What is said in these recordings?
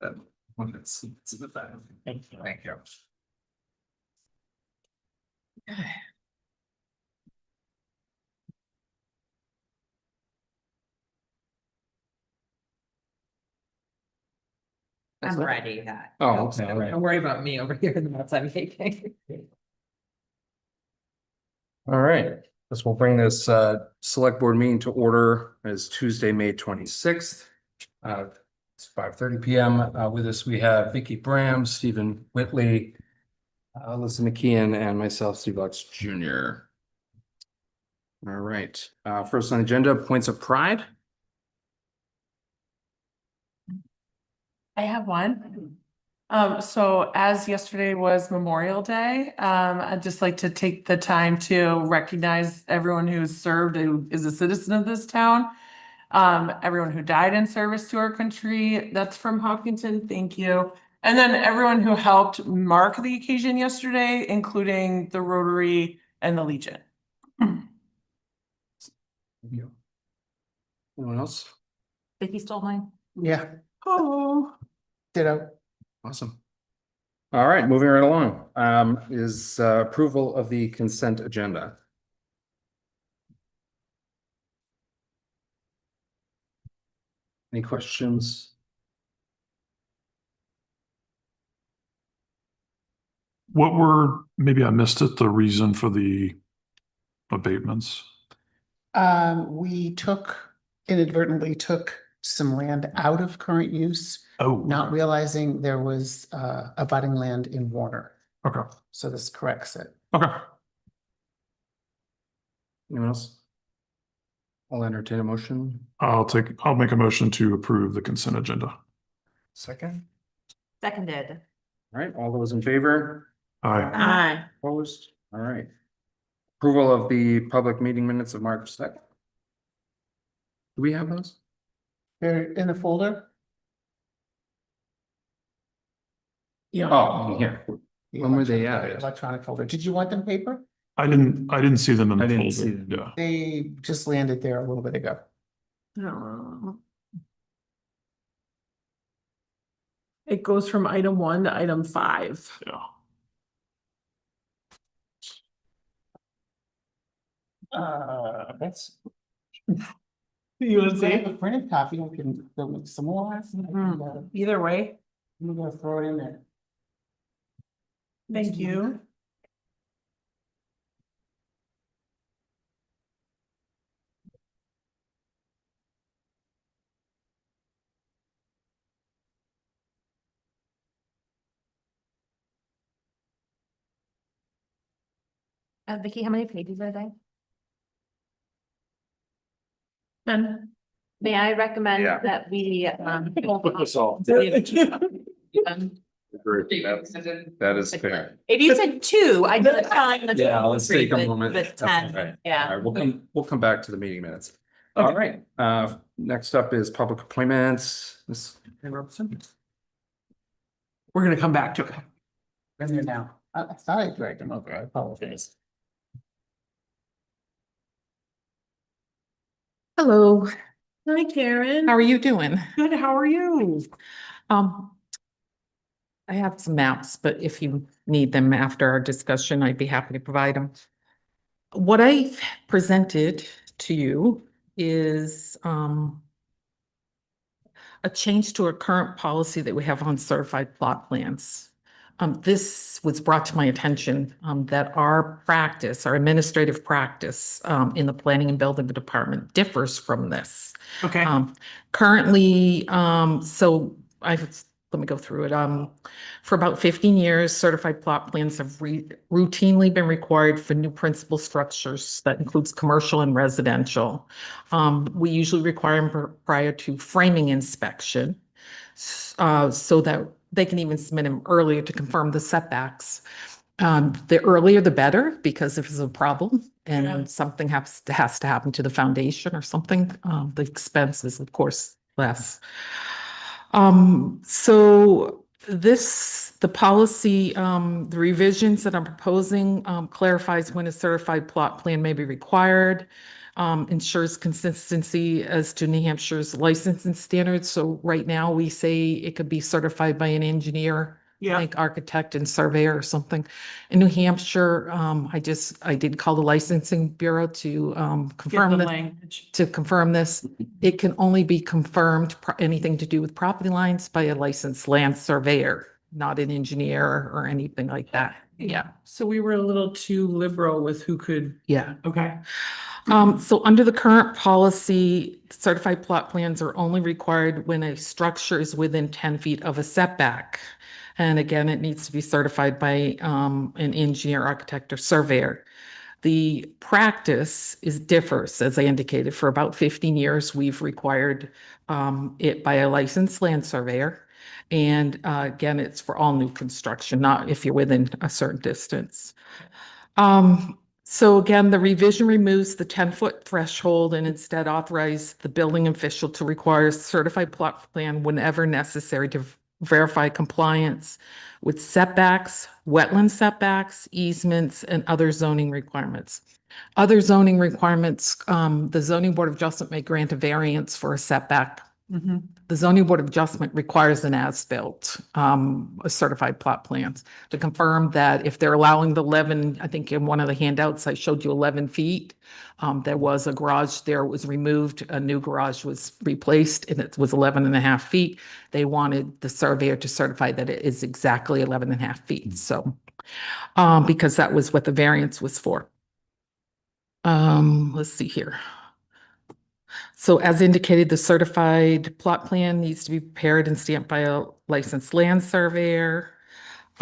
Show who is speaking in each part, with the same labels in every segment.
Speaker 1: It's the back. Thank you. Thank you.
Speaker 2: I'm ready.
Speaker 1: Oh, okay, all right.
Speaker 2: Don't worry about me over here in the notes I'm making.
Speaker 1: All right, this will bring this select board meeting to order as Tuesday, May 26th. It's 5:30 PM. With us, we have Vicky Bram, Stephen Whitley, Alyssa McKeon, and myself, Steve Lux Jr. All right, first on the agenda, points of pride.
Speaker 3: I have one. So as yesterday was Memorial Day, I'd just like to take the time to recognize everyone who's served, who is a citizen of this town. Everyone who died in service to our country, that's from Hopkinton, thank you. And then everyone who helped mark the occasion yesterday, including the Rotary and the Legion.
Speaker 1: Anyone else?
Speaker 2: Vicky stole mine.
Speaker 1: Yeah.
Speaker 3: Oh.
Speaker 1: Ditto. Awesome. All right, moving right along, is approval of the consent agenda. Any questions?
Speaker 4: What were, maybe I missed it, the reason for the abatements?
Speaker 5: We inadvertently took some land out of current use,
Speaker 4: Oh,
Speaker 5: not realizing there was abutting land in Warner.
Speaker 4: okay,
Speaker 5: So this corrects it.
Speaker 4: okay.
Speaker 1: Anyone else? I'll entertain a motion.
Speaker 4: I'll make a motion to approve the consent agenda.
Speaker 1: Second.
Speaker 2: Seconded.
Speaker 1: All right, all those in favor?
Speaker 4: Aye.
Speaker 3: Aye.
Speaker 1: Opposed? All right. Approval of the public meeting minutes of March 2nd. Do we have those?
Speaker 5: They're in the folder.
Speaker 3: Yeah.
Speaker 1: Oh, here.
Speaker 5: The
Speaker 1: When were they
Speaker 5: electronic-
Speaker 1: added?
Speaker 5: Electronic folder. Did you want them paper?
Speaker 4: I didn't see them in the
Speaker 1: I didn't
Speaker 4: folder.
Speaker 1: see them.
Speaker 4: Yeah,
Speaker 5: They just landed there a little bit ago.
Speaker 3: It goes from item 1 to item 5.
Speaker 4: yeah.
Speaker 5: That's.
Speaker 3: You want to
Speaker 5: I have
Speaker 3: see?
Speaker 5: a printed copy. I can go make some more.
Speaker 3: Either way,
Speaker 5: I'm gonna throw it in there.
Speaker 3: thank you.
Speaker 2: Vicky, how many pages are they?
Speaker 3: And
Speaker 6: May I recommend
Speaker 1: Yeah.
Speaker 6: that we,
Speaker 1: Put this all. That is fair.
Speaker 2: If you said 2, I'd be like, fine. let's
Speaker 1: Yeah,
Speaker 2: go
Speaker 1: let's
Speaker 2: three,
Speaker 1: take a
Speaker 2: but-
Speaker 1: moment.
Speaker 2: But
Speaker 1: That's
Speaker 2: 10,
Speaker 1: all right. All
Speaker 2: yeah.
Speaker 1: right, we'll come back to the meeting minutes. All right, next up is public appointments. Ms. Robertson.
Speaker 3: we're gonna come back to it.
Speaker 5: In there now. I thought I dragged them over. I apologize.
Speaker 7: Hello,
Speaker 3: Hi, Karen.
Speaker 7: how are you doing?
Speaker 3: Good, how are you?
Speaker 7: Um, I have some maps, but if you need them after our discussion, I'd be happy to provide them. What I've presented to you is a change to our current policy that we have on certified plot plans. This was brought to my attention that our practice, our administrative practice in the planning and building department differs from this.
Speaker 3: Okay.
Speaker 7: Currently, let me go through it. For about 15 years, certified plot plans have routinely been required for new principal structures. That includes commercial and residential. We usually require them prior to framing inspection, so that they can even submit them earlier to confirm the setbacks. The earlier the better, because if there's a problem and something has to happen to the foundation or something, the expense is of course less. So the policy, the revisions that I'm proposing, clarifies when a certified plot plan may be required. ensures consistency as to New Hampshire's licensing standards. So right now we say it could be certified by an engineer, like architect and surveyor or something. In New Hampshire, I did call the licensing bureau to
Speaker 3: Get
Speaker 7: confirm
Speaker 3: the
Speaker 7: that
Speaker 3: language.
Speaker 7: to confirm this. It can only be confirmed, anything to do with property lines, by a licensed land surveyor, not an engineer or anything like that. Yeah,
Speaker 3: So we were a little too liberal with who could,
Speaker 7: yeah.
Speaker 3: okay.
Speaker 7: So under the current policy, certified plot plans are only required when a structure is within 10 feet of a setback. And again, it needs to be certified by an engineer, architect, or surveyor. The practice differs, as I indicated. For about 15 years, we've required it by a licensed land surveyor. And again, it's for all new construction, not if you're within a certain distance. So again, the revision removes the 10-foot threshold and instead authorize the building official to require a certified plot plan whenever necessary to verify compliance with setbacks, wetland setbacks, easements, and other zoning requirements. Other zoning requirements, the zoning board of adjustment may grant a variance for a setback. The zoning board of adjustment requires an as-built, a certified plot plans to confirm that if they're allowing the 11, I think in one of the handouts, I showed you 11 feet. There was a garage there, was removed, a new garage was replaced, and it was 11 and a half feet. They wanted the surveyor to certify that it is exactly 11 and a half feet. So, because that was what the variance was for. Let's see here. So as indicated, the certified plot plan needs to be prepared and stamped by a licensed land surveyor.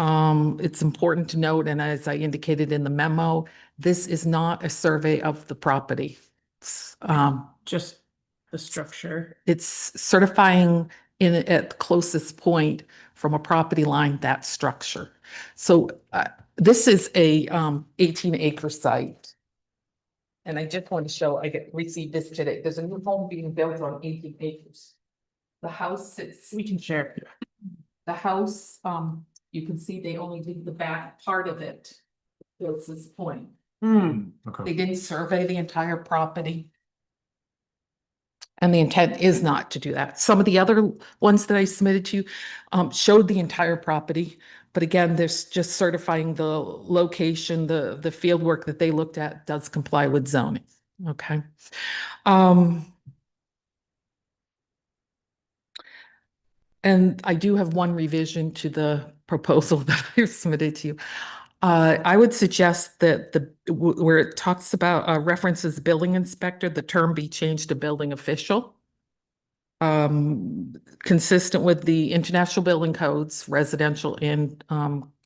Speaker 7: It's important to note, and as I indicated in the memo, this is not a survey of the property.
Speaker 3: Just the structure.
Speaker 7: It's certifying at the closest point from a property line, that structure. So this is a 18-acre site. And I just want to show, received this today. There's a new home being built on 18 acres. The house sits,
Speaker 3: We can share.
Speaker 7: the house, you can see they only did the back part of it. Built this point.
Speaker 4: Okay.
Speaker 7: They didn't survey the entire property. And the intent is not to do that. Some of the other ones that I submitted to you showed the entire property. But again, there's just certifying the location, the field work that they looked at does comply with zoning. Okay. And I do have one revision to the proposal that I've submitted to you. I would suggest that where it talks about references building inspector, the term be changed to building official. Consistent with the international building codes, residential and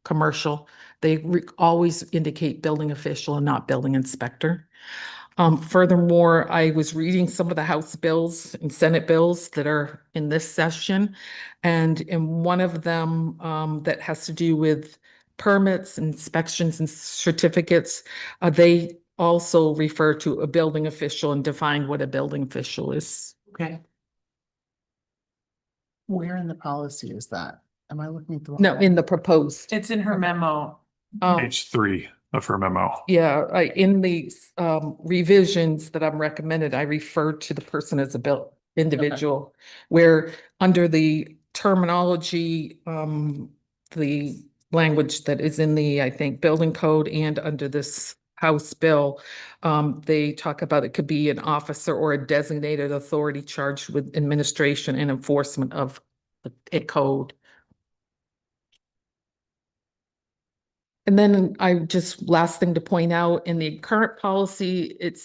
Speaker 7: commercial, they always indicate building official and not building inspector. Furthermore, I was reading some of the House bills and Senate bills that are in this session. And in one of them that has to do with permits, inspections, and certificates, they also refer to a building official and define what a building official is.
Speaker 3: Okay.
Speaker 5: Where in the policy is that? Am I looking at the? wrong
Speaker 7: No,
Speaker 5: one?
Speaker 7: in the proposed.
Speaker 3: It's in her memo.
Speaker 4: Page 3 of her memo.
Speaker 7: Yeah, in the revisions that I'm recommended, I refer to the person as a individual, where under the terminology, the language that is in the, I think, building code and under this House bill, they talk about it could be an officer or a designated authority charged with administration and enforcement of a code. And then last thing to point out, in the current policy, it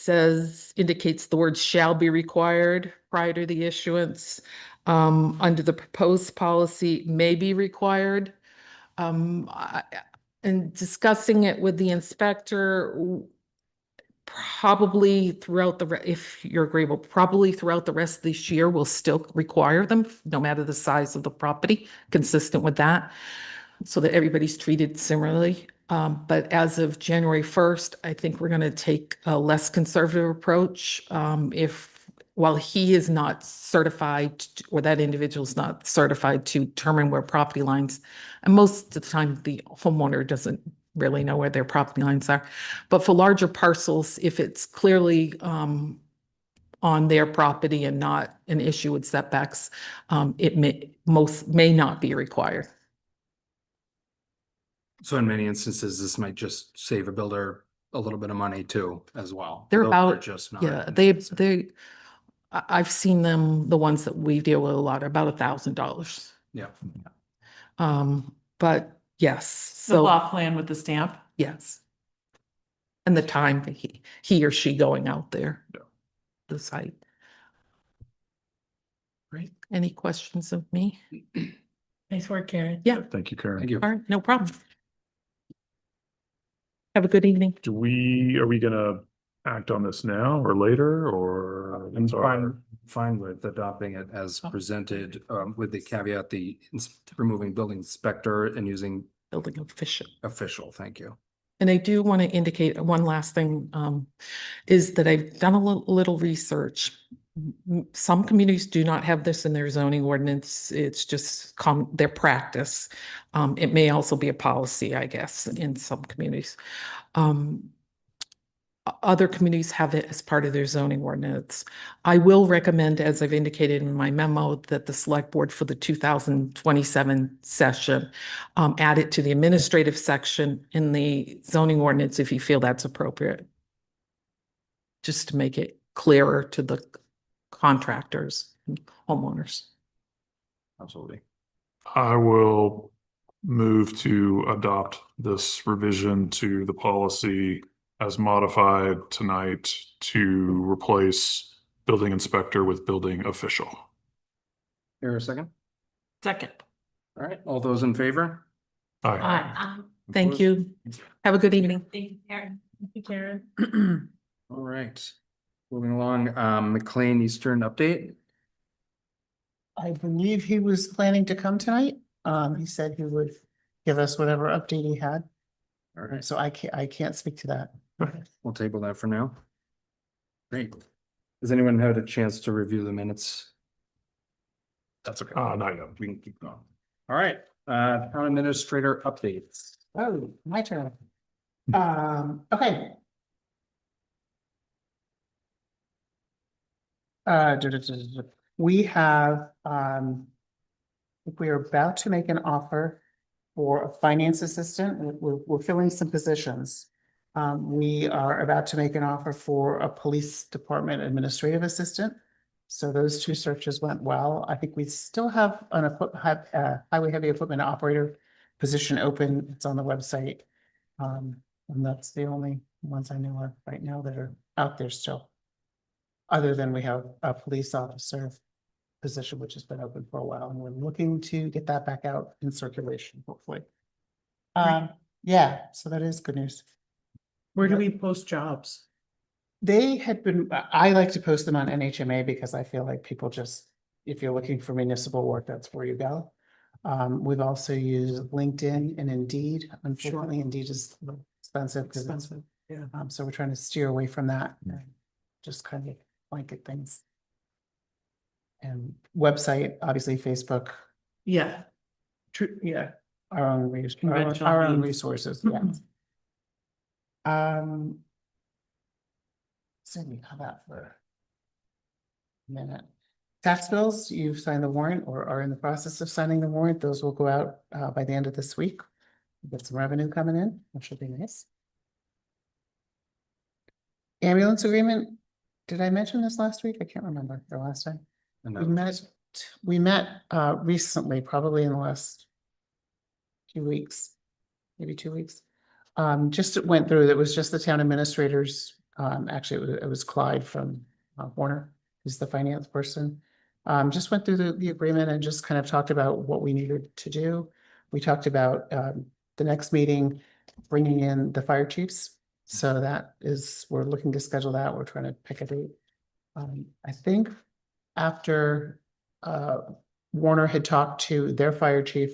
Speaker 7: indicates the word shall be required prior to the issuance. Under the proposed policy, may be required. And discussing it with the inspector, probably throughout if you're agreeable, probably throughout the rest of this year, we'll still require them, no matter the size of the property, consistent with that, so that everybody's treated similarly. But as of January 1st, I think we're going to take a less conservative approach. While he is not certified, or that individual is not certified to determine where property lines, and most of the time the homeowner doesn't really know where their property lines are. But for larger parcels, if it's clearly on their property and not an issue with setbacks, it may not be required.
Speaker 1: So in many instances, this might just save a builder a little bit of money too, as well.
Speaker 7: They're
Speaker 1: Those are
Speaker 7: about,
Speaker 1: just not
Speaker 7: yeah,
Speaker 1: expensive.
Speaker 7: I've seen them, the ones that we deal with a lot, are about $1,000.
Speaker 1: Yeah,
Speaker 7: But yes,
Speaker 3: The
Speaker 7: so,
Speaker 3: plot plan with the stamp.
Speaker 7: yes. And the time that he or she going out there.
Speaker 4: Yeah.
Speaker 7: The site.
Speaker 1: great.
Speaker 7: Any questions of me?
Speaker 3: Nice work, Karen.
Speaker 7: Yeah,
Speaker 4: Thank you, Karen.
Speaker 1: Thank you.
Speaker 7: all right, no problem. Have a good evening.
Speaker 4: Are we gonna act on this now or later or?
Speaker 1: I'm fine with adopting it as presented, with the caveat, removing building inspector and using
Speaker 7: Building official.
Speaker 1: official. Thank you.
Speaker 7: And I do want to indicate one last thing, is that I've done a little research. Some communities do not have this in their zoning ordinance. It's just their practice. It may also be a policy, I guess, in some communities. Other communities have it as part of their zoning ordinance. I will recommend, as I've indicated in my memo, that the select board for the 2027 session add it to the administrative section in the zoning ordinance if you feel that's appropriate. Just to make it clearer to the contractors, and homeowners.
Speaker 1: Absolutely.
Speaker 4: I will move to adopt this revision to the policy as modified tonight to replace building inspector with building official.
Speaker 1: Here a second.
Speaker 3: Second.
Speaker 1: All right, all those in favor?
Speaker 4: Aye.
Speaker 7: Thank you. Have a good evening.
Speaker 2: Thank you, Karen.
Speaker 3: Thank you, Karen.
Speaker 1: All right. Moving along, McLean Eastern update.
Speaker 5: I believe he was planning to come tonight. He said he would give us whatever update he had.
Speaker 1: All right,
Speaker 5: So I can't speak to that.
Speaker 1: we'll table that for now. Great. Has anyone had a chance to review the minutes? That's okay.
Speaker 4: Not yet.
Speaker 1: We can keep going. All right, town administrator updates.
Speaker 5: Oh, my turn. Okay. We have, we are about to make an offer for a finance assistant. We're filling some positions. We are about to make an offer for a police department administrative assistant. So those two searches went well. I think we still have highway heavy equipment operator position open. It's on the website. And that's the only ones I know of right now that are out there still. Other than we have a police officer position, which has been open for a while, and we're looking to get that back out in circulation, hopefully. Yeah, so that is good news.
Speaker 3: Where do we post jobs?
Speaker 5: They had been, I like to post them on NHMA because I feel like people just, if you're looking for municipal work, that's where you go. We've also used LinkedIn and Indeed. Unfortunately, Indeed is a little expensive because it's,
Speaker 3: Expensive, yeah.
Speaker 5: so we're trying to steer away from that. And just kind of blanket things. And website, obviously Facebook,
Speaker 3: Yeah. True, yeah.
Speaker 5: our own
Speaker 3: Conventional
Speaker 5: our own
Speaker 3: means.
Speaker 5: resources, yeah. So we have that for a minute. Tax bills, you've signed the warrant or are in the process of signing the warrant. Those will go out by the end of this week. Get some revenue coming in, which will be nice. Ambulance agreement. Did I mention this last week? I can't remember the last time. We met recently, probably in the last few weeks, maybe 2 weeks. Just went through, it was just the town administrators. Actually, it was Clyde from Warner, who's the finance person. Just went through the agreement and just kind of talked about what we needed to do. We talked about the next meeting, bringing in the fire chiefs. So that is, we're looking to schedule that. We're trying to pick a date. I think after Warner had talked to their fire chief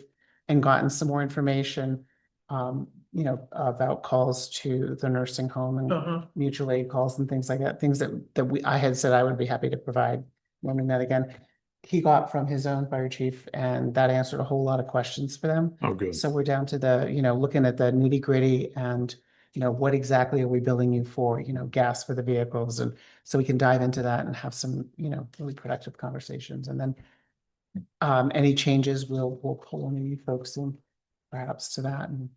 Speaker 5: and gotten some more information, you know, about calls to the nursing home and mutual aid calls and things like that, things that I had said I would be happy to provide. Learning that again, he got from his own fire chief, and that answered a whole lot of questions for them.
Speaker 4: Oh, good.
Speaker 5: So we're down to the, looking at the nitty gritty and, what exactly are we billing you for, gas for the vehicles, and so we can dive into that and have some, really productive conversations, and then any changes, we'll pull any of you folks in perhaps to that, and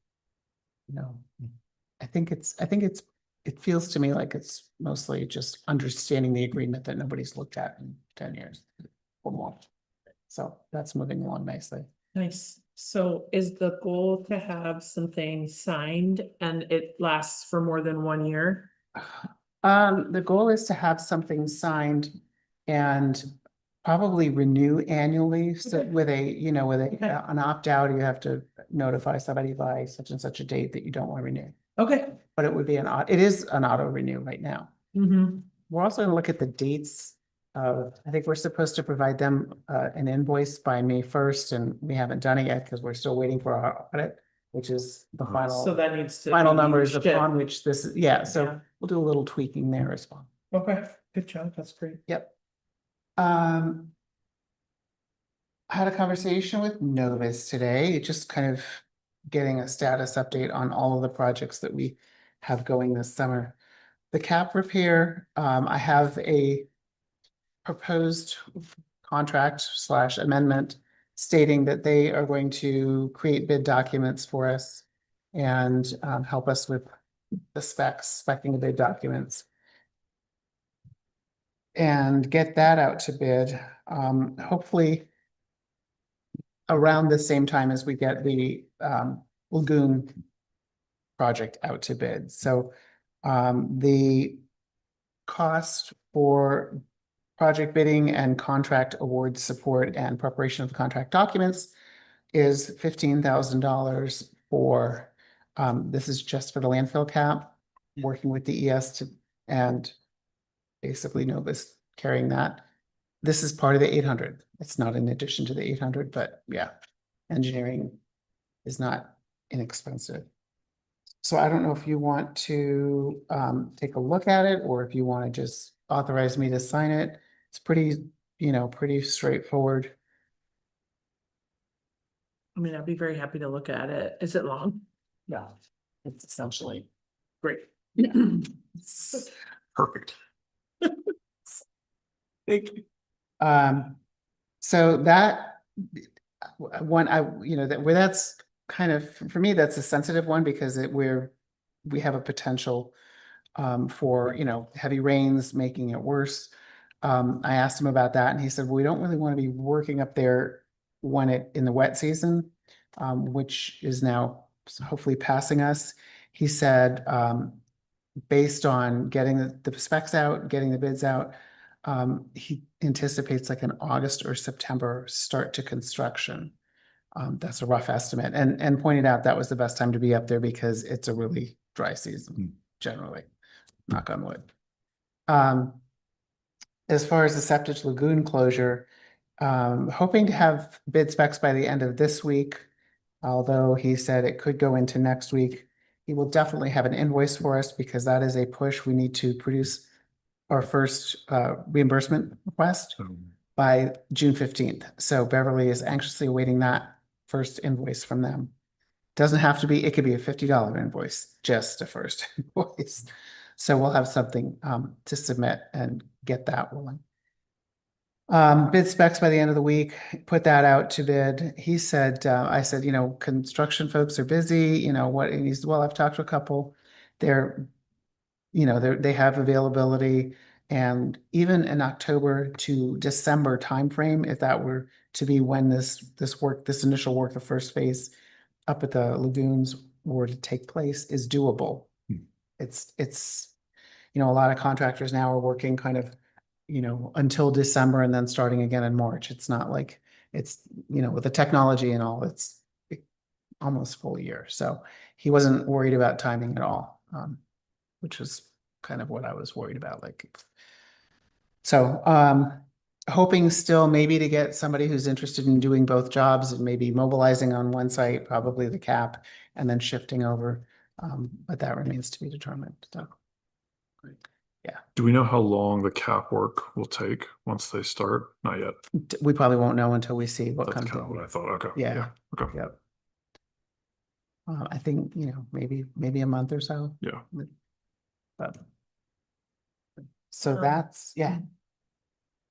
Speaker 5: I think it feels to me like it's mostly just understanding the agreement that nobody's looked at in 10 years or more. So that's moving along nicely.
Speaker 6: Nice. So is the goal to have something signed and it lasts for more than 1 year?
Speaker 5: The goal is to have something signed and probably renew annually. So
Speaker 6: Okay.
Speaker 5: with
Speaker 6: Okay.
Speaker 5: an opt-out, you have to notify somebody by such and such a date that you don't want to renew.
Speaker 6: Okay.
Speaker 5: But it would be it is an auto renew right now.
Speaker 6: Mm-hmm.
Speaker 5: We're also gonna look at the dates. I think we're supposed to provide them an invoice by May 1st, and we haven't done it yet because we're still waiting for our audit, which is the
Speaker 6: So that needs to.
Speaker 5: final
Speaker 6: be
Speaker 5: numbers
Speaker 6: shipped.
Speaker 5: upon which this is, yeah, so
Speaker 6: Yeah.
Speaker 5: we'll do a little tweaking there as well.
Speaker 6: Okay, good job. That's great.
Speaker 5: Yep. I had a conversation with Novus today, just kind of getting a status update on all of the projects that we have going this summer. The cap repair, I have a proposed contract / amendment stating that they are going to create bid documents for us and help us with the specing the bid documents. And get that out to bid, hopefully around the same time as we get the lagoon project out to bid. So the cost for project bidding and contract award support and preparation of contract documents is $15,000 for, this is just for the landfill cap, working with DES and basically Novus carrying that. This is part of the 800. It's not in addition to the 800, but yeah, engineering is not inexpensive. So I don't know if you want to take a look at it, or if you want to just authorize me to sign it. It's pretty, pretty straightforward.
Speaker 6: I mean, I'd be very happy to look at it. Is it long?
Speaker 5: Yeah, it's essentially.
Speaker 6: Great.
Speaker 4: Perfect.
Speaker 5: Thank you. So that one, where that's kind of, for me, that's a sensitive one because we have a potential for, heavy rains making it worse. I asked him about that and he said, well, we don't really want to be working up there in the wet season, which is now hopefully passing us. He said, based on getting the specs out, getting the bids out, he anticipates like an August or September start to construction. That's a rough estimate, and pointed out that was the best time to be up there because it's a really dry season generally, knock on wood. As far as the septic lagoon closure, hoping to have bid specs by the end of this week, although he said it could go into next week. He will definitely have an invoice for us because that is a push. We need to produce our first reimbursement request by June 15th. So Beverly is anxiously awaiting that first invoice from them. Doesn't have to be, it could be a $50 invoice, just a first invoice. So we'll have something to submit and get that rolling. Bid specs by the end of the week, put that out to bid. He said, I said, construction folks are busy, and he said, well, I've talked to a couple. They have availability, and even in October to December timeframe, if that were to be when this initial work, the first phase up at the lagoons were to take place, is doable. It's a lot of contractors now are working kind of, until December and then starting again in March. It's not like it's, with the technology and all, it's almost full year. So he wasn't worried about timing at all, which was kind of what I was worried about. So hoping still maybe to get somebody who's interested in doing both jobs and maybe mobilizing on one site, probably the cap, and then shifting over. But that remains to be determined. So
Speaker 4: Do we know how long the cap work will take once they start? Not yet.
Speaker 5: We probably won't know until we see what
Speaker 4: That's
Speaker 5: comes
Speaker 4: kind of what I
Speaker 5: in.
Speaker 4: thought. Okay.
Speaker 5: Yeah.
Speaker 4: Okay.
Speaker 5: Yep. I think, maybe a month or so.
Speaker 4: Yeah.
Speaker 5: But. So
Speaker 3: Um,
Speaker 5: that's, yeah,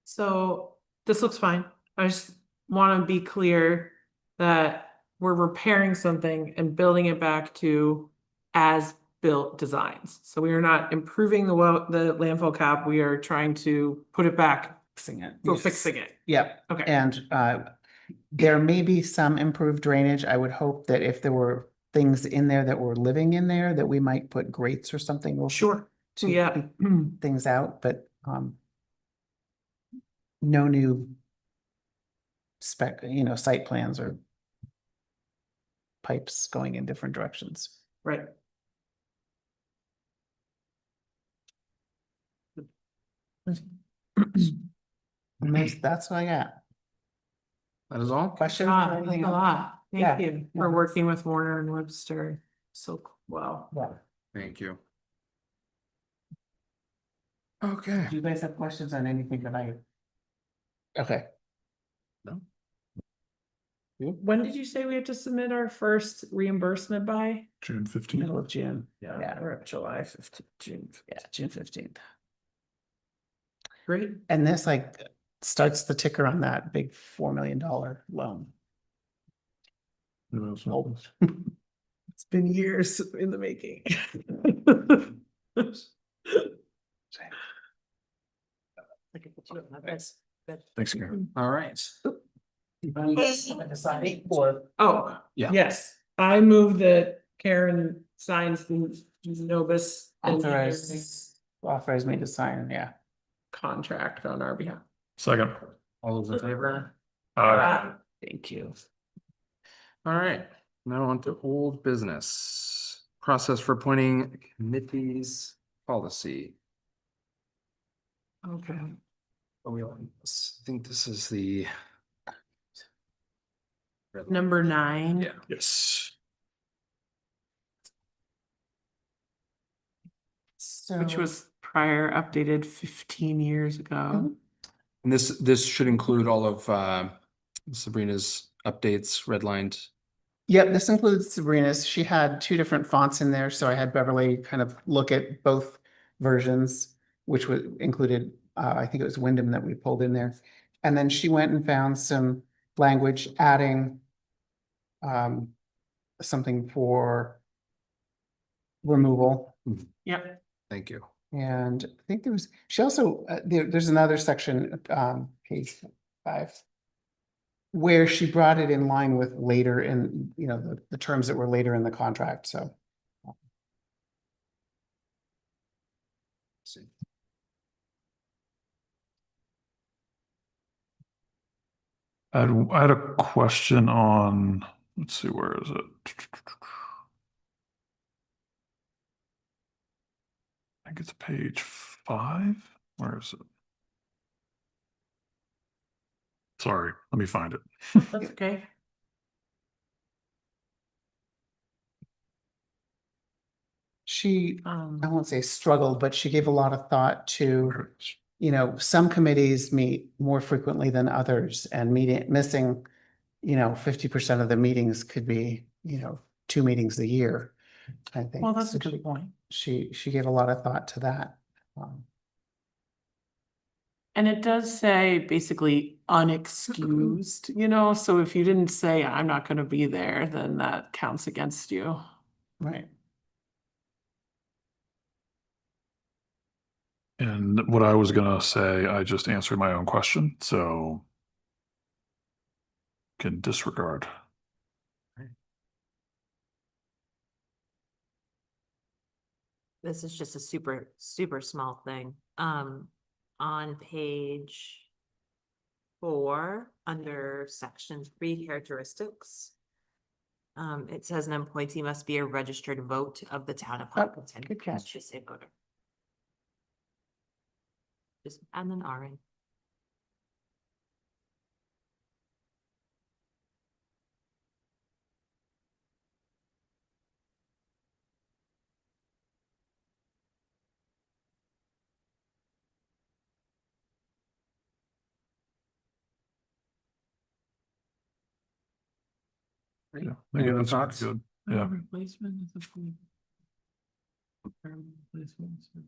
Speaker 3: So this looks fine. I just want to be clear that we're repairing something and building it back to as built designs. So we are not improving the landfill cap. We are trying to put it back
Speaker 5: fixing it.
Speaker 3: for fixing it.
Speaker 5: Yeah,
Speaker 3: Okay.
Speaker 5: and there may be some improved drainage. I would hope that if there were things in there that were living in there, that we might put grates or something.
Speaker 3: Sure.
Speaker 5: To
Speaker 3: Yeah.
Speaker 5: keep things out, but no new site plans or pipes going in different directions.
Speaker 3: Right.
Speaker 5: And that's what I got.
Speaker 1: That is all?
Speaker 5: Questions?
Speaker 3: Ah,
Speaker 5: or
Speaker 3: that's
Speaker 5: anything
Speaker 3: a
Speaker 5: else?
Speaker 3: lot.
Speaker 5: Yeah,
Speaker 3: Thank you
Speaker 5: yeah.
Speaker 3: for working with Warner and Webster. So well.
Speaker 5: Yeah.
Speaker 1: Thank you. Okay.
Speaker 5: Do you guys have questions on anything that I? Okay.
Speaker 6: When did you say we had to submit our first reimbursement by?
Speaker 4: June 15th.
Speaker 5: Middle of June. Yeah,
Speaker 6: We're at July 15th, June.
Speaker 5: yeah, June 15th.
Speaker 6: Great.
Speaker 5: And this starts the ticker on that big $4 million loan.
Speaker 6: It's been years in the making.
Speaker 4: Thanks, Karen.
Speaker 1: All right.
Speaker 5: Deciding for.
Speaker 6: Oh,
Speaker 1: Yeah.
Speaker 6: yes, I move that Karen signs the Novus
Speaker 5: Authorize me to sign, yeah.
Speaker 6: contract on our behalf.
Speaker 4: Second.
Speaker 1: All those in favor?
Speaker 5: Thank you.
Speaker 1: All right, now on to old business. Process for appointing committees policy.
Speaker 6: Okay.
Speaker 1: Are we on this? I think this is the.
Speaker 3: Number 9.
Speaker 1: Yeah.
Speaker 4: Yes.
Speaker 5: So.
Speaker 3: Which was prior updated 15 years ago.
Speaker 5: Mhm.
Speaker 1: And this should include all of Sabrina's updates redlined.
Speaker 5: Yep, this includes Sabrina's. She had 2 different fonts in there, so I had Beverly kind of look at both versions, which included, I think it was Wyndham that we pulled in there. And then she went and found some language adding something for removal.
Speaker 3: Yep.
Speaker 1: Thank you.
Speaker 5: And I think she also, there's another section, page 5. Where she brought it in line with later in, the terms that were later in the contract, so.
Speaker 1: See.
Speaker 4: I had a question on, let's see, where is it? I think it's page 5. Where is it? Sorry, let me find it.
Speaker 3: That's okay.
Speaker 5: She, I won't say struggled, but she gave a lot of thought to, some committees meet more frequently than others and missing, 50% of the meetings could be, 2 meetings a year. I think.
Speaker 3: Well, that's
Speaker 5: So
Speaker 3: a good point.
Speaker 5: She gave a lot of thought to that.
Speaker 3: And it does say basically unexcused, so if you didn't say, I'm not gonna be there, then that counts against you.
Speaker 5: Right.
Speaker 4: And what I was gonna say, I just answered my own question, so can disregard.
Speaker 2: This is just a super, super small thing. On page 4, under section 3 characteristics. It says an appointee must be a registered vote of the town of Hopkinton.
Speaker 5: good catch.
Speaker 2: Should say voter. Just and then RN.
Speaker 4: Yeah, I think
Speaker 1: Any other
Speaker 4: that's pretty
Speaker 1: thoughts?
Speaker 4: good. Yeah.
Speaker 6: Replacement is a full- replacement is a-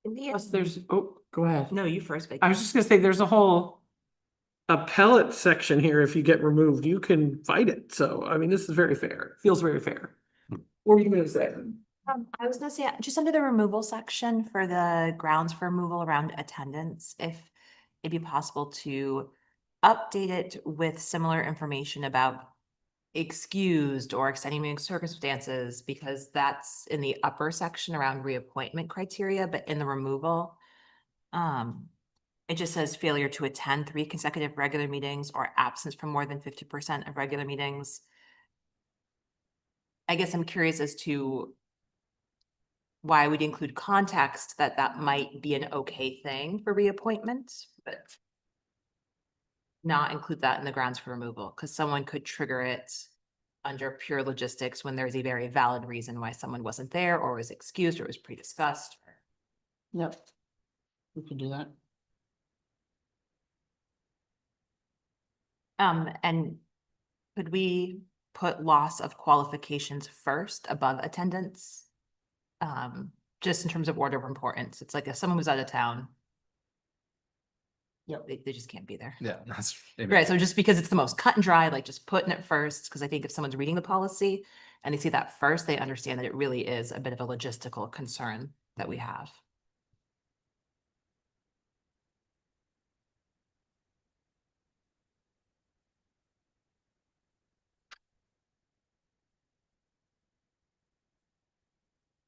Speaker 2: In the
Speaker 6: Plus
Speaker 2: end-
Speaker 6: there's, oh, go ahead.
Speaker 2: No, you first, Vicky.
Speaker 6: I was just gonna say, there's a whole appellate section here. If you get removed, you can fight it. So, I mean, this is very fair. Feels very fair. What were you gonna say?
Speaker 2: I was gonna say, just under the removal section for the grounds for removal around attendance, if it'd be possible to update it with similar information about excused or extenuating circumstances, because that's in the upper section around reappointment criteria, but in the removal, it just says failure to attend 3 consecutive regular meetings or absence from more than 50% of regular meetings. I guess I'm curious as to why we'd include context that that might be an okay thing for reappointment, but not include that in the grounds for removal, because someone could trigger it under pure logistics when there's a very valid reason why someone wasn't there or was excused or was pre-discussed.
Speaker 5: Yep. We can do that.
Speaker 2: And could we put loss of qualifications first above attendance? Just in terms of order of importance, it's like if someone was out of town.
Speaker 5: Yep.
Speaker 2: They just can't be there.
Speaker 1: Yeah, that's.
Speaker 2: Right, so just because it's the most cut and dry, like just putting it first, because I think if someone's reading the policy and they see that first, they understand that it really is a bit of a logistical concern that we have.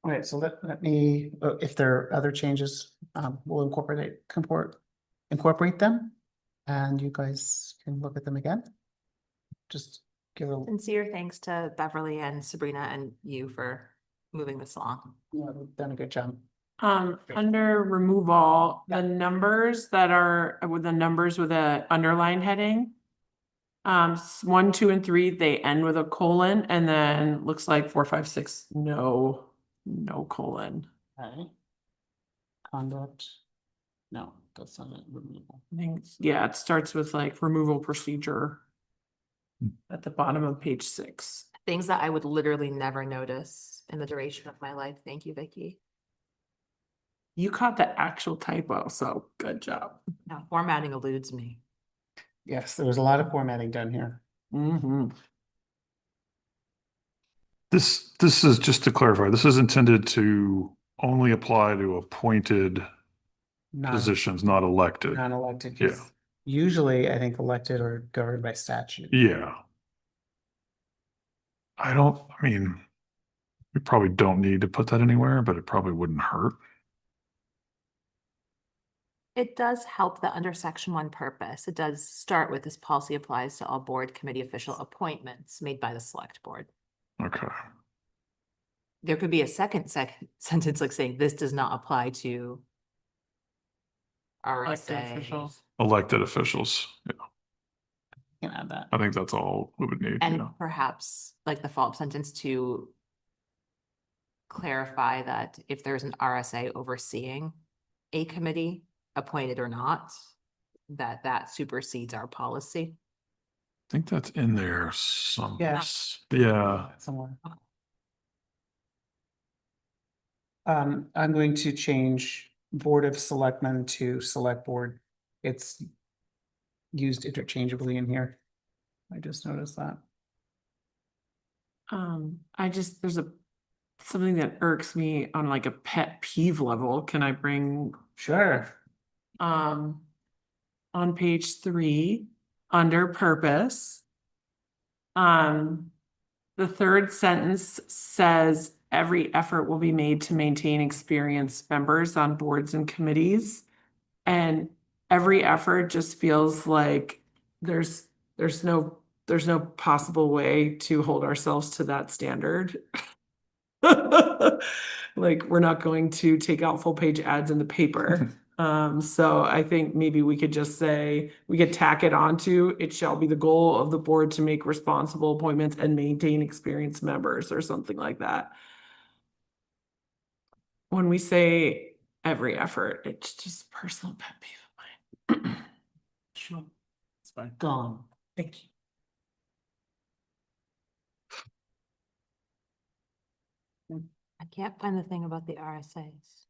Speaker 5: All right, so let me, if there are other changes, we'll incorporate them. And you guys can look at them again. Just give a,
Speaker 2: Sincere thanks to Beverly and Sabrina and you for moving this along.
Speaker 5: we've done a good job.
Speaker 3: Under removal, the numbers that are with the numbers with a underline heading. 1, 2, and 3, they end with a colon, and then looks like 4, 5, 6, no colon.
Speaker 5: Okay. Conduct. No, that's not it. Removal.
Speaker 3: I think, yeah, it starts with like removal procedure. At the bottom of page 6.
Speaker 2: Things that I would literally never notice in the duration of my life. Thank you, Vicky.
Speaker 3: You caught the actual typo, so good job.
Speaker 2: Now formatting eludes me.
Speaker 5: Yes, there was a lot of formatting done here.
Speaker 3: Mm-hmm.
Speaker 4: This is, just to clarify, this is intended to only apply to appointed positions, not elected.
Speaker 5: Non-elected.
Speaker 4: Yeah.
Speaker 5: 'Cause usually, I think elected are governed by statute.
Speaker 4: Yeah. I mean, we probably don't need to put that anywhere, but it probably wouldn't hurt.
Speaker 2: It does help that under section 1 purpose, it does start with this policy applies to all board committee official appointments made by the select board.
Speaker 4: Okay.
Speaker 2: There could be a second sentence like saying this does not apply to
Speaker 3: Elected
Speaker 2: RSA.
Speaker 3: officials.
Speaker 4: Elected officials. Yeah.
Speaker 5: Can add that.
Speaker 4: I think that's all we would need.
Speaker 2: And
Speaker 4: Yeah.
Speaker 2: perhaps like the follow-up sentence to clarify that if there's an RSA overseeing a committee, appointed or not, that supersedes our policy.
Speaker 4: I think that's in there some.
Speaker 5: Yes.
Speaker 4: Yeah.
Speaker 5: Somewhere. I'm going to change Board of Selectmen to Select Board. It's used interchangeably in here. I just noticed that.
Speaker 3: There's something that irks me on like a pet peeve level. Can I bring,
Speaker 5: Sure.
Speaker 3: on page 3, under purpose? The third sentence says every effort will be made to maintain experienced members on boards and committees. And every effort just feels like there's no possible way to hold ourselves to that standard. Like, we're not going to take out full page ads in the paper.
Speaker 6: So I think maybe we could just say, we could tack it onto, it shall be the goal of the board to make responsible appointments and maintain experienced members or something like that. When we say every effort, it's just personal pet peeve of mine.
Speaker 5: Sure. It's fine.
Speaker 6: Gone. Thank you.
Speaker 2: I can't find the thing about the RSAs.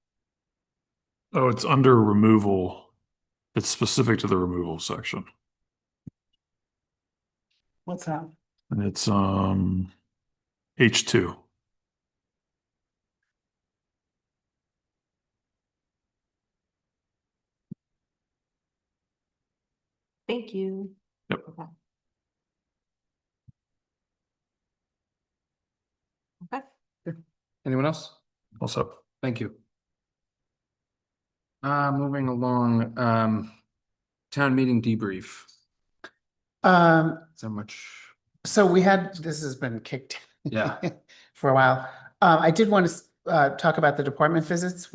Speaker 4: Oh, it's under removal. It's specific to the removal section.
Speaker 5: What's that?
Speaker 4: And it's H2.
Speaker 2: Thank you.
Speaker 4: Yep.
Speaker 2: Okay. Okay.
Speaker 1: Anyone else?
Speaker 4: Also,
Speaker 1: Thank you. Moving along, town meeting debrief. So much,
Speaker 5: So we had, this has been kicked.
Speaker 1: Yeah.
Speaker 5: For a while. I did want to talk about the department visits.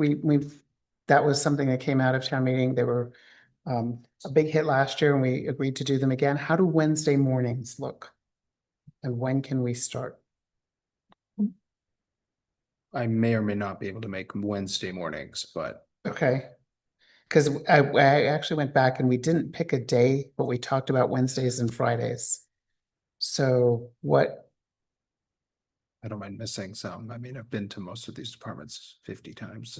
Speaker 5: That was something that came out of town meeting. They were a big hit last year and we agreed to do them again. How do Wednesday mornings look? And when can we start?
Speaker 1: I may or may not be able to make Wednesday mornings, but
Speaker 5: Okay. Because I actually went back and we didn't pick a day, but we talked about Wednesdays and Fridays. So what,
Speaker 1: I don't mind missing some. I mean, I've been to most of these departments 50 times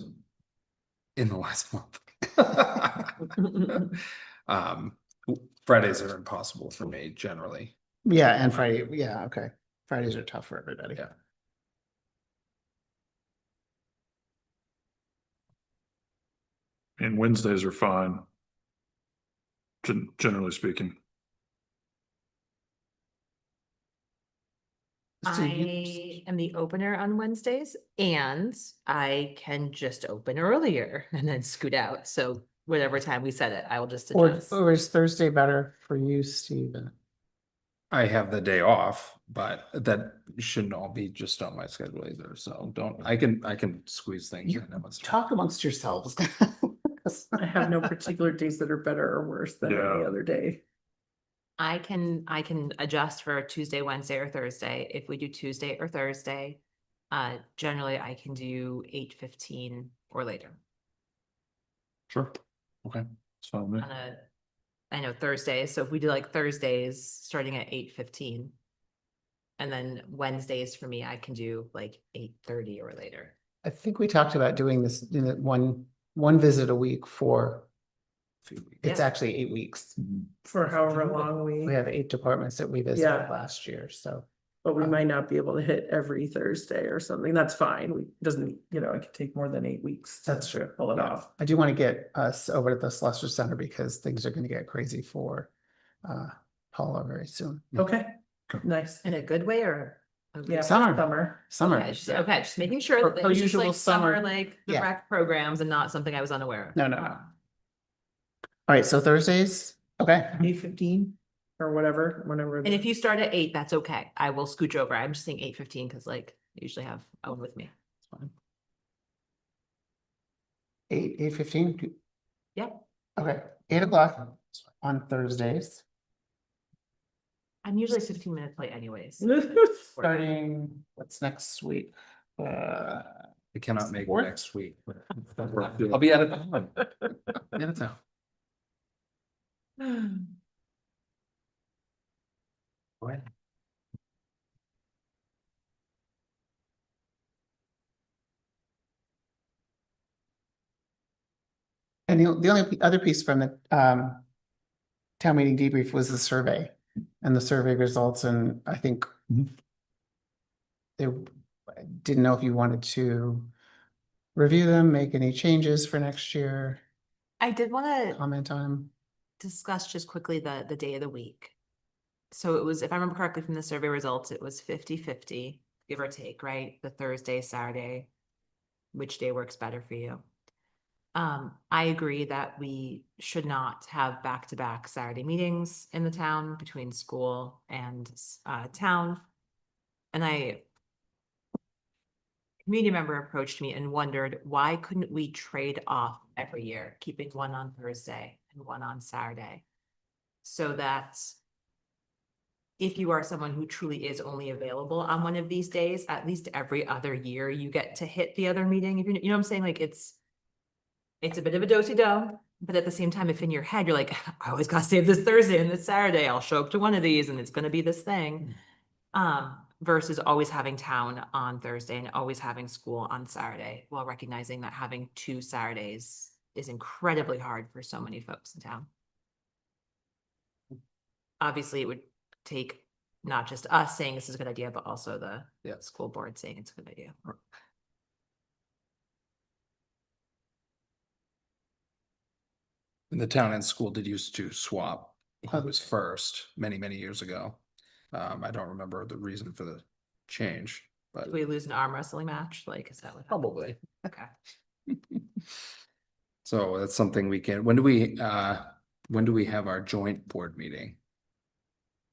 Speaker 1: in the last month. Fridays are impossible for me generally.
Speaker 5: yeah, and Friday, yeah, okay. Fridays are tough for everybody.
Speaker 1: Yeah.
Speaker 4: and Wednesdays are fine. Generally speaking.
Speaker 5: So you-
Speaker 2: I am the opener on Wednesdays and I can just open earlier and then scoot out. So whatever time we set it, I will just
Speaker 5: Or,
Speaker 2: adjust.
Speaker 5: or is Thursday better for you, Steven?
Speaker 1: I have the day off, but that shouldn't all be just on my schedule either. So I can squeeze things in.
Speaker 5: Talk amongst yourselves.
Speaker 6: I have no particular days that are better or worse than any
Speaker 4: Yeah.
Speaker 6: other day.
Speaker 2: I can adjust for Tuesday, Wednesday, or Thursday. If we do Tuesday or Thursday, generally I can do 8:15 or later.
Speaker 4: Sure. Okay. It's fine with me.
Speaker 2: I know Thursdays, so if we do like Thursdays, starting at 8:15. And then Wednesdays for me, I can do like 8:30 or later.
Speaker 5: I think we talked about doing this, one visit a week for, it's
Speaker 2: Yeah.
Speaker 5: actually 8 weeks.
Speaker 6: For however long
Speaker 5: We have 8 departments that we visited
Speaker 6: Yeah.
Speaker 5: last year, so.
Speaker 6: but we might not be able to hit every Thursday or something. That's fine. We doesn't, it could take more than 8 weeks. to
Speaker 5: That's true.
Speaker 6: Pull it
Speaker 5: Yeah.
Speaker 6: off.
Speaker 5: I do want to get us over to the Slessor Center because things are going to get crazy for Paula very soon.
Speaker 6: Okay, nice.
Speaker 2: In a good way or? a
Speaker 6: Yeah,
Speaker 2: good-
Speaker 5: Summer.
Speaker 6: Summer.
Speaker 5: Summer.
Speaker 2: Okay, just making sure
Speaker 5: Her-
Speaker 2: that it
Speaker 5: her
Speaker 2: was just
Speaker 5: usual
Speaker 2: like summer,
Speaker 5: summer.
Speaker 2: like the
Speaker 5: Yeah.
Speaker 2: rec programs and not something I was unaware of.
Speaker 5: No. All right, so Thursdays, okay.
Speaker 6: 8:15 or whatever, whenever.
Speaker 2: And if you start at 8, that's okay. I will scooch over. I'm just saying 8:15 because like I usually have Owen with me.
Speaker 5: 8:15.
Speaker 2: Yep.
Speaker 5: Okay, 8 o'clock on Thursdays,
Speaker 2: I'm usually 15 minutes late anyways.
Speaker 5: starting, what's next week?
Speaker 1: I cannot make it
Speaker 5: Fourth?
Speaker 1: next week. I'll be out of town. Out of town. Go ahead.
Speaker 5: And the only other piece from the town meeting debrief was the survey and the survey results, and I think they didn't know if you wanted to review them, make any changes for next year,
Speaker 2: I did want to
Speaker 5: comment on them.
Speaker 2: discuss just quickly the day of the week. So it was, if I remember correctly from the survey results, it was 50-50, give or take, right? The Thursday, Saturday, which day works better for you? I agree that we should not have back-to-back Saturday meetings in the town between school and town. And community member approached me and wondered, why couldn't we trade off every year, keeping one on Thursday and one on Saturday? So that if you are someone who truly is only available on one of these days, at least every other year, you get to hit the other meeting. If you know what I'm saying? Like it's a bit of a do-si-do, but at the same time, if in your head, you're like, I always gotta save this Thursday and this Saturday, I'll show up to one of these and it's gonna be this thing. Versus always having town on Thursday and always having school on Saturday, while recognizing that having 2 Saturdays is incredibly hard for so many folks in town. Obviously, it would take not just us saying this is a good idea, but also the school board saying it's a good idea.
Speaker 1: And the town and school did used to swap. Who was first many, many years ago. I don't remember the reason for the change, but
Speaker 2: Did we lose an arm wrestling match? Like, is that what?
Speaker 1: probably.
Speaker 2: Okay.
Speaker 1: So that's something we can, when do we have our joint board meeting?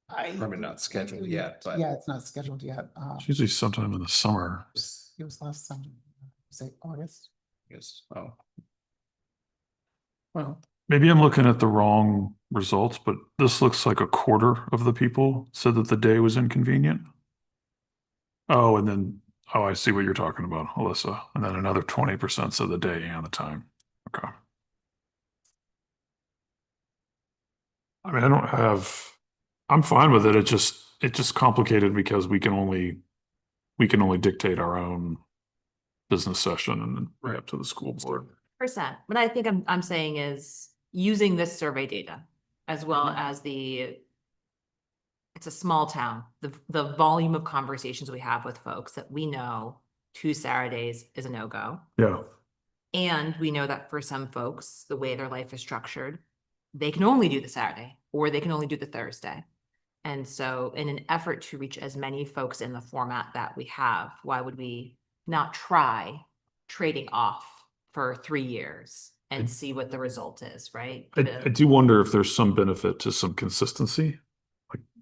Speaker 1: Probably not scheduled yet, but
Speaker 5: Yeah, it's not scheduled yet.
Speaker 4: It's usually sometime in the summer.
Speaker 5: It was last summer, was it August?
Speaker 1: yes, oh. Well,
Speaker 4: Maybe I'm looking at the wrong results, but this looks like a quarter of the people said that the day was inconvenient. Oh, and then, oh, I see what you're talking about, Alyssa. And then another 20% said the day and the time. Okay. I mean, I'm fine with it. It just complicated because we can only dictate our own business session and then bring it up to the school board.
Speaker 2: %. What I think I'm saying is using this survey data as well as it's a small town, the volume of conversations we have with folks that we know 2 Saturdays is a no-go.
Speaker 4: Yeah.
Speaker 2: And we know that for some folks, the way their life is structured, they can only do the Saturday or they can only do the Thursday. And so in an effort to reach as many folks in the format that we have, why would we not try trading off for 3 years and see what the result is, right?
Speaker 4: I do wonder if there's some benefit to some consistency.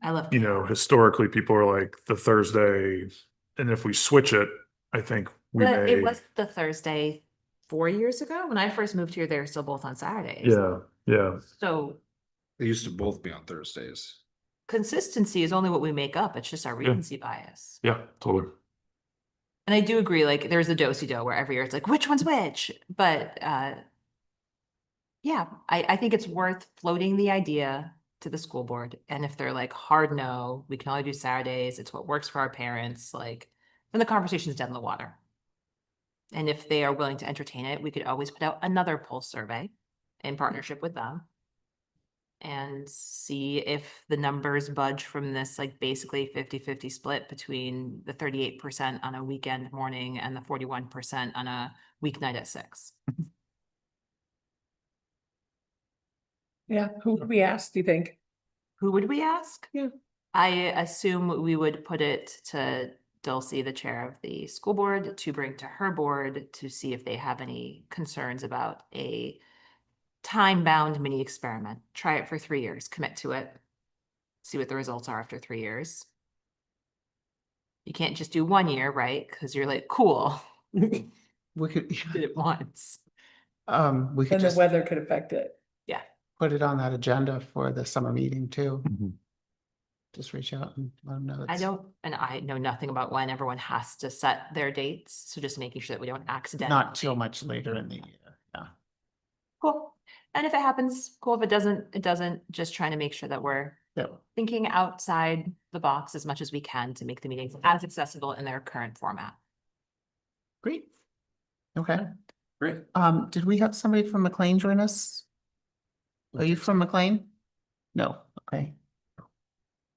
Speaker 2: I love.
Speaker 4: You know, historically, people are like the Thursday, and if we switch it, I think we
Speaker 2: But
Speaker 4: may.
Speaker 2: it was the Thursday 4 years ago. When I first moved here, they were still both on Saturdays.
Speaker 4: Yeah, yeah.
Speaker 2: So
Speaker 1: they used to both be on Thursdays.
Speaker 2: consistency is only what we make up. It's just our recency bias.
Speaker 4: Yeah, totally.
Speaker 2: And I do agree, like there's a do-si-do where every year it's like, which one's which? But yeah, I think it's worth floating the idea to the school board. And if they're like, hard no, we can only do Saturdays, it's what works for our parents, like, then the conversation's dead in the water. And if they are willing to entertain it, we could always put out another pulse survey in partnership with them. And see if the numbers budge from this, like basically 50-50 split between the 38% on a weekend morning and the 41% on a weeknight at 6.
Speaker 6: Yeah, who would we ask, do you think?
Speaker 2: Who would we ask?
Speaker 6: Yeah.
Speaker 2: I assume we would put it to Dulcie, the chair of the school board, to bring to her board to see if they have any concerns about a time-bound mini experiment. Try it for 3 years, commit to it, see what the results are after 3 years. You can't just do 1 year, right? Because you're like, cool,
Speaker 5: We could,
Speaker 2: did it once.
Speaker 5: we
Speaker 6: And
Speaker 5: could
Speaker 6: the
Speaker 5: just
Speaker 6: weather could affect it.
Speaker 5: put it on that agenda for the summer meeting too.
Speaker 4: Mhm.
Speaker 5: Just reach out and let them know.
Speaker 2: I know nothing about when everyone has to set their dates, so just making sure that we don't accidentally.
Speaker 5: Not too much later in the year, yeah.
Speaker 2: Cool. And if it happens, cool. If it doesn't, it doesn't. Just trying to make sure that we're
Speaker 5: Yep.
Speaker 2: thinking outside the box as much as we can to make the meetings as accessible in their current format.
Speaker 5: Great. Okay,
Speaker 1: Great.
Speaker 5: did we have somebody from McLean join us? Are you from McLean? No, okay.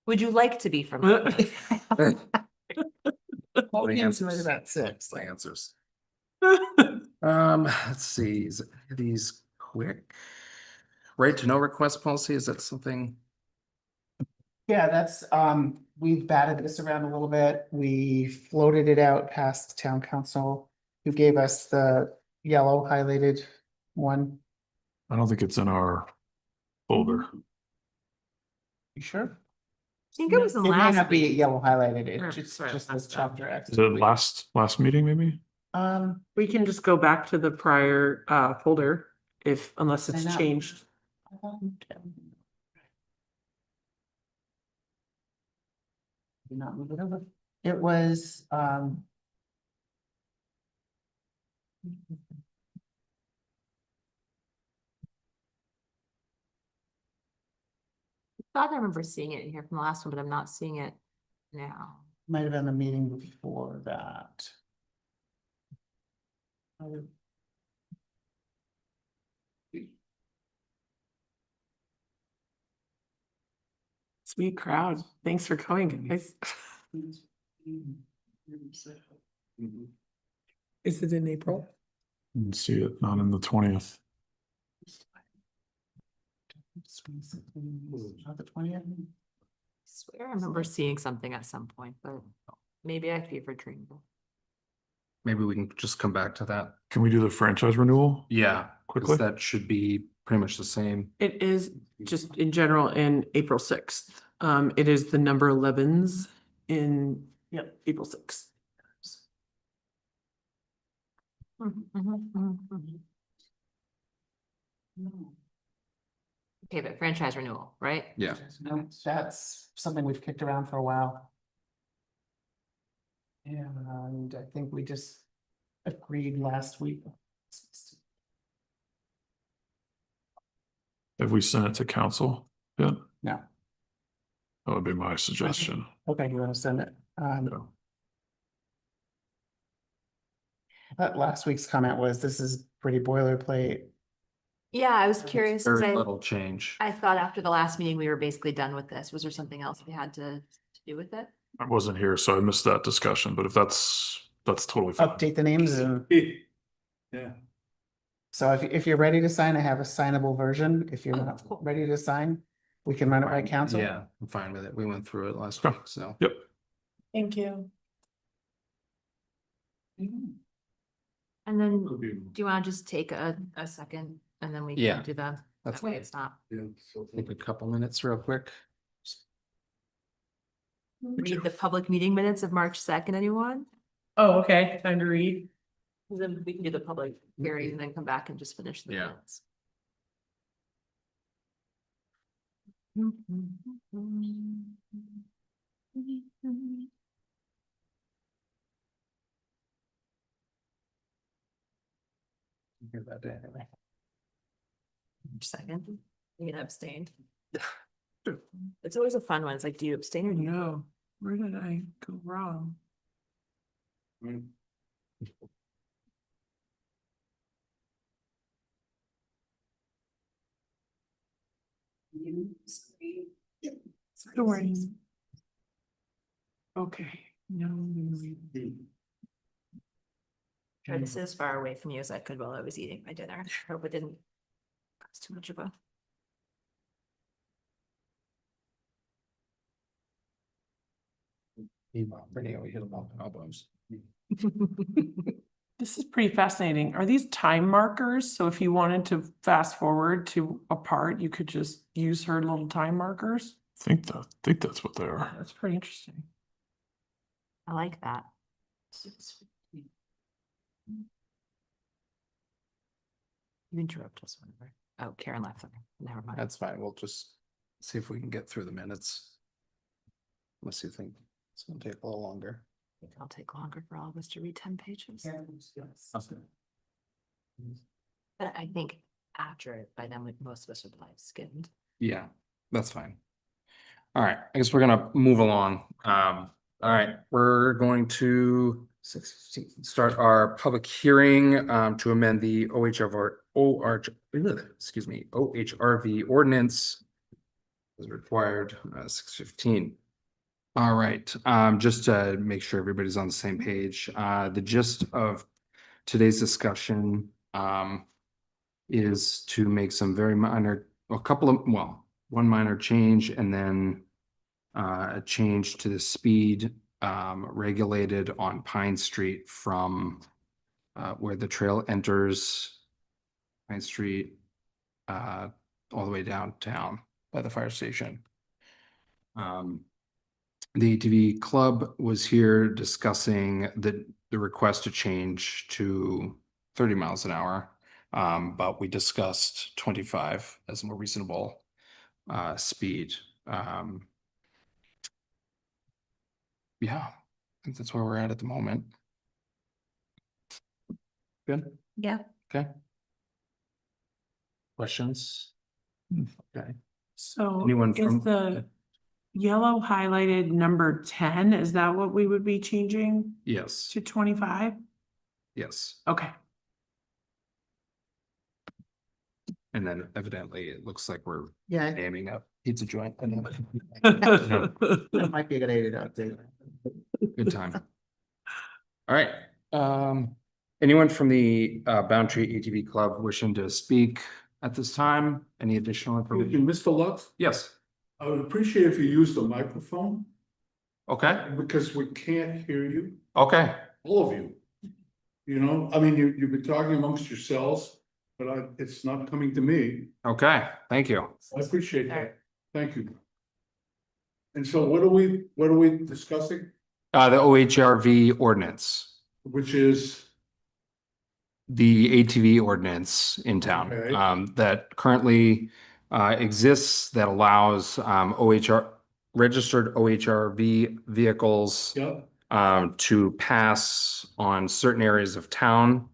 Speaker 2: Would you like to be from?
Speaker 1: Answers.
Speaker 5: About 6.
Speaker 1: The answers. Let's see, are these quick? Right to know request policy, is that something?
Speaker 5: Yeah, that's, we've batted this around a little bit. We floated it out past town council, who gave us the yellow highlighted one.
Speaker 4: I don't think it's in our folder.
Speaker 5: You sure?
Speaker 2: think it was in
Speaker 5: It may
Speaker 2: last
Speaker 5: not be
Speaker 2: week.
Speaker 5: yellow highlighted,
Speaker 2: Or,
Speaker 5: it's just,
Speaker 2: sorry,
Speaker 5: just
Speaker 2: last
Speaker 5: this
Speaker 2: time.
Speaker 5: chapter X.
Speaker 4: Is it last meeting maybe?
Speaker 6: We can just go back to the prior folder if, unless
Speaker 5: I
Speaker 6: it's
Speaker 5: know.
Speaker 6: changed.
Speaker 5: Do not move it over. It was,
Speaker 2: Thought I remember seeing it in here from the last one, but I'm not seeing it now.
Speaker 5: might have been the meeting before that.
Speaker 6: Sweet crowd. Thanks for coming, guys. Is it in April?
Speaker 4: Didn't see it, not in the 20th.
Speaker 5: Not the 20th?
Speaker 2: Swear I remember seeing something at some point, but maybe I fever dreamed.
Speaker 1: Maybe we can just come back to that.
Speaker 4: Can we do the franchise renewal?
Speaker 1: Yeah,
Speaker 4: Quickly?
Speaker 1: because that should be pretty much the same.
Speaker 6: It is just in general in April 6th. It is the number 11s in, yep, April 6th.
Speaker 2: Okay, but franchise renewal, right?
Speaker 1: Yeah.
Speaker 5: That's something we've kicked around for a while. And I think we just agreed last week.
Speaker 4: Have we sent it to council yet?
Speaker 5: No.
Speaker 4: That would be my suggestion.
Speaker 5: Okay, you want to send it?
Speaker 4: Yeah.
Speaker 5: But last week's comment was, this is pretty boilerplate.
Speaker 2: Yeah, I was curious, 'cause
Speaker 1: Very little change.
Speaker 2: I thought after the last meeting, we were basically done with this. Was there something else we had to do with it?
Speaker 4: I wasn't here, so I missed that discussion, but if that's totally fine.
Speaker 5: Update the names and,
Speaker 4: Yeah.
Speaker 5: so if you're ready to sign, I have a signable version. If you're
Speaker 2: Oh,
Speaker 5: not
Speaker 2: cool.
Speaker 5: ready to sign, we can run it by council.
Speaker 1: Yeah, I'm fine with it. We went through it last
Speaker 4: Okay.
Speaker 1: week, so.
Speaker 4: Yep.
Speaker 6: Thank you.
Speaker 2: And then, do you wanna just take a second and then we
Speaker 1: Yeah,
Speaker 2: can do the,
Speaker 1: that's
Speaker 2: that way
Speaker 1: fine.
Speaker 2: it's not.
Speaker 1: Take a couple minutes real quick.
Speaker 2: Read the public meeting minutes of March 2nd, anyone?
Speaker 6: Oh, okay, time to read.
Speaker 2: Then we can do the public hearing and then come back and just finish the
Speaker 1: Yeah.
Speaker 2: minutes.
Speaker 1: Hear that day anyway.
Speaker 2: March 2nd, you gonna abstain? It's always a fun one. It's like, do you abstain or do you?
Speaker 6: No, where did I go wrong? Don't worry. Okay. No.
Speaker 2: Try to sit as far away from you as I could while I was eating my dinner. Hope it didn't cause too much of a.
Speaker 1: Radio, we hit them up albums.
Speaker 6: This is pretty fascinating. Are these time markers? So if you wanted to fast forward to a part, you could just use her little time markers?
Speaker 4: I think that's what they are.
Speaker 6: That's pretty interesting.
Speaker 2: I like that. You interrupt us whenever. Oh, Karen left. Okay, never mind.
Speaker 1: That's fine. We'll just see if we can get through the minutes. Unless you think it's gonna take a little longer.
Speaker 2: It'll take longer for all of us to read 10 pages. But I think after it, by then, most of us would have skimmed.
Speaker 1: Yeah, that's fine. All right, I guess we're gonna move along. All right, we're going to start our public hearing to amend the OHRV ordinance as required, 6:15. All right, just to make sure everybody's on the same page, the gist of today's discussion is to make some very minor, one minor change and then a change to the speed regulated on Pine Street from where the trail enters Pine Street all the way downtown by the fire station. The ATV club was here discussing the request to change to 30 miles an hour. But we discussed 25 as a more reasonable speed. Yeah, I think that's where we're at the moment. Good,
Speaker 2: Yeah.
Speaker 1: okay. Questions? Okay.
Speaker 6: So
Speaker 1: Anyone
Speaker 6: is
Speaker 1: from-
Speaker 6: the yellow highlighted number 10, is that what we would be changing
Speaker 1: Yes,
Speaker 6: to 25?
Speaker 1: yes.
Speaker 6: Okay.
Speaker 1: And then evidently it looks like we're
Speaker 5: Yeah,
Speaker 1: naming a pizza joint.
Speaker 5: that might be a good idea to update.
Speaker 1: Good time. All right, anyone from the Bound Tree ATV Club wishing to speak at this time? Any additional information?
Speaker 8: Mr. Lutz,
Speaker 1: Yes,
Speaker 8: I would appreciate if you used the microphone
Speaker 1: okay,
Speaker 8: because we can't hear you,
Speaker 1: okay,
Speaker 8: all of you. You know, I mean, you've been talking amongst yourselves, but it's not coming to me.
Speaker 1: okay, thank you.
Speaker 8: I appreciate that. Thank you. And so what are we discussing?
Speaker 1: The OHRV ordinance,
Speaker 8: Which is,
Speaker 1: the ATV ordinance in town,
Speaker 8: Okay.
Speaker 1: that currently exists that allows registered OHRV vehicles
Speaker 8: yeah,
Speaker 1: to pass on certain areas of town.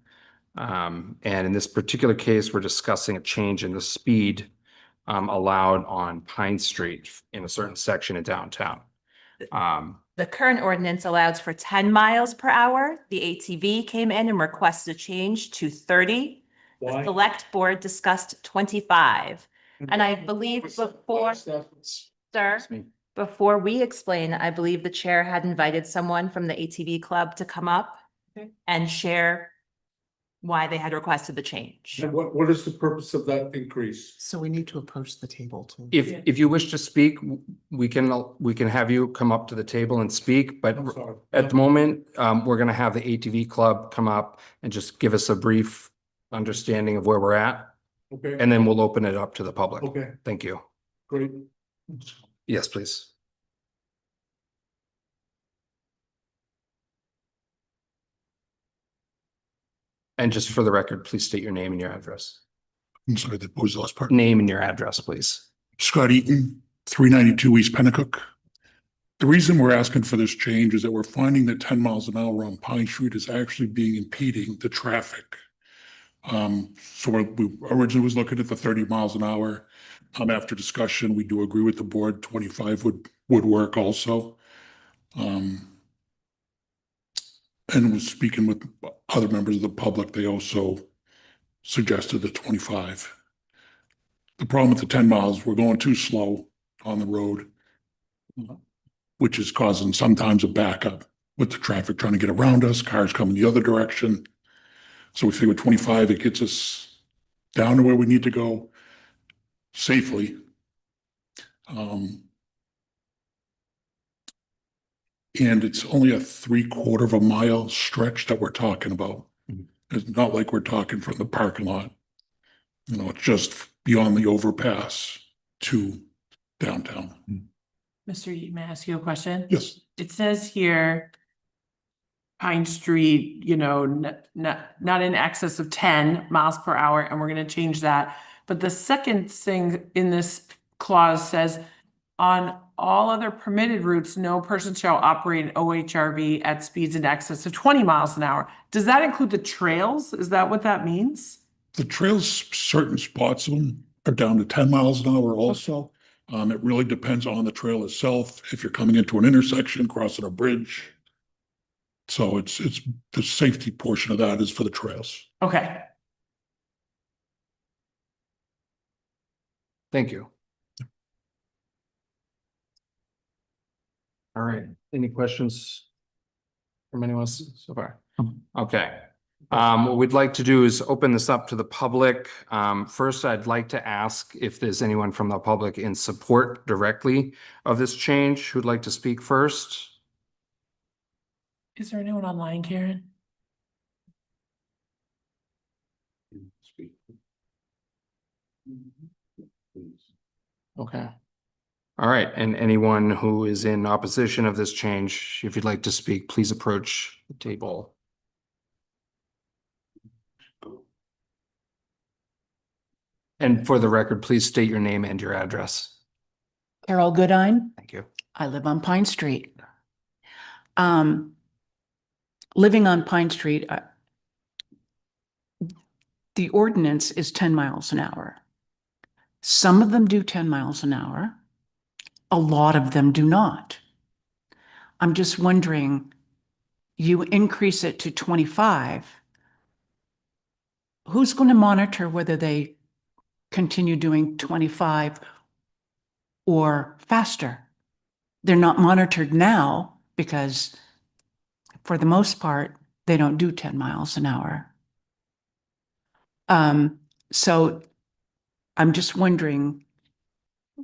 Speaker 1: And in this particular case, we're discussing a change in the speed allowed on Pine Street in a certain section in downtown.
Speaker 2: The current ordinance allows for 10 miles per hour. The ATV came in and requested a change to 30. The
Speaker 8: why?
Speaker 2: select board discussed 25. And I believe before, sir, before we explain, I believe the chair had invited someone from the ATV club to come up and share why they had requested the change.
Speaker 8: And what is the purpose of that increase?
Speaker 5: So we need to approach the table too.
Speaker 1: If you wish to speak, we can have you come up to the table and speak, but
Speaker 8: I'm sorry.
Speaker 1: at the moment, we're gonna have the ATV club come up and just give us a brief understanding of where we're at,
Speaker 8: Okay,
Speaker 1: and then we'll open it up to the public.
Speaker 8: okay,
Speaker 1: Thank you.
Speaker 8: great.
Speaker 1: Yes, please. And just for the record, please state your name and your address.
Speaker 9: I'm sorry, that was the last part.
Speaker 1: Name and your address, please.
Speaker 9: Scott Eaton, 392 East Pennacook. The reason we're asking for this change is that we're finding that 10 miles an hour on Pine Street is actually being impeding the traffic. So we originally was looking at the 30 miles an hour. After discussion, we do agree with the board, 25 would work also. And was speaking with other members of the public, they also suggested the 25. The problem with the 10 miles, we're going too slow on the road, which is causing sometimes a backup with the traffic trying to get around us, cars coming the other direction. So we figure with 25, it gets us down to where we need to go safely. And it's only a 3/4 of a mile stretch that we're talking about. It's not like we're talking from the parking lot. You know, it's just beyond the overpass to downtown.
Speaker 6: Mr. Eaton, may I ask you a question?
Speaker 9: Yes.
Speaker 6: It says here, Pine Street, you know, not in excess of 10 miles per hour, and we're gonna change that. But the second thing in this clause says, on all other permitted routes, no person shall operate an OHRV at speeds in excess of 20 miles an hour. Does that include the trails? Is that what that means?
Speaker 9: The trails, certain spots of them are down to 10 miles an hour also. It really depends on the trail itself. If you're coming into an intersection, crossing a bridge. So it's the safety portion of that is for the trails.
Speaker 6: Okay.
Speaker 1: Thank you. All right, any questions from anyone so far? Okay. What we'd like to do is open this up to the public. First, I'd like to ask if there's anyone from the public in support directly of this change who'd like to speak first.
Speaker 6: Is there anyone online, Karen?
Speaker 1: Okay. All right, and anyone who is in opposition of this change, if you'd like to speak, please approach the table. And for the record, please state your name and your address.
Speaker 10: Carol Goodine.
Speaker 1: Thank you.
Speaker 10: I live on Pine Street. Living on Pine Street, the ordinance is 10 miles an hour. Some of them do 10 miles an hour. A lot of them do not. I'm just wondering, you increase it to 25. Who's going to monitor whether they continue doing 25 or faster? They're not monitored now because for the most part, they don't do 10 miles an hour. So I'm just wondering,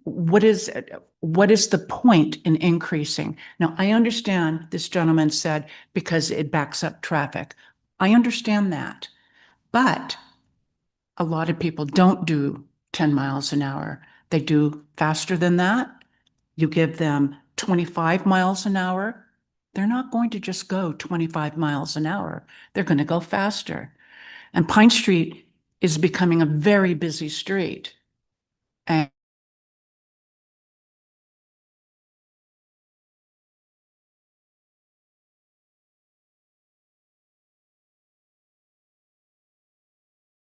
Speaker 10: what is the point in increasing? Now, I understand this gentleman said because it backs up traffic. I understand that, but a lot of people don't do 10 miles an hour. They do faster than that. You give them 25 miles an hour. They're not going to just go 25 miles an hour. They're going to go faster. And Pine Street is becoming a very busy street. And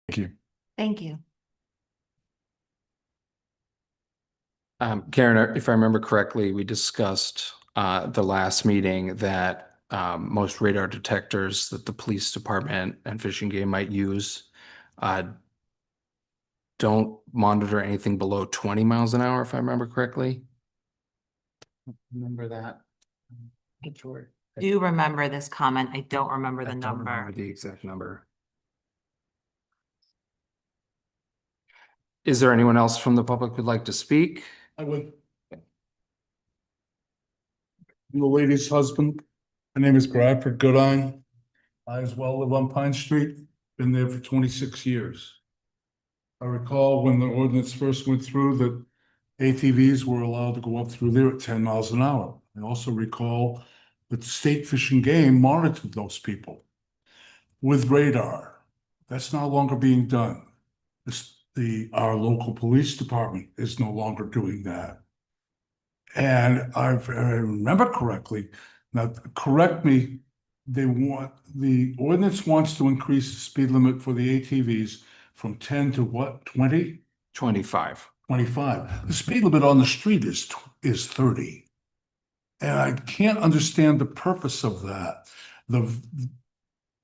Speaker 4: Thank you.
Speaker 2: Thank you.
Speaker 1: Karen, if I remember correctly, we discussed the last meeting that most radar detectors that the police department and Fish and Game might use don't monitor anything below 20 miles an hour, if I remember correctly. Remember that?
Speaker 2: Do remember this comment. I don't remember the
Speaker 1: I don't
Speaker 2: number.
Speaker 1: remember the exact number. Is there anyone else from the public who'd like to speak?
Speaker 8: I would. I'm the lady's husband. My name is Bradford Goodine. I as well live on Pine Street, been there for 26 years. I recall when the ordinance first went through that ATVs were allowed to go up through there at 10 miles an hour. I also recall that the State Fish and Game monitored those people with radar. That's no longer being done. Our local police department is no longer doing that. And if I remember correctly, now correct me, the ordinance wants to increase the speed limit for the ATVs from 10 to what, 20?
Speaker 1: 25.
Speaker 8: 25. The speed limit on the street is 30. And I can't understand the purpose of that.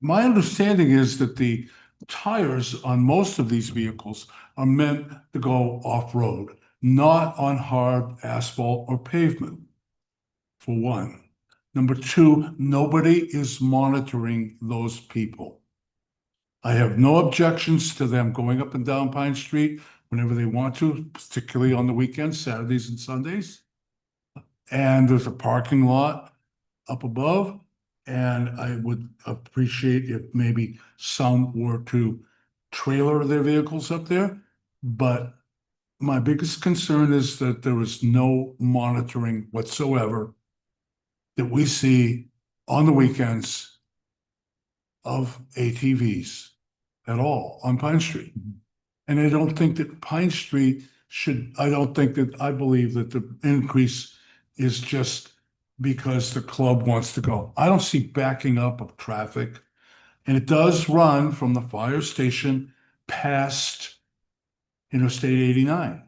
Speaker 8: My understanding is that the tires on most of these vehicles are meant to go off-road, not on hard asphalt or pavement, for one. Number two, nobody is monitoring those people. I have no objections to them going up and down Pine Street whenever they want to, particularly on the weekends, Saturdays and Sundays. And there's a parking lot up above. And I would appreciate if maybe some were to trailer their vehicles up there. But my biggest concern is that there is no monitoring whatsoever that we see on the weekends of ATVs at all on Pine Street. And I don't think that Pine Street I believe that the increase is just because the club wants to go. I don't see backing up of traffic. And it does run from the fire station past Interstate 89.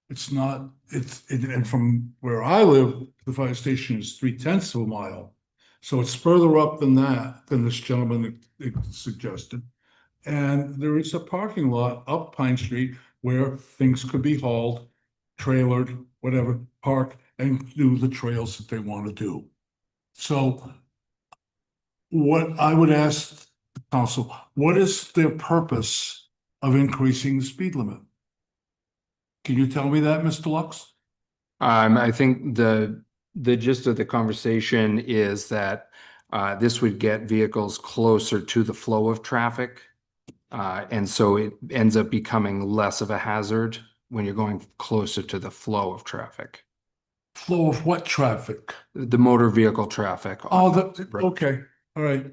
Speaker 8: And from where I live, the fire station is 3/10 of a mile. So it's further up than that, than this gentleman suggested. And there is a parking lot up Pine Street where things could be hauled, trailered, whatever, parked, and do the trails that they want to do. So what I would ask the council, what is their purpose of increasing the speed limit? Can you tell me that, Mr. Lux?
Speaker 1: I think the gist of the conversation is that this would get vehicles closer to the flow of traffic. And so it ends up becoming less of a hazard when you're going closer to the flow of traffic,
Speaker 8: Flow of what traffic?
Speaker 1: the motor vehicle traffic.
Speaker 8: Oh,
Speaker 1: Right.
Speaker 8: okay, all right.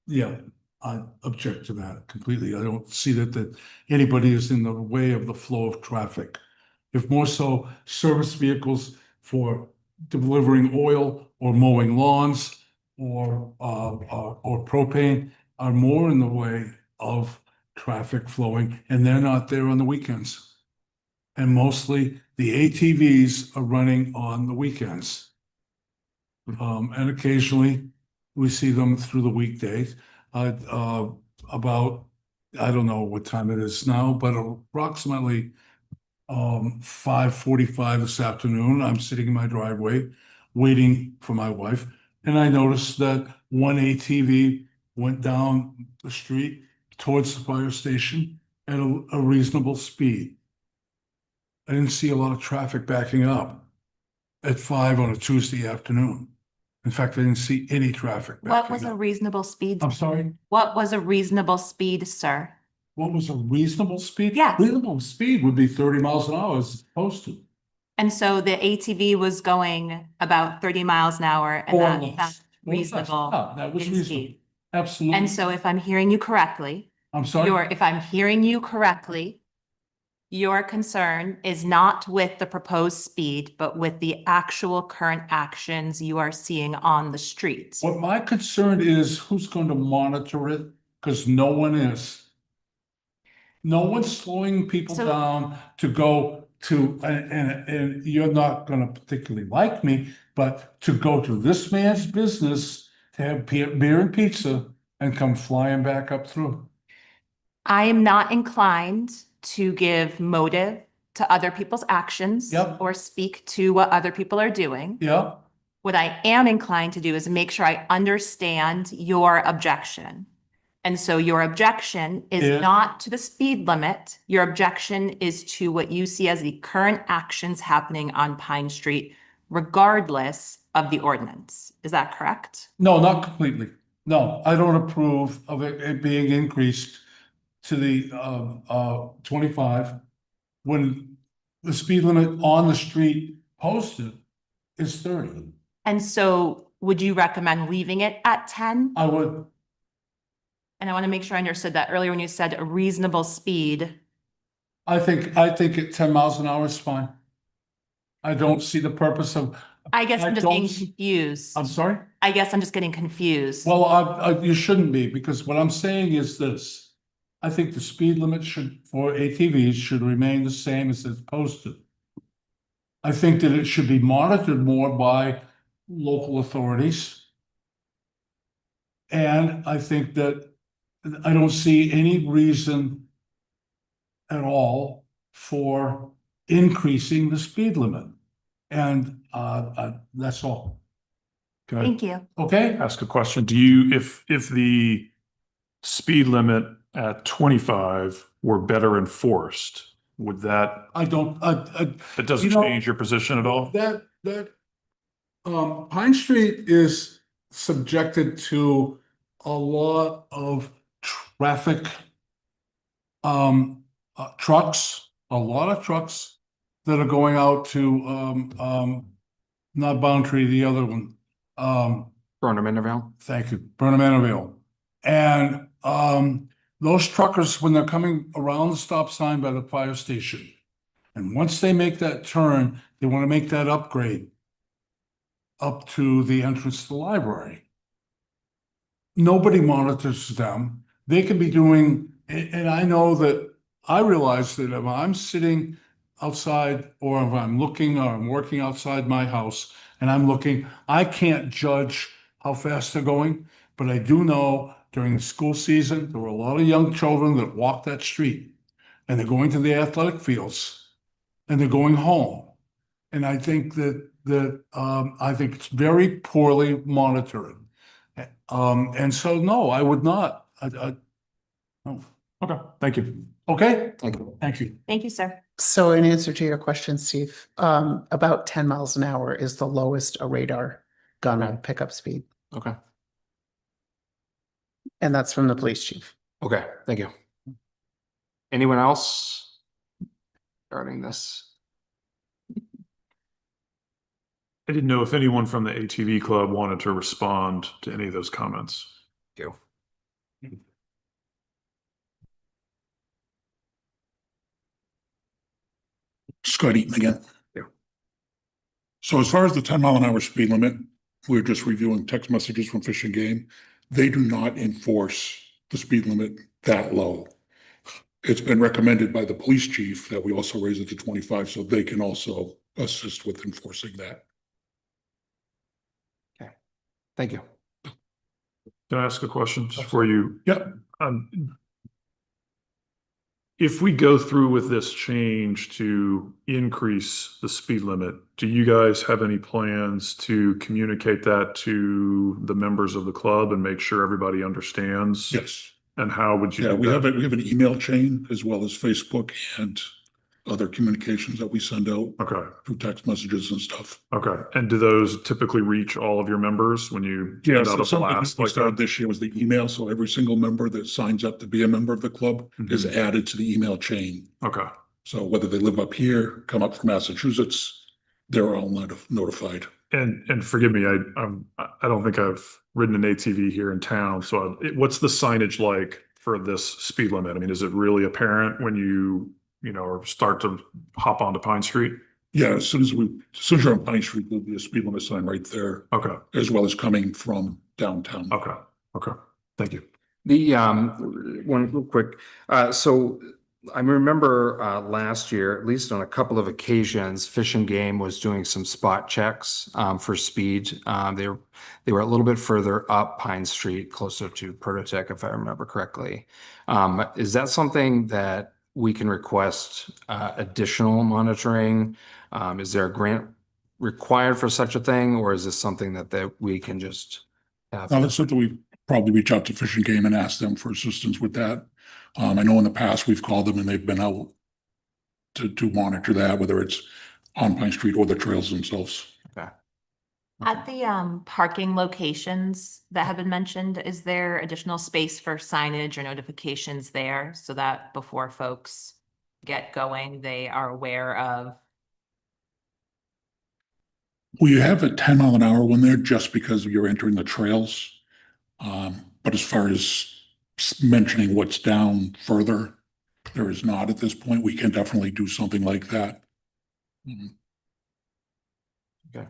Speaker 8: Yeah, I object to that completely. I don't see that anybody is in the way of the flow of traffic. If more so, service vehicles for delivering oil or mowing lawns or propane are more in the way of traffic flowing, and they're not there on the weekends. And mostly the ATVs are running on the weekends. And occasionally we see them through the weekdays. About, I don't know what time it is now, but approximately 5:45 this afternoon, I'm sitting in my driveway waiting for my wife, and I noticed that one ATV went down the street towards the fire station at a reasonable speed. I didn't see a lot of traffic backing up at 5 on a Tuesday afternoon. In fact, I didn't see any traffic
Speaker 2: What was
Speaker 8: backing
Speaker 2: a
Speaker 8: up.
Speaker 2: reasonable speed?
Speaker 8: I'm sorry,
Speaker 2: What was a reasonable speed, sir?
Speaker 8: what was a reasonable speed?
Speaker 2: Yes.
Speaker 8: Reasonable speed would be 30 miles an hour as opposed to.
Speaker 2: And so the ATV was going about 30 miles an hour and
Speaker 8: Or
Speaker 2: that's
Speaker 8: less.
Speaker 2: reasonable.
Speaker 8: Yeah, that was
Speaker 2: in
Speaker 8: reasonable.
Speaker 2: speed.
Speaker 8: Absolutely.
Speaker 2: And so if I'm hearing you correctly,
Speaker 8: I'm sorry.
Speaker 2: if I'm hearing you correctly, your concern is not with the proposed speed, but with the actual current actions you are seeing on the streets.
Speaker 8: What my concern is, who's going to monitor it? Because no one is. No one's slowing people
Speaker 2: So-
Speaker 8: down to go to, and you're not gonna particularly like me, but to go to this man's business to have beer and pizza and come flying back up through.
Speaker 2: I am not inclined to give motive to other people's actions
Speaker 8: Yep.
Speaker 2: or speak to what other people are doing.
Speaker 8: Yeah,
Speaker 2: What I am inclined to do is make sure I understand your objection. And so your objection
Speaker 8: Yeah.
Speaker 2: is not to the speed limit. Your objection is to what you see as the current actions happening on Pine Street, regardless of the ordinance. Is that correct?
Speaker 8: no, not completely. No, I don't approve of it being increased to the 25 when the speed limit on the street posted is 30.
Speaker 2: And so would you recommend leaving it at 10?
Speaker 8: I would,
Speaker 2: And I want to make sure I understood that earlier when you said a reasonable speed.
Speaker 8: I think at 10 miles an hour is fine. I don't see the purpose of,
Speaker 2: I guess
Speaker 8: I
Speaker 2: I'm just getting
Speaker 8: don't s-
Speaker 2: confused.
Speaker 8: I'm sorry?
Speaker 2: I guess I'm just getting confused.
Speaker 8: Well, you shouldn't be, because what I'm saying is this. I think the speed limit for ATVs should remain the same as it's posted. I think that it should be monitored more by local authorities. And I think that I don't see any reason at all for increasing the speed limit. And that's all.
Speaker 4: Can I
Speaker 2: Thank you.
Speaker 8: Okay?
Speaker 4: ask a question? Do you, if the speed limit at 25 were better enforced, would that,
Speaker 8: I don't,
Speaker 4: it doesn't
Speaker 8: You know,
Speaker 4: change your position at all?
Speaker 8: Pine Street is subjected to a lot of traffic. Trucks, a lot of trucks that are going out to, not Boundary, the other one.
Speaker 1: Burnham Intervale.
Speaker 8: Thank you, Burnham Intervale. And, those truckers, when they're coming around the stop sign by the fire station, and once they make that turn, they want to make that upgrade up to the entrance to the library. Nobody monitors them. They could be doing, and I know that, I realize that if I'm sitting outside or if I'm looking or I'm working outside my house and I'm looking, I can't judge how fast they're going, but I do know during the school season, there were a lot of young children that walk that street and they're going to the athletic fields and they're going home. And I think I think it's very poorly monitored. And so, no, I would not. No.
Speaker 4: Okay, thank you.
Speaker 8: Okay?
Speaker 1: Thank you.
Speaker 8: Thank you.
Speaker 2: Thank you, sir.
Speaker 5: So in answer to your question, Steve, about 10 miles an hour is the lowest a radar gun will pick up speed.
Speaker 1: Okay.
Speaker 5: And that's from the police chief.
Speaker 1: Okay. Thank you. Anyone else regarding this?
Speaker 4: I didn't know if anyone from the ATV club wanted to respond to any of those comments.
Speaker 1: Go.
Speaker 9: Scott Eaton again.
Speaker 1: Yeah.
Speaker 9: So as far as the 10-mile-an-hour speed limit, we're just reviewing text messages from Fish and Game. They do not enforce the speed limit that low. It's been recommended by the police chief that we also raise it to 25, so they can also assist with enforcing that.
Speaker 1: Thank you.
Speaker 4: Can I ask a question just for you?
Speaker 9: Yeah.
Speaker 4: If we go through with this change to increase the speed limit, do you guys have any plans to communicate that to the members of the club and make sure everybody understands?
Speaker 9: Yes.
Speaker 4: And how would you?
Speaker 9: Yeah,
Speaker 4: do
Speaker 9: we
Speaker 4: that?
Speaker 9: have an email chain as well as Facebook and other communications that we send out
Speaker 4: Okay,
Speaker 9: through text messages and stuff.
Speaker 4: okay. And do those typically reach all of your members when you
Speaker 9: Yeah,
Speaker 4: send
Speaker 9: so
Speaker 4: out a
Speaker 9: something
Speaker 4: blast
Speaker 9: we
Speaker 4: like
Speaker 9: started
Speaker 4: that?
Speaker 9: this year was the email, so every single member that signs up to be a member of the club is
Speaker 4: Mhm.
Speaker 9: added to the email chain.
Speaker 4: Okay,
Speaker 9: So whether they live up here, come up from Massachusetts, they're all notified.
Speaker 4: and forgive me, I don't think I've ridden an ATV here in town, so what's the signage like for this speed limit? I mean, is it really apparent when you know, or start to hop onto Pine Street?
Speaker 9: Yeah, as soon as you're on Pine Street, there'll be a speed limit sign right there,
Speaker 4: Okay,
Speaker 9: as well as coming from downtown.
Speaker 4: okay, okay. Thank you.
Speaker 1: The, one real quick, so I remember, last year, at least on a couple of occasions, Fish and Game was doing some spot checks, for speed. They were a little bit further up Pine Street, closer to Prototech, if I remember correctly. Is that something that we can request, additional monitoring? Is there a grant required for such a thing, or is this something that we can just have?
Speaker 9: Now, that's something we probably reach out to Fish and Game and ask them for assistance with that. I know in the past we've called them and they've been out to monitor that, whether it's on Pine Street or the trails themselves.
Speaker 1: Okay.
Speaker 2: At the parking locations that have been mentioned, is there additional space for signage or notifications there so that before folks get going, they are aware of?
Speaker 9: We have a 10-mile-an-hour one there just because you're entering the trails. But as far as mentioning what's down further, there is not at this point. We can definitely do something like that.
Speaker 1: Okay.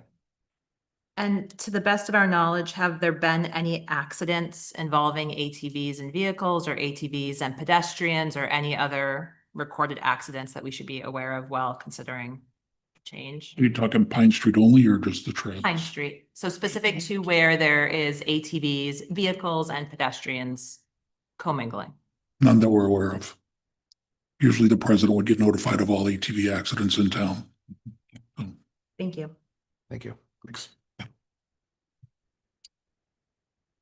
Speaker 2: And to the best of our knowledge, have there been any accidents involving ATVs and vehicles or ATVs and pedestrians or any other recorded accidents that we should be aware of while considering change?
Speaker 9: Are you talking Pine Street only or just the trails?
Speaker 2: Pine Street, so specific to where there is ATVs, vehicles and pedestrians commingling.
Speaker 9: None that we're aware of. Usually the president would get notified of all ATV accidents in town.
Speaker 2: Thank you.
Speaker 1: Thank you. Thanks.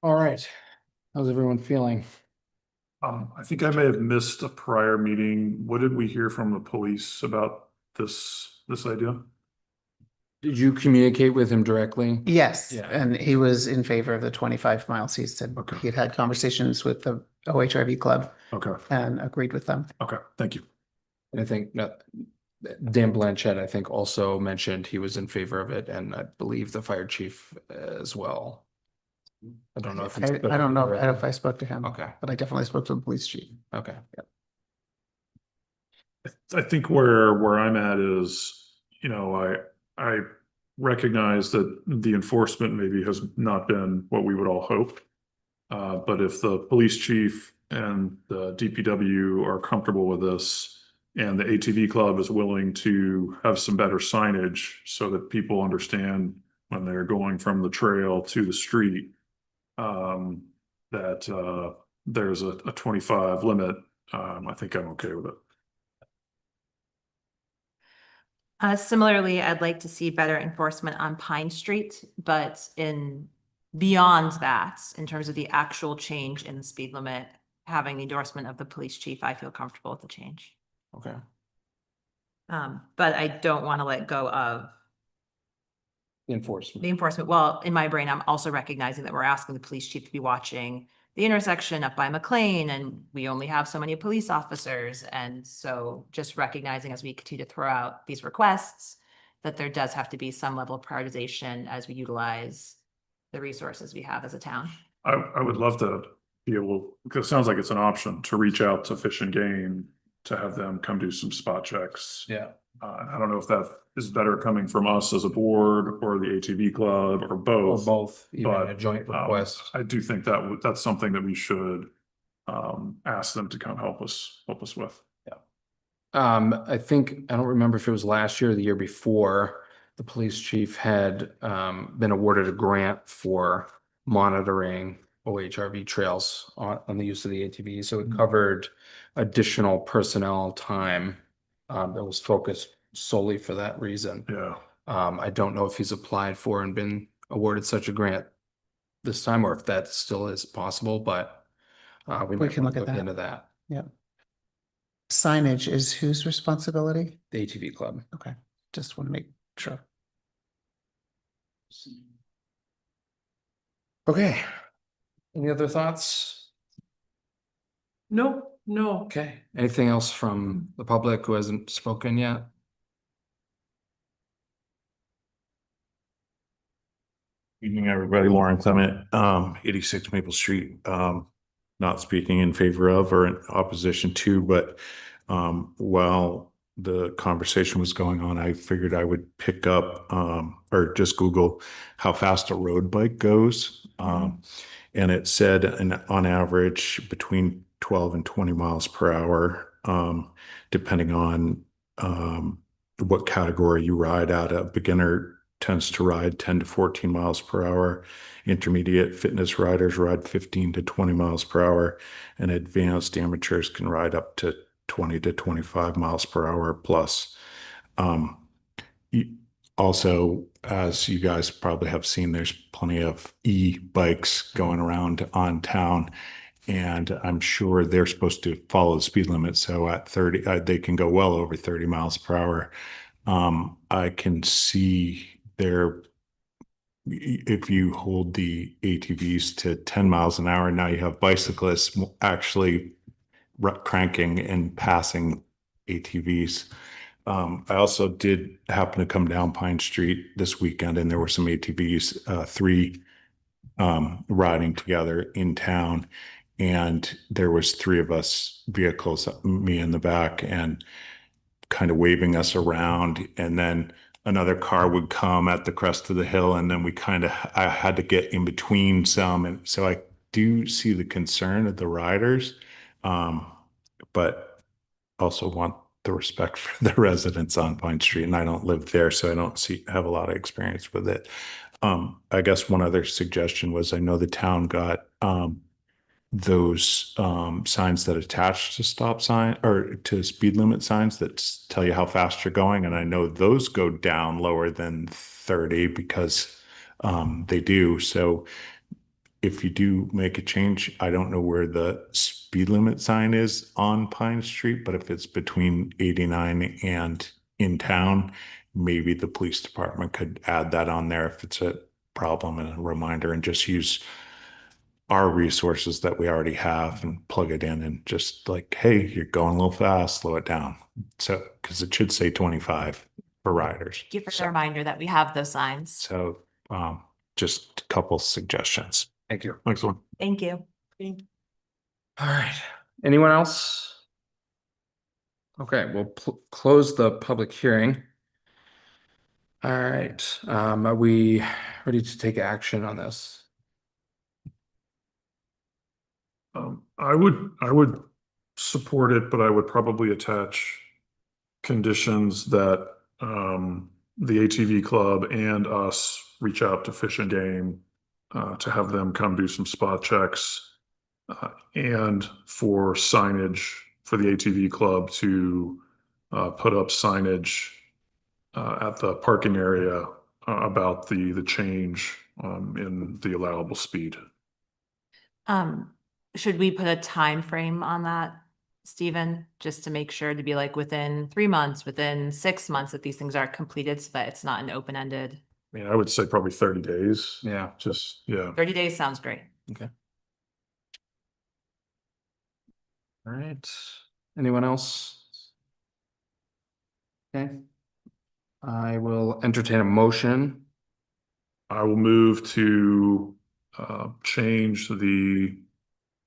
Speaker 1: All right. How's everyone feeling?
Speaker 4: I think I may have missed a prior meeting. What did we hear from the police about this idea?
Speaker 1: Did you communicate with him directly?
Speaker 5: Yes,
Speaker 1: Yeah.
Speaker 5: and he was in favor of the 25 miles. He said
Speaker 4: Okay.
Speaker 5: he had conversations with the OHRV club
Speaker 4: Okay,
Speaker 5: and agreed with them.
Speaker 4: okay, thank you.
Speaker 1: And I think that Dan Blanchett, I think, also mentioned he was in favor of it, and I believe the fire chief as well. I don't know if.
Speaker 5: I don't know if I spoke to him,
Speaker 1: Okay,
Speaker 5: but I definitely spoke to the police chief.
Speaker 1: okay.
Speaker 4: I think where I'm at is, you know, I recognize that the enforcement maybe has not been what we would all hope. But if the police chief and the DPW are comfortable with this and the ATV club is willing to have some better signage so that people understand when they're going from the trail to the street, that there's a 25 limit, I think I'm okay with it.
Speaker 2: Similarly, I'd like to see better enforcement on Pine Street, but beyond that, in terms of the actual change in the speed limit, having the endorsement of the police chief, I feel comfortable with the change.
Speaker 1: Okay.
Speaker 2: But I don't want to let go of the
Speaker 1: Enforcement.
Speaker 2: enforcement. Well, in my brain, I'm also recognizing that we're asking the police chief to be watching the intersection up by McLean, and we only have so many police officers. And so just recognizing as we continue to throw out these requests, that there does have to be some level of prioritization as we utilize the resources we have as a town.
Speaker 4: I would love to be able, because it sounds like it's an option to reach out to Fish and Game to have them come do some spot checks.
Speaker 1: Yeah.
Speaker 4: I don't know if that is better coming from us as a board or the ATV club or
Speaker 1: Or
Speaker 4: both.
Speaker 1: both, even a
Speaker 4: But,
Speaker 1: joint request.
Speaker 4: I do think that that's something that we should ask them to come help us with.
Speaker 1: I think, I don't remember if it was last year or the year before, the police chief had been awarded a grant for monitoring OHRV trails on the use of the ATV. So it covered additional personnel time that was focused solely for that reason.
Speaker 4: Yeah.
Speaker 1: I don't know if he's applied for and been awarded such a grant this time, or if that still is possible, but we might
Speaker 5: can
Speaker 1: want to
Speaker 5: look at that.
Speaker 1: into that.
Speaker 5: Yeah. Signage is whose responsibility?
Speaker 1: The ATV club.
Speaker 5: Okay, just want to make sure.
Speaker 1: Okay. Any other thoughts?
Speaker 6: No, no.
Speaker 1: Okay. Anything else from the public who hasn't spoken yet?
Speaker 11: Evening, everybody. Lauren Clement, 86 Maple Street. Not speaking in favor of or in opposition to, but while the conversation was going on, I figured I would pick up or just Google how fast a road bike goes. And it said on average between 12 and 20 miles per hour, depending on what category you ride at. A beginner tends to ride 10 to 14 miles per hour. Intermediate fitness riders ride 15 to 20 miles per hour, and advanced amateurs can ride up to 20 to 25 miles per hour plus. Also, as you guys probably have seen, there's plenty of e-bikes going around on town, and I'm sure they're supposed to follow the speed limit. So at 30, they can go well over 30 miles per hour. I can see there, if you hold the ATVs to 10 miles an hour, now you have bicyclists actually cranking and passing ATVs. I also did happen to come down Pine Street this weekend, and there were some ATVs, three riding together in town, and there was three of us vehicles, me in the back, and kind of waving us around, and then another car would come at the crest of the hill, and then I had to get in between some. And so I do see the concern of the riders, but also want the respect for the residents on Pine Street. And I don't live there, so I don't have a lot of experience with it. I guess one other suggestion was, I know the town got those signs that attach to stop sign or to speed limit signs that tell you how fast you're going. And I know those go down lower than 30 because they do. So if you do make a change, I don't know where the speed limit sign is on Pine Street, but if it's between 89 and in town, maybe the police department could add that on there if it's a problem and a reminder, and just use our resources that we already have and plug it in and just like, hey, you're going a little fast, slow it down. So, because it should say 25 for riders.
Speaker 2: Give us a reminder that we have those signs.
Speaker 11: So, just a couple suggestions.
Speaker 1: Thank you.
Speaker 4: Excellent.
Speaker 2: Thank you.
Speaker 1: All right. Anyone else? Okay, we'll close the public hearing. All right, are we ready to take action on this?
Speaker 4: I would support it, but I would probably attach conditions that the ATV club and us reach out to Fish and Game to have them come do some spot checks, and for signage for the ATV club to put up signage at the parking area about the change in the allowable speed.
Speaker 2: Should we put a time frame on that, Stephen, just to make sure to be like within 3 months, within 6 months, that these things are completed so that it's not an open-ended?
Speaker 4: I mean, I would say probably 30 days.
Speaker 1: Yeah.
Speaker 4: Just, yeah.
Speaker 2: 30 days sounds great.
Speaker 1: Okay. All right. Anyone else? Okay. I will entertain a motion.
Speaker 4: I will move to change the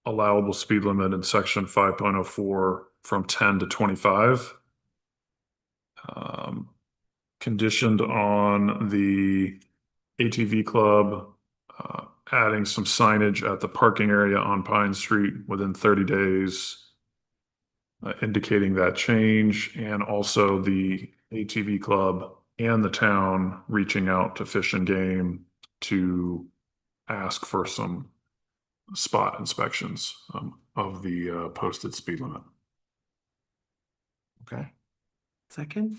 Speaker 4: allowable speed limit in section 5.04 from 10 to 25. Conditioned on the ATV club adding some signage at the parking area on Pine Street within 30 days, indicating that change, and also the ATV club and the town reaching out to Fish and Game to ask for some spot inspections of the posted speed limit.
Speaker 1: Okay.
Speaker 6: Second?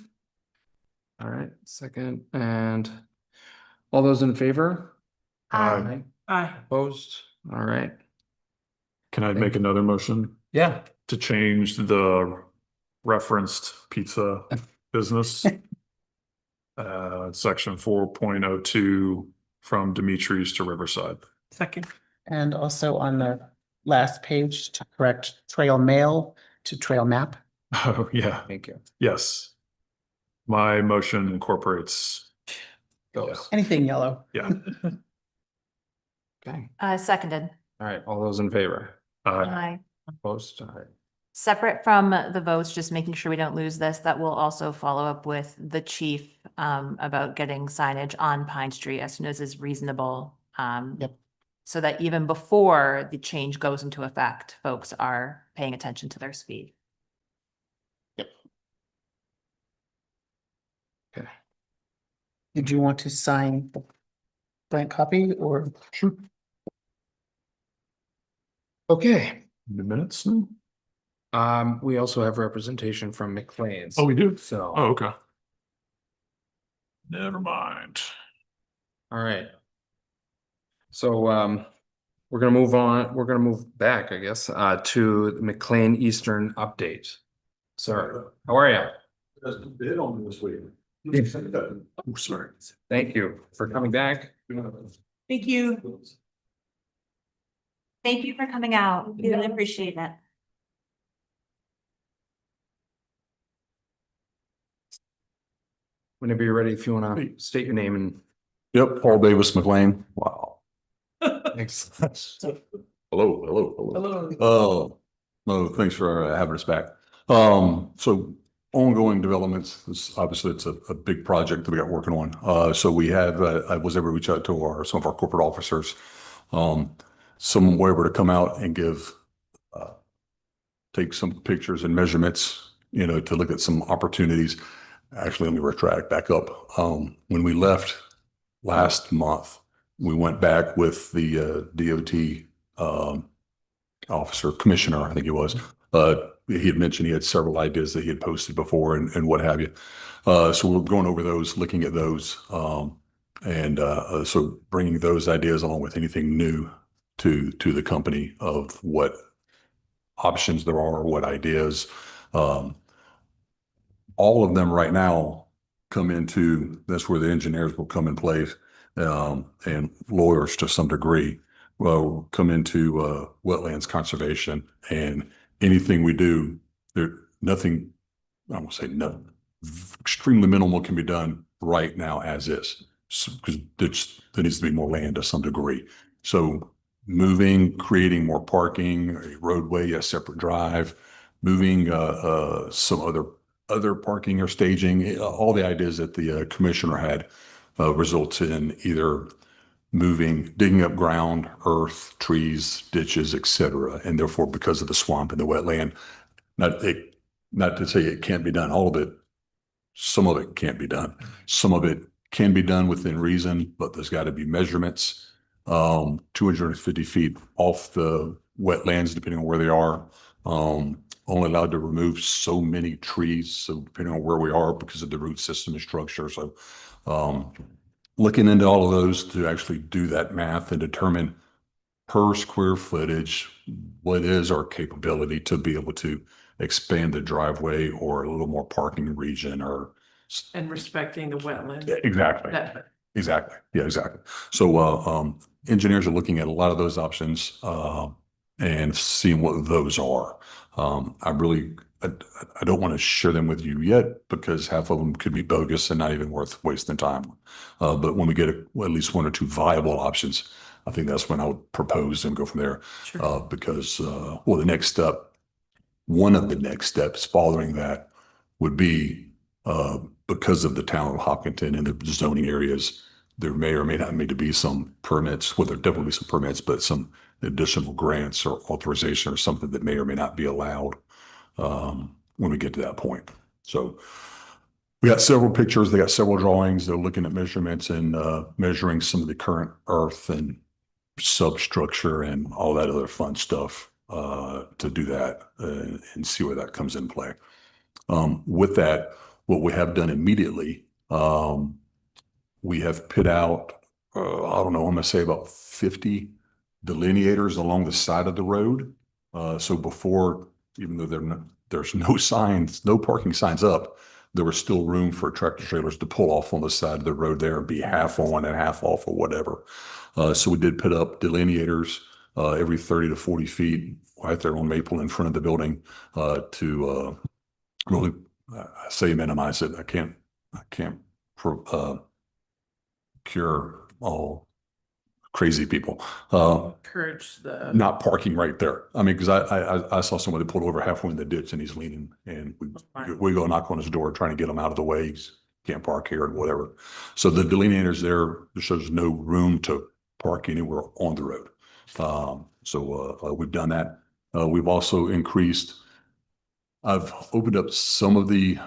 Speaker 1: All right, second, and all those in favor?
Speaker 2: Aye.
Speaker 6: Aye.
Speaker 1: Opposed? All right.
Speaker 4: Can I make another motion
Speaker 1: Yeah.
Speaker 4: to change the referenced pizza business? Section 4.02 from Dimitri's to Riverside.
Speaker 6: Second.
Speaker 5: And also on the last page to correct trail mail to trail map.
Speaker 4: Oh, yeah.
Speaker 1: Thank you.
Speaker 4: Yes. My motion incorporates
Speaker 1: Those.
Speaker 5: Anything yellow.
Speaker 4: Yeah.
Speaker 1: Okay.
Speaker 2: Seconded.
Speaker 1: All right, all those in favor?
Speaker 2: Aye.
Speaker 1: Opposed? All right.
Speaker 2: Separate from the votes, just making sure we don't lose this, that will also follow up with the chief about getting signage on Pine Street as soon as is reasonable.
Speaker 5: Yep.
Speaker 2: So that even before the change goes into effect, folks are paying attention to their speed.
Speaker 1: Okay.
Speaker 5: Did you want to sign the blank copy or?
Speaker 4: Sure.
Speaker 1: Okay.
Speaker 4: The minutes?
Speaker 1: We also have representation from McLean's.
Speaker 4: Oh, we do?
Speaker 1: So.
Speaker 4: Oh, okay. Never mind.
Speaker 1: All right. So, we're gonna move on, we're gonna move back, I guess, to the McLean Eastern update. Sir, how are you?
Speaker 8: Bid on this week.
Speaker 4: Oh, sorry.
Speaker 1: Thank you for coming back.
Speaker 6: Thank you.
Speaker 2: Thank you for coming out. We really appreciate it.
Speaker 1: Whenever you're ready, if you wanna state your name and.
Speaker 12: Yep, Paul Davis McLean. Wow.
Speaker 1: Thanks.
Speaker 12: Hello. No, thanks for having us back. So ongoing developments, obviously it's a big project that we got working on. So we have, I was able to reach out to some of our corporate officers. Some were able to come out and take some pictures and measurements, to look at some opportunities. Actually, let me retract back up. When we left last month, we went back with the DOT commissioner, I think he was. He had mentioned he had several ideas that he had posted before and what have you. So we're going over those, looking at those, and so bringing those ideas along with anything new to the company of what options there are, what ideas. All of them right now come into, that's where the engineers will come in place, and lawyers to some degree will come into wetlands conservation, and anything we do, nothing, I won't say no, extremely minimal can be done right now as is, because there needs to be more land to some degree. So moving, creating more parking, a roadway, a separate drive, moving some other parking or staging, all the ideas that the commissioner had results in either digging up ground, earth, trees, ditches, etc. And therefore, because of the swamp and the wetland, not to say it can't be done, all of it, some of it can't be done. Some of it can be done within reason, but there's got to be measurements, 250 feet off the wetlands, depending on where they are. Only allowed to remove so many trees, so depending on where we are because of the root system and structure. So looking into all of those to actually do that math and determine per square footage, what is our capability to be able to expand the driveway or a little more parking region or.
Speaker 6: And respecting the wetland.
Speaker 12: Exactly. Exactly. Yeah, exactly. So engineers are looking at a lot of those options. and seeing what those are. I don't want to share them with you yet because half of them could be bogus and not even worth wasting time. But when we get at least one or two viable options, I think that's when I would propose and go from there.
Speaker 6: Sure.
Speaker 12: Because, well, the next step, one of the next steps following that would be, because of the town of Hopkinton and the zoning areas, there may or may not need to be some permits, well, there definitely be some permits, but some additional grants or authorization or something that may or may not be allowed when we get to that point. So we got several pictures, they got several drawings, they're looking at measurements and measuring some of the current earth and substructure and all that other fun stuff to do that and see where that comes in play. With that, what we have done immediately, we have put out, I don't know, I'm gonna say about 50 delineators along the side of the road. So before, even though there's no signs, no parking signs up, there was still room for tractor trailers to pull off on the side of the road there and be half on and half off or whatever. So we did put up delineators every 30 to 40 feet right there on Maple in front of the building to really, I say minimize it. I can't cure all crazy people.
Speaker 6: Encourage the.
Speaker 12: Not parking right there. I mean, because I saw somebody pulled over halfway in the ditch and he's leaning, and we go knock on his door trying to get him out of the way. He's can't park here and whatever. So the delineators there shows no room to park anywhere on the road. So we've done that. We've also increased. I've opened up some of the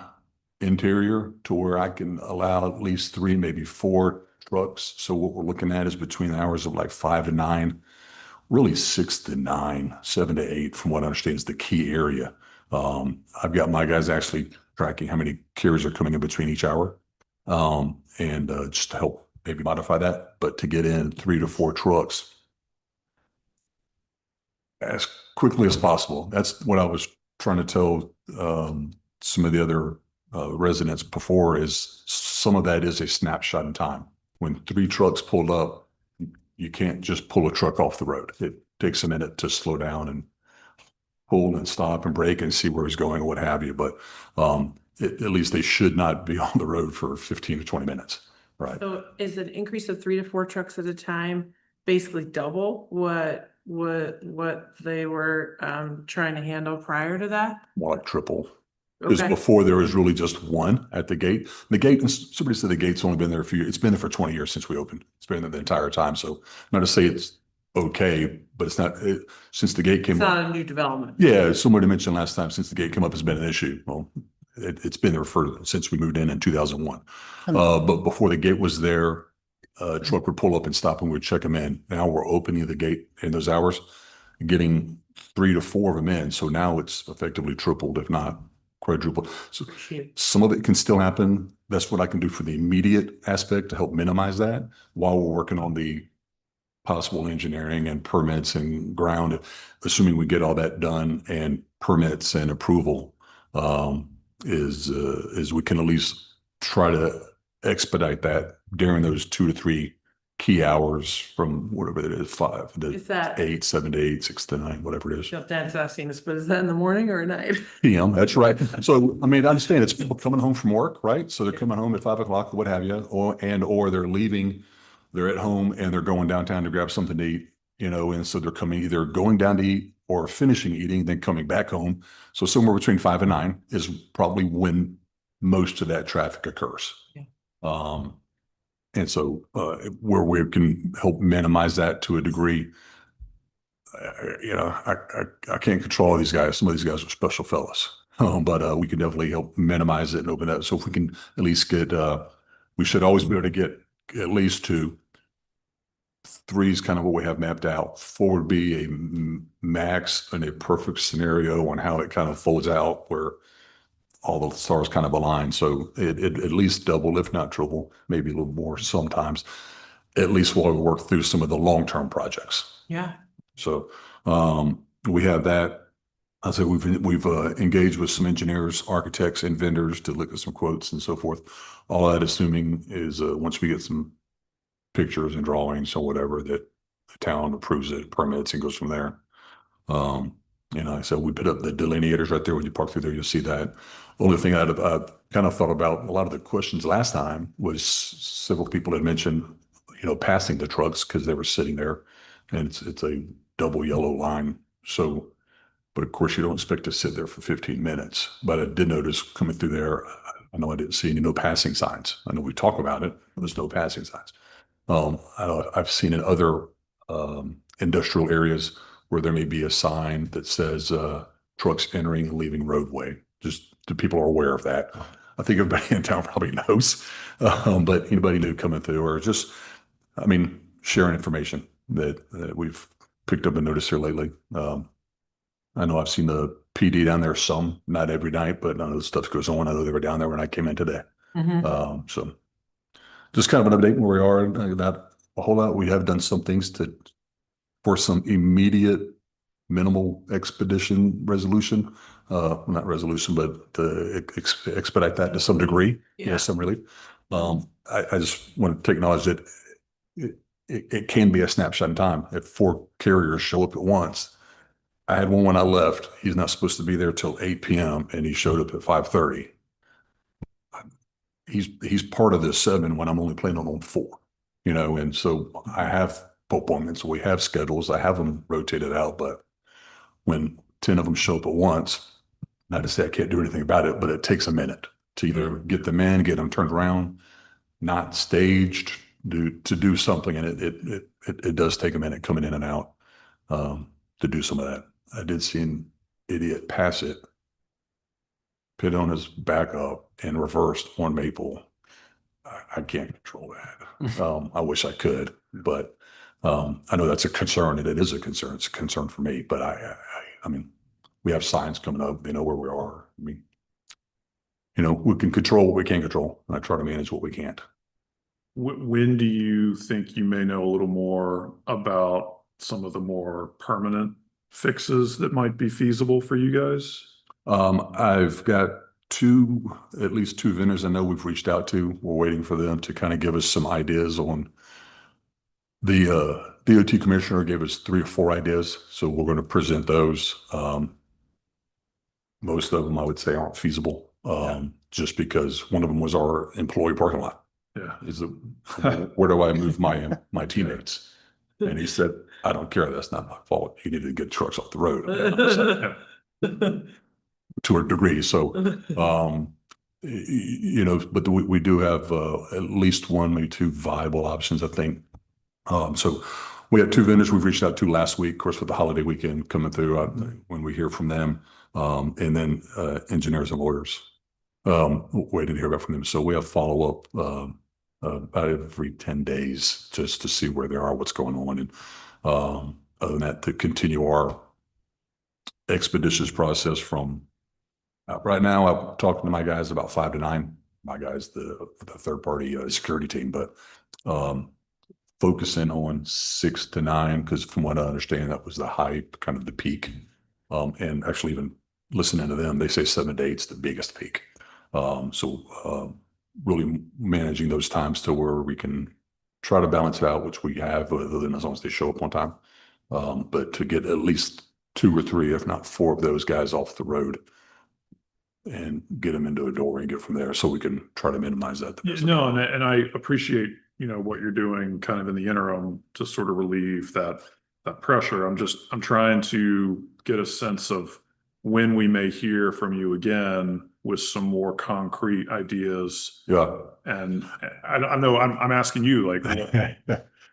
Speaker 12: interior to where I can allow at least 3, maybe 4 trucks. So what we're looking at is between the hours of like 5 to 9, really 6 to 9, 7 to 8, from what I understand is the key area. I've got my guys actually tracking how many carriers are coming in between each hour, and just to help maybe modify that. But to get in 3 to 4 trucks as quickly as possible. That's what I was trying to tell some of the other residents before, is some of that is a snapshot in time. When 3 trucks pulled up, you can't just pull a truck off the road. It takes a minute to slow down and pull and stop and brake and see where it's going or what have you. But at least they should not be on the road for 15 to 20 minutes, right?
Speaker 6: So is an increase of 3 to 4 trucks at a time basically double what they were trying to handle prior to that?
Speaker 12: More like triple. Because
Speaker 6: Okay.
Speaker 12: before there was really just one at the gate. The gate, and somebody said the gate's only been there a few years. It's been there for 20 years since we opened. It's been there the entire time. So not to say it's okay, but it's not, since the gate came
Speaker 6: It's
Speaker 12: up.
Speaker 6: not a new development.
Speaker 12: Yeah, somebody mentioned last time, since the gate came up, it's been an issue. Well, it's been there since we moved in 2001. But before the gate was there, a truck would pull up and stop and we'd check them in. Now we're opening the gate in those hours, getting 3 to 4 of them in. So now it's effectively tripled, if not quadrupled. So some of it can still happen. That's what I can do for the immediate aspect to help minimize that while we're working on the possible engineering and permits and ground, assuming we get all that done and permits and approval, is we can at least try to expedite that during those 2 to 3 key hours from whatever it is, 5 to
Speaker 6: Is that?
Speaker 12: 8, 7 to 8, 6 to 9, whatever it is.
Speaker 6: Dan's asking this, but is that in the morning or at night?
Speaker 12: PM, that's right. So, I mean, I understand it's people coming home from work, right? So they're coming home at 5 o'clock, what have you, or they're leaving, they're at home and they're going downtown to grab something to eat, and so they're coming, either going down to eat or finishing eating, then coming back home. So somewhere between 5 and 9 is probably when most of that traffic occurs.
Speaker 6: Yeah.
Speaker 12: And so where we can help minimize that to a degree, I can't control all these guys. Some of these guys are special fellas, but we can definitely help minimize it and open that. So if we can at least get, we should always be able to get at least 2. 3 is kind of what we have mapped out. 4 would be a max and a perfect scenario on how it kind of folds out where all the stars kind of align. So it at least double, if not triple, maybe a little more sometimes, at least while we work through some of the long-term projects.
Speaker 6: Yeah.
Speaker 12: So we have that. I say we've engaged with some engineers, architects, and vendors to look at some quotes and so forth. All that assuming is once we get some pictures and drawings or whatever, that the town approves it, permits, and goes from there. You know, so we put up the delineators right there. When you park through there, you'll see that. Only thing I kind of thought about, a lot of the questions last time was several people had mentioned, you know, passing the trucks because they were sitting there, and it's a double yellow line. So, but of course, you don't expect to sit there for 15 minutes. But I did notice coming through there, I know I didn't see any no passing signs. I know we talk about it, but there's no passing signs. I've seen in other industrial areas where there may be a sign that says trucks entering and leaving roadway. Just the people are aware of that. I think everybody in town probably knows, but anybody new coming through or just, I mean, sharing information that we've picked up and noticed here lately. I know I've seen the PD down there some, not every night, but none of the stuff goes on. I know they were down there when I came in today. So just kind of an update where we are, not a whole lot. We have done some things for some immediate minimal expedition resolution, not resolution, but to expedite that to some degree. Yeah, some relief. I just want to acknowledge that it can be a snapshot in time. If 4 carriers show up at once, I had one when I left. He's not supposed to be there till 8 p.m. and he showed up at 5:30. He's part of this 7 when I'm only planning on 4, you know, and so I have appointments. We have schedules. I have them rotated out, but when 10 of them show up at once, not to say I can't do anything about it, but it takes a minute to either get them in, get them turned around, not staged, to do something, and it does take a minute coming in and out to do some of that. I did see an idiot pass it, pit on his back up and reversed on Maple. I can't control that. I wish I could, but I know that's a concern, and it is a concern. It's a concern for me, but I mean, we have signs coming up. They know where we are. I mean, you know, we can control what we can control, and I try to manage what we can't.
Speaker 4: When do you think you may know a little more about some of the more permanent fixes that might be feasible for you guys?
Speaker 12: I've got at least two vendors I know we've reached out to. We're waiting for them to kind of give us some ideas on. The DOT commissioner gave us 3 or 4 ideas, so we're going to present those. Most of them I would say aren't feasible, just because one of them was our employee parking lot.
Speaker 4: Yeah.
Speaker 12: Where do I move my teammates? And he said, I don't care. That's not my fault. You need to get trucks off the road. To a degree. So, you know, but we do have at least 1, maybe 2 viable options, I think. So we had 2 vendors we've reached out to last week, of course, with the holiday weekend coming through, when we hear from them, and then engineers and lawyers, waiting to hear back from them. So we have follow-up about every 10 days just to see where they are, what's going on. And other than that, to continue our expeditious process from right now, I'm talking to my guys about 5 to 9, my guys, the third-party security team, but focusing on 6 to 9, because from what I understand, that was the high, kind of the peak. And actually even listening to them, they say 7 to 8 is the biggest peak. So really managing those times to where we can try to balance it out, which we have, other than as long as they show up on time. But to get at least 2 or 3, if not 4 of those guys off the road and get them into a door and get from there, so we can try to minimize that.
Speaker 4: No, and I appreciate, you know, what you're doing kind of in the interim to sort of relieve that pressure. I'm trying to get a sense of when we may hear from you again with some more concrete ideas.
Speaker 12: Yeah.
Speaker 4: And I know I'm asking you, like,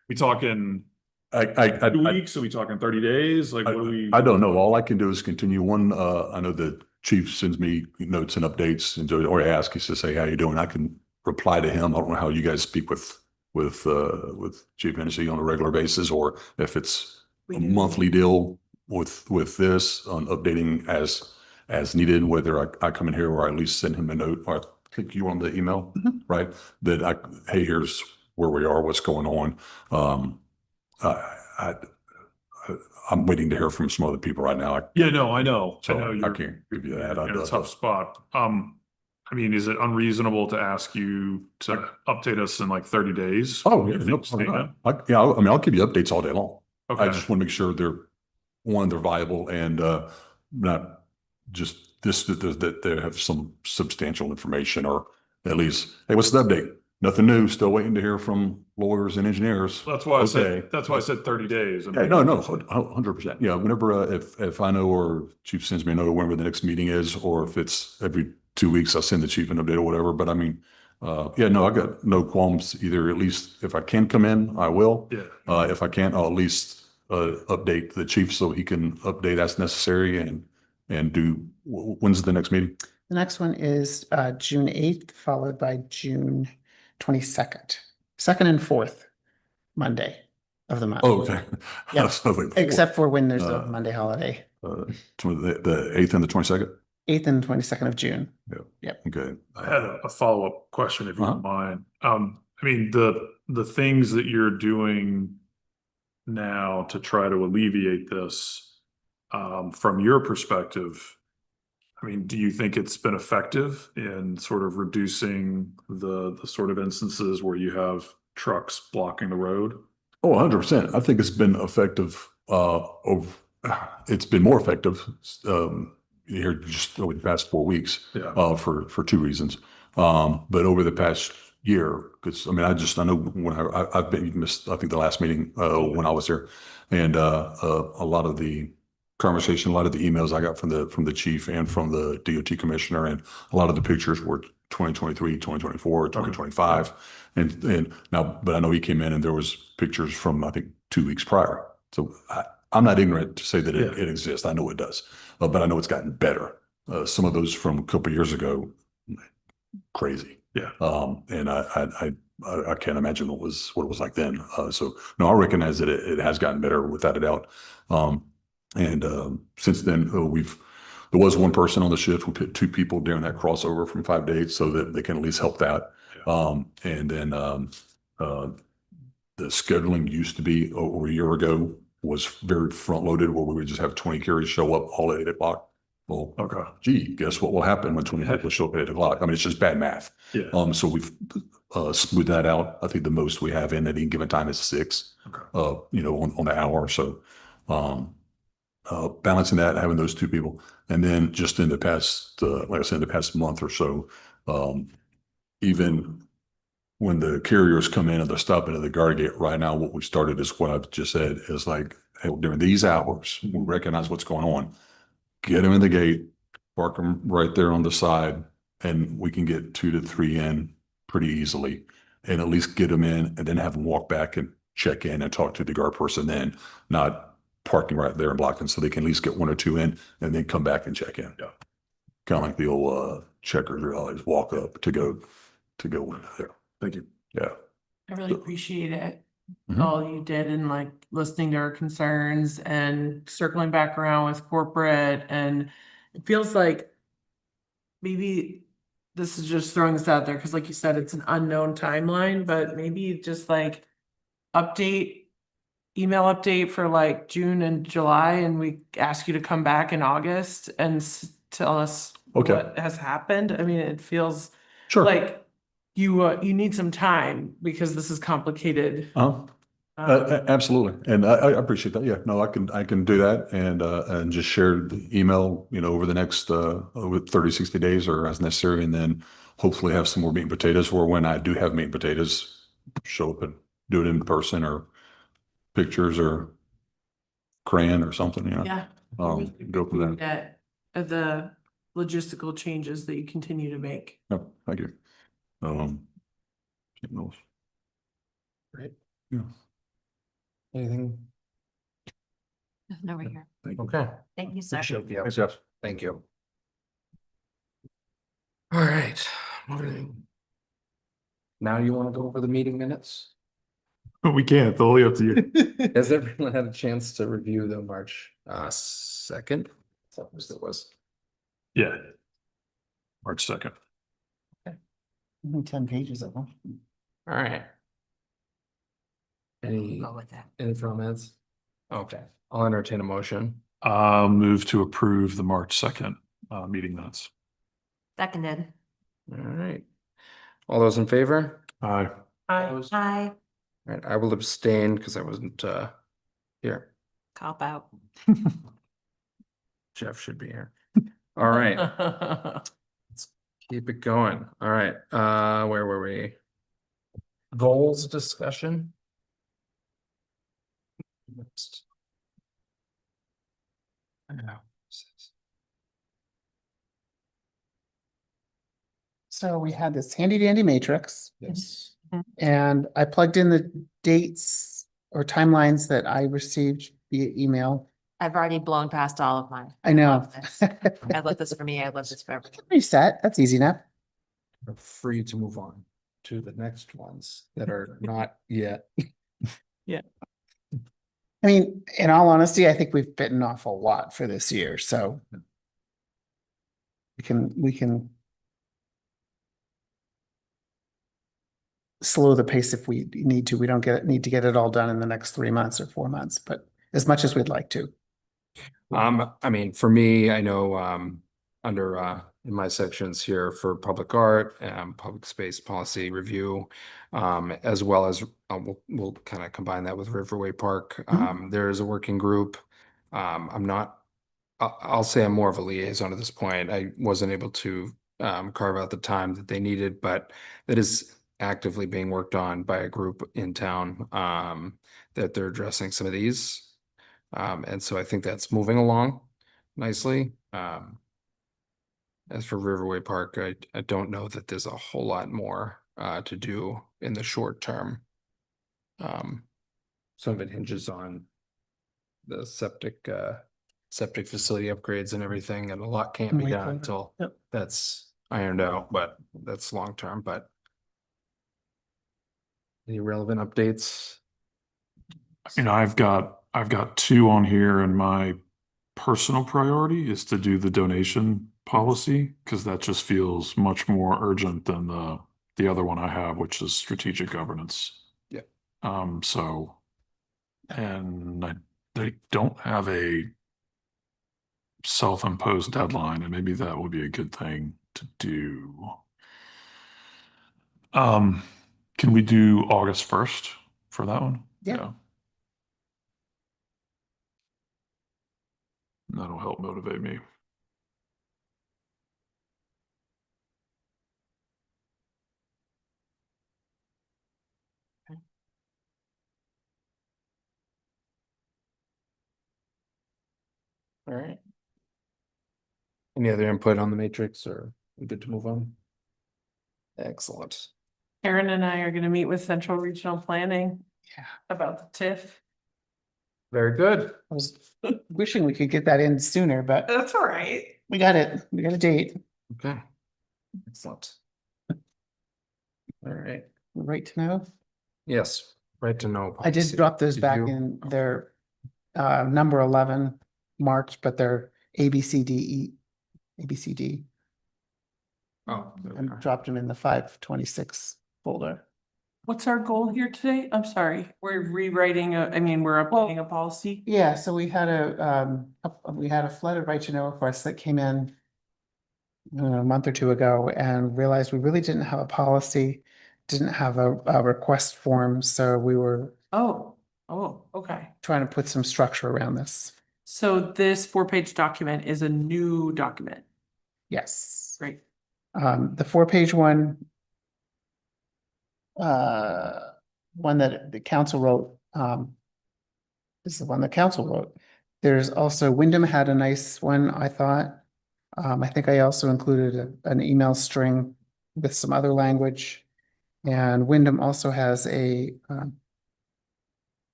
Speaker 4: we talking 2 weeks? Are we talking 30 days? Like, what are we?
Speaker 12: I don't know. All I can do is continue. I know the chief sends me notes and updates, and or I ask, he says, "Hey, how you doing?" I can reply to him. I don't know how you guys speak with Chief Hennessy on a regular basis, or if it's a monthly deal with this on updating as needed, whether I come in here or I at least send him a note, or I click you on the email, right? That hey, here's where we are, what's going on. I'm waiting to hear from some other people right now.
Speaker 4: Yeah, no, I know.
Speaker 12: So
Speaker 4: I know
Speaker 12: I can't give you that.
Speaker 4: in a tough spot. I mean, is it unreasonable to ask you to update us in like 30 days?
Speaker 12: Oh, yeah, no, I mean, I'll give you updates all day long.
Speaker 4: Okay.
Speaker 12: I just want to make sure they're one, they're viable and, not just this, that they have some substantial information, or at least, hey, what's the update? Nothing new, still waiting to hear from lawyers and engineers.
Speaker 4: That's why I
Speaker 12: Okay.
Speaker 4: said, that's why I said 30 days.
Speaker 12: Yeah, no, 100%. Yeah, whenever, if I know, or chief sends me a note whenever the next meeting is, or if it's every 2 weeks, I'll send the chief an update or whatever. But I mean, yeah, no, I got no qualms either. At least if I can come in, I will.
Speaker 4: Yeah.
Speaker 12: If I can't, I'll at least, update the chief so he can update as necessary and do, when's the next meeting?
Speaker 5: The next one is June 8th, followed by June 22nd, 2nd and 4th Monday of the month.
Speaker 12: Oh, okay.
Speaker 5: Yeah.
Speaker 12: So wait,
Speaker 5: Except for when there's a
Speaker 12: Uh,
Speaker 5: Monday holiday,
Speaker 12: the 8th and the 22nd?
Speaker 5: 8th and 22nd of June.
Speaker 12: Okay.
Speaker 4: I had a follow-up question, if you
Speaker 12: Uh-huh.
Speaker 4: don't mind. I mean, the things that you're doing now to try to alleviate this, from your perspective, I mean, do you think it's been effective in sort of reducing the sort of instances where you have trucks blocking the road?
Speaker 12: Oh, 100%. I think it's been effective, it's been more effective, here just over the past 4 weeks,
Speaker 4: Yeah.
Speaker 12: for 2 reasons. But over the past year, because I mean, I know when I've been, missed, I think the last meeting, when I was here, and, a lot of the conversation, a lot of the emails I got from the chief and from the DOT commissioner, and a lot of the pictures were 2023, 2024, 2025. And now, but I know he came in and there was pictures from, I think, 2 weeks prior. So I'm not ignorant to say that it exists. I know it does, but I know it's gotten better. Some of those from a couple of years ago, crazy.
Speaker 4: Yeah.
Speaker 12: And I can't imagine what it was like then. So no, I recognize that it has gotten better without a doubt. Since then, there was one person on the shift. We put 2 people during that crossover from 5 to 8 so that they can at least help that. And then, the scheduling used to be over a year ago was very front loaded, where we would just have 20 carriers show up all at 8 o'clock. Well,
Speaker 4: Okay.
Speaker 12: gee, guess what will happen when 20 people show up at 8 o'clock? I mean, it's just bad math.
Speaker 4: Yeah.
Speaker 12: So we've, smoothed that out. I think the most we have in at any given time is 6,
Speaker 4: Okay.
Speaker 12: on the hour or so. Balancing that, having those 2 people. And then just in the past, like I said, in the past month or so, even when the carriers come in and they're stopping at the guard gate right now, what we started is what I've just said is like, hey, during these hours, we recognize what's going on. Get them in the gate, park them right there on the side, and we can get 2 to 3 in pretty easily, and at least get them in and then have them walk back and check in and talk to the guard person, then not parking right there and blocking, so they can at least get 1 or 2 in and then come back and check in.
Speaker 4: Yeah.
Speaker 12: Kind of like the old checkers who always walk up to go in there.
Speaker 4: Thank you.
Speaker 12: Yeah.
Speaker 6: I really appreciate it.
Speaker 12: Mhm.
Speaker 6: All you did, and like listening to our concerns and circling back around with corporate, and it feels like maybe this is just throwing this out there, because like you said, it's an unknown timeline, but maybe just like email update for like June and July, and we ask you to come back in August and tell us
Speaker 12: Okay.
Speaker 6: what has happened. I mean, it feels
Speaker 12: Sure.
Speaker 6: like you need some time because this is complicated.
Speaker 12: Absolutely. And I appreciate that. Yeah, no, I can do that and just share the email, over the next, with 30, 60 days or as necessary. And then hopefully have some more meat and potatoes, or when I do have meat and potatoes, show up and do it in person, or pictures or crayon or something,
Speaker 6: Yeah.
Speaker 12: go for that.
Speaker 6: The logistical changes that you continue to make.
Speaker 12: No, thank you. Something else.
Speaker 1: Great.
Speaker 12: Yeah.
Speaker 1: Anything?
Speaker 2: No, we're here.
Speaker 12: Thank you.
Speaker 1: Okay.
Speaker 2: Thank you, sir.
Speaker 1: Appreciate the
Speaker 12: Thanks, Jeff.
Speaker 1: Thank you. All right. Now you want to go over the meeting minutes?
Speaker 4: We can't, totally up to you.
Speaker 1: Has everyone had a chance to review the March 2nd? That was it was.
Speaker 4: Yeah. March 2nd.
Speaker 5: 10 pages of them.
Speaker 1: All right. Any
Speaker 2: Go with that.
Speaker 1: comments? Okay, I'll entertain a motion.
Speaker 4: Move to approve the March 2nd, meeting minutes.
Speaker 2: Seconded.
Speaker 1: All right. All those in favor?
Speaker 4: Aye.
Speaker 1: Opposed?
Speaker 2: Hi.
Speaker 1: All right, I will abstain because I wasn't here.
Speaker 2: Cop out.
Speaker 1: Jeff should be here. All right, keep it going. All right, where were we? Goals discussion. Next.
Speaker 5: So we had this handy dandy matrix
Speaker 1: Yes.
Speaker 5: and I plugged in the dates or timelines that I received via email.
Speaker 2: I've already blown past all of mine.
Speaker 5: I know.
Speaker 2: love this. I love this for me. I love this for everyone.
Speaker 5: Reset, that's easy enough.
Speaker 1: We're free to move on to the next ones that are not yet.
Speaker 5: I mean, in all honesty, I think we've bitten off a lot for this year, so. We can. Slow the pace if we need to. We don't need to get it all done in the next 3 months or 4 months, but as much as we'd like to.
Speaker 1: I mean, for me, I know, under, in my sections here for public art, public space policy review, as well as, we'll kind of combine that with Riverway Park. There is a working group. I'm not, I'll say I'm more of a liaison at this point. I wasn't able to, carve out the time that they needed, but that is actively being worked on by a group in town, that they're addressing some of these. And so I think that's moving along nicely. As for Riverway Park, I don't know that there's a whole lot more to do in the short term. Some of it hinges on the septic facility upgrades and everything, and a lot can't be done until
Speaker 5: Yep.
Speaker 1: that's ironed out, but that's long term. But any relevant updates?
Speaker 4: You know, I've got two on here, and my personal priority is to do the donation policy, because that just feels much more urgent than the other one I have, which is strategic governance.
Speaker 1: Yeah.
Speaker 4: So, and they don't have a self-imposed deadline, and maybe that would be a good thing to do. Can we do August 1st for that one?
Speaker 5: Yeah.
Speaker 4: That'll help motivate me.
Speaker 1: All right. Any other input on the matrix, or we good to move on? Excellent.
Speaker 6: Karen and I are gonna meet with Central Regional Planning.
Speaker 5: Yeah.
Speaker 6: About the TIF.
Speaker 1: Very good.
Speaker 5: I was wishing we could get that in sooner, but
Speaker 6: That's all right.
Speaker 5: we got it. We got a date.
Speaker 1: Okay. Excellent. All right.
Speaker 5: Right to know.
Speaker 1: Yes, right to know.
Speaker 5: I did
Speaker 1: policy.
Speaker 5: drop those
Speaker 1: Did
Speaker 5: back
Speaker 1: you?
Speaker 5: in their number 11 marked, but they're ABCD.
Speaker 1: Oh, there we
Speaker 5: And
Speaker 1: are.
Speaker 5: dropped them in the 526 folder.
Speaker 6: What's our goal here today? I'm sorry, we're rewriting we're updating a policy.
Speaker 5: Yeah, so we had a flooded right to know request that came in a month or two ago, and realized we really didn't have a policy, didn't have a request form, so we were
Speaker 6: Oh, okay.
Speaker 5: trying to put some structure around this.
Speaker 6: So this 4-page document is a new document.
Speaker 5: Yes.
Speaker 6: Great.
Speaker 5: The 4-page one, one that the council wrote, is the one the council wrote. There's also, Wyndham had a nice one, I thought. I think I also included an email string with some other language. And Wyndham also has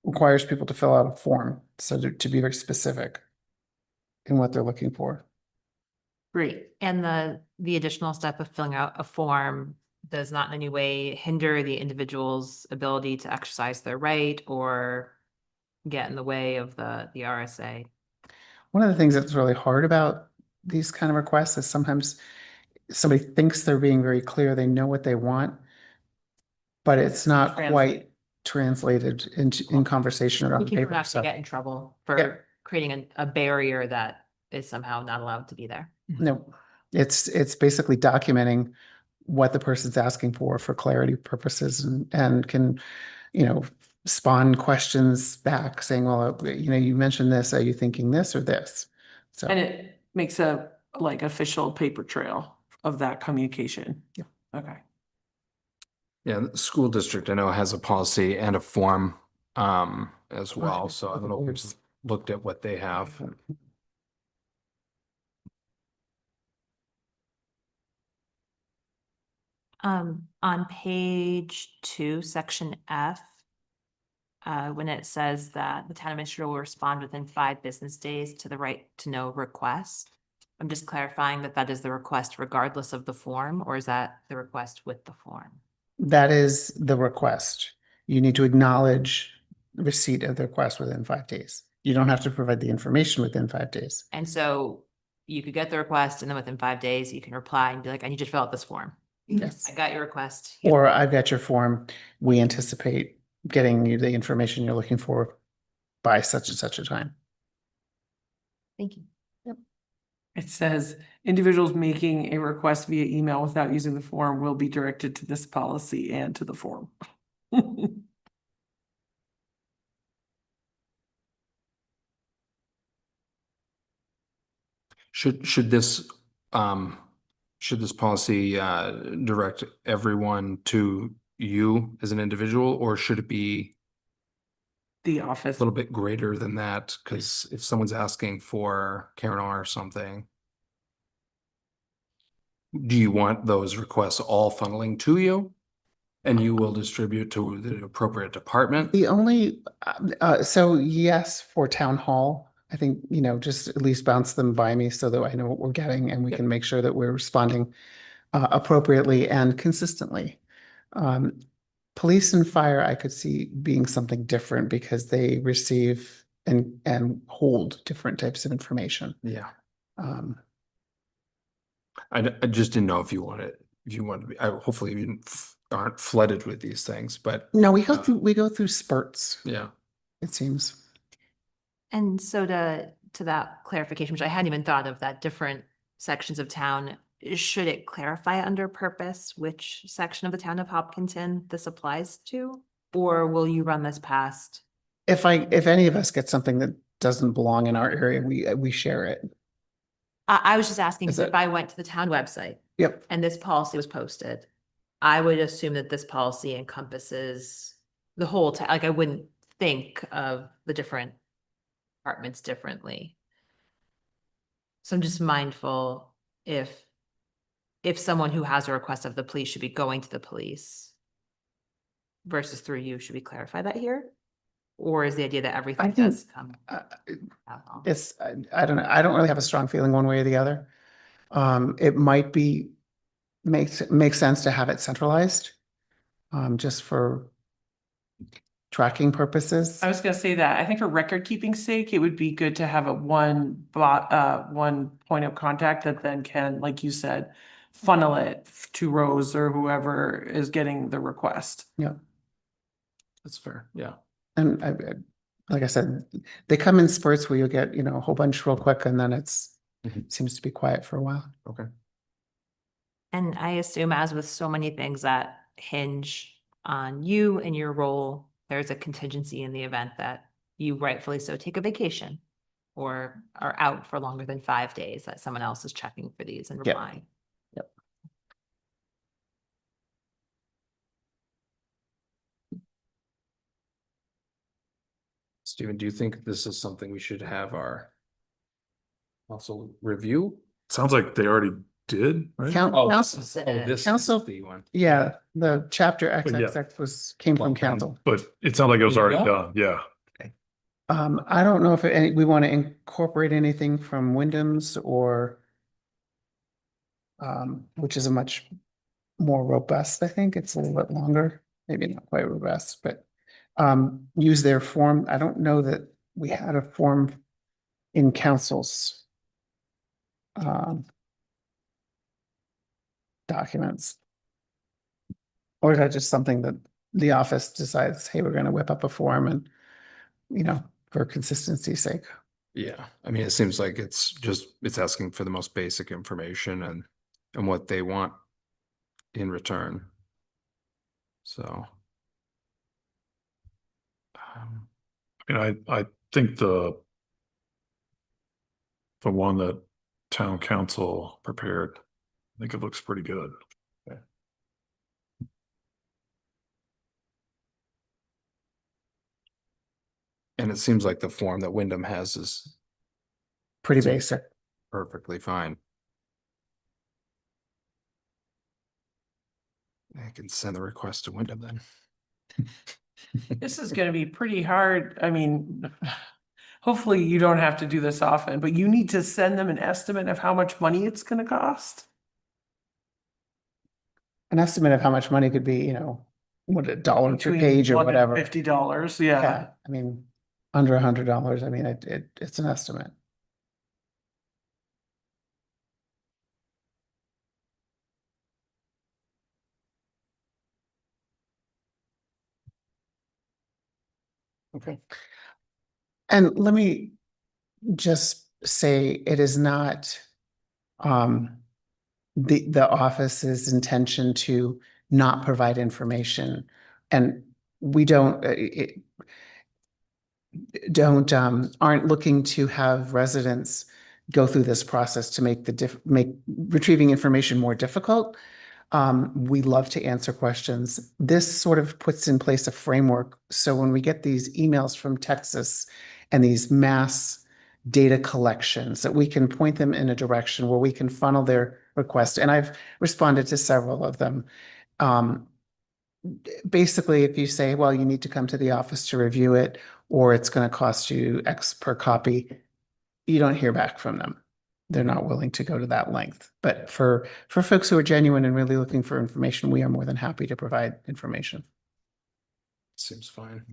Speaker 5: requires people to fill out a form, so to be very specific in what they're looking for.
Speaker 2: Great. And the additional step of filling out a form does not in any way hinder the individual's ability to exercise their right or get in the way of the RSA.
Speaker 5: One of the things that's really hard about these kind of requests is sometimes somebody thinks they're being very clear, they know what they want, but it's not quite translated in conversation or on
Speaker 2: We can
Speaker 5: paper.
Speaker 2: not to
Speaker 5: So,
Speaker 2: get in trouble
Speaker 5: Yeah.
Speaker 2: for creating a barrier that is somehow not allowed to be there.
Speaker 5: no, it's basically documenting what the person's asking for clarity purposes, and can, spawn questions back saying, well, you mentioned this, are you thinking this or this? So.
Speaker 6: And it makes a like official paper trail of that communication.
Speaker 5: Yeah.
Speaker 6: Okay.
Speaker 1: Yeah, the school district I know has a policy and a form as well,
Speaker 5: Right.
Speaker 1: so I don't know if we just looked at what they have.
Speaker 2: On page 2, section F, when it says that the town administrator will respond within 5 business days to the right to know request. I'm just clarifying that that is the request regardless of the form, or is that the request with the form?
Speaker 5: That is the request. You need to acknowledge receipt of the request within 5 days. You don't have to provide the information within 5 days.
Speaker 2: And so you could get the request and then within 5 days, you can reply and be like, I need you to fill out this form.
Speaker 5: Yes.
Speaker 2: I got your request.
Speaker 5: Or I've got your form. We anticipate getting you the information you're looking for by such and such a time.
Speaker 2: Thank you.
Speaker 6: It says individuals making a request via email without using the form will be directed to this policy and to the form.
Speaker 1: Should this policy direct everyone to you as an individual, or should it be
Speaker 6: The
Speaker 1: a
Speaker 6: office.
Speaker 1: little bit greater than that? Because if someone's asking for Karen R or something, do you want those requests all funneling to you? And you will distribute to the appropriate department?
Speaker 5: The only, so yes, for town hall, I think, just at least bounce them by me so that I know what we're getting and we
Speaker 1: Yep.
Speaker 5: can make sure that we're responding appropriately and consistently. Police and fire, I could see being something different because they receive and hold different types of information.
Speaker 1: Yeah.
Speaker 5: Um,
Speaker 1: I just didn't know if you want to be, hopefully you aren't flooded with these things, but
Speaker 5: No, we go through spurts,
Speaker 1: yeah.
Speaker 5: it seems.
Speaker 2: And so to that clarification, which I hadn't even thought of, that different sections of town, should it clarify under purpose which section of the town of Hopkinton this applies to? Or will you run this past?
Speaker 5: If any of us get something that doesn't belong in our area, we share it.
Speaker 2: I was just asking,
Speaker 5: Is
Speaker 2: because if
Speaker 5: it-
Speaker 2: I went to the town website
Speaker 5: Yep.
Speaker 2: and this policy was posted, I would assume that this policy encompasses the whole town. Like I wouldn't think of the different departments differently. So I'm just mindful if someone who has a request of the police should be going to the police versus through you, should we clarify that here? Or is the idea that everything
Speaker 5: think,
Speaker 2: does come?
Speaker 5: Uh,
Speaker 2: out?
Speaker 5: It's, I don't know, I don't really have a strong feeling one way or the other. It might makes sense to have it centralized, just for tracking purposes.
Speaker 6: I was gonna say that. I think for record keeping sake, it would be good to have a one point of contact that then can, like you said, funnel it to Rose or whoever is getting the request.
Speaker 5: Yeah.
Speaker 1: That's fair. Yeah.
Speaker 5: And like I said, they come in spurts where you'll get, a whole bunch real quick and then
Speaker 1: Mhm.
Speaker 5: seems to be quiet for a while.
Speaker 1: Okay.
Speaker 2: And I assume, as with so many things that hinge on you and your role, there's a contingency in the event that you rightfully so take a vacation or are out for longer than 5 days, that someone else is checking for these and
Speaker 5: Yeah.
Speaker 2: replying.
Speaker 5: Yep.
Speaker 1: Stephen, do you think this is something we should have our also review?
Speaker 4: Sounds like they already did, right?
Speaker 5: Council,
Speaker 1: This
Speaker 5: Council-
Speaker 1: is the one.
Speaker 5: yeah, the chapter
Speaker 4: yeah.
Speaker 5: XXX came from council.
Speaker 4: But it sounded like it was already
Speaker 1: Yeah.
Speaker 4: done, yeah.
Speaker 5: I don't know if we want to incorporate anything from Wyndham's or which is a much more robust, I think. It's a little bit longer, maybe not quite robust, but use their form. I don't know that we had a form in council's documents. Or is that just something that the office decides, hey, we're going to whip up a form and, for consistency's sake.
Speaker 1: Yeah, I mean, it seems like it's asking for the most basic information and what they want in return. So.
Speaker 4: And I think the one that town council prepared, I think it looks pretty good.
Speaker 1: And it seems like the form that Wyndham has is
Speaker 5: Pretty basic.
Speaker 1: perfectly fine. I can send the request to Wyndham then.
Speaker 6: This is gonna be pretty hard. I mean, hopefully you don't have to do this often, but you need to send them an estimate of how much money it's gonna cost.
Speaker 5: An estimate of how much money could be, what, $1 per
Speaker 6: Between
Speaker 5: page or
Speaker 6: $1 and
Speaker 5: whatever.
Speaker 6: $50,
Speaker 5: Yeah,
Speaker 6: yeah.
Speaker 5: I mean, under $100, I mean, it's an estimate.
Speaker 1: Okay.
Speaker 5: And let me just say, it is not the office's intention to not provide information. And we aren't looking to have residents go through this process to make retrieving information more difficult. We love to answer questions. This sort of puts in place a framework. So when we get these emails from Texas and these mass data collections, that we can point them in a direction where we can funnel their request. And I've responded to several of them. Basically, if you say, well, you need to come to the office to review it, or it's going to cost you X per copy, you don't hear back from them. They're not willing to go to that length. But for folks who are genuine and really looking for information, we are more than happy to provide information.
Speaker 1: Seems fine.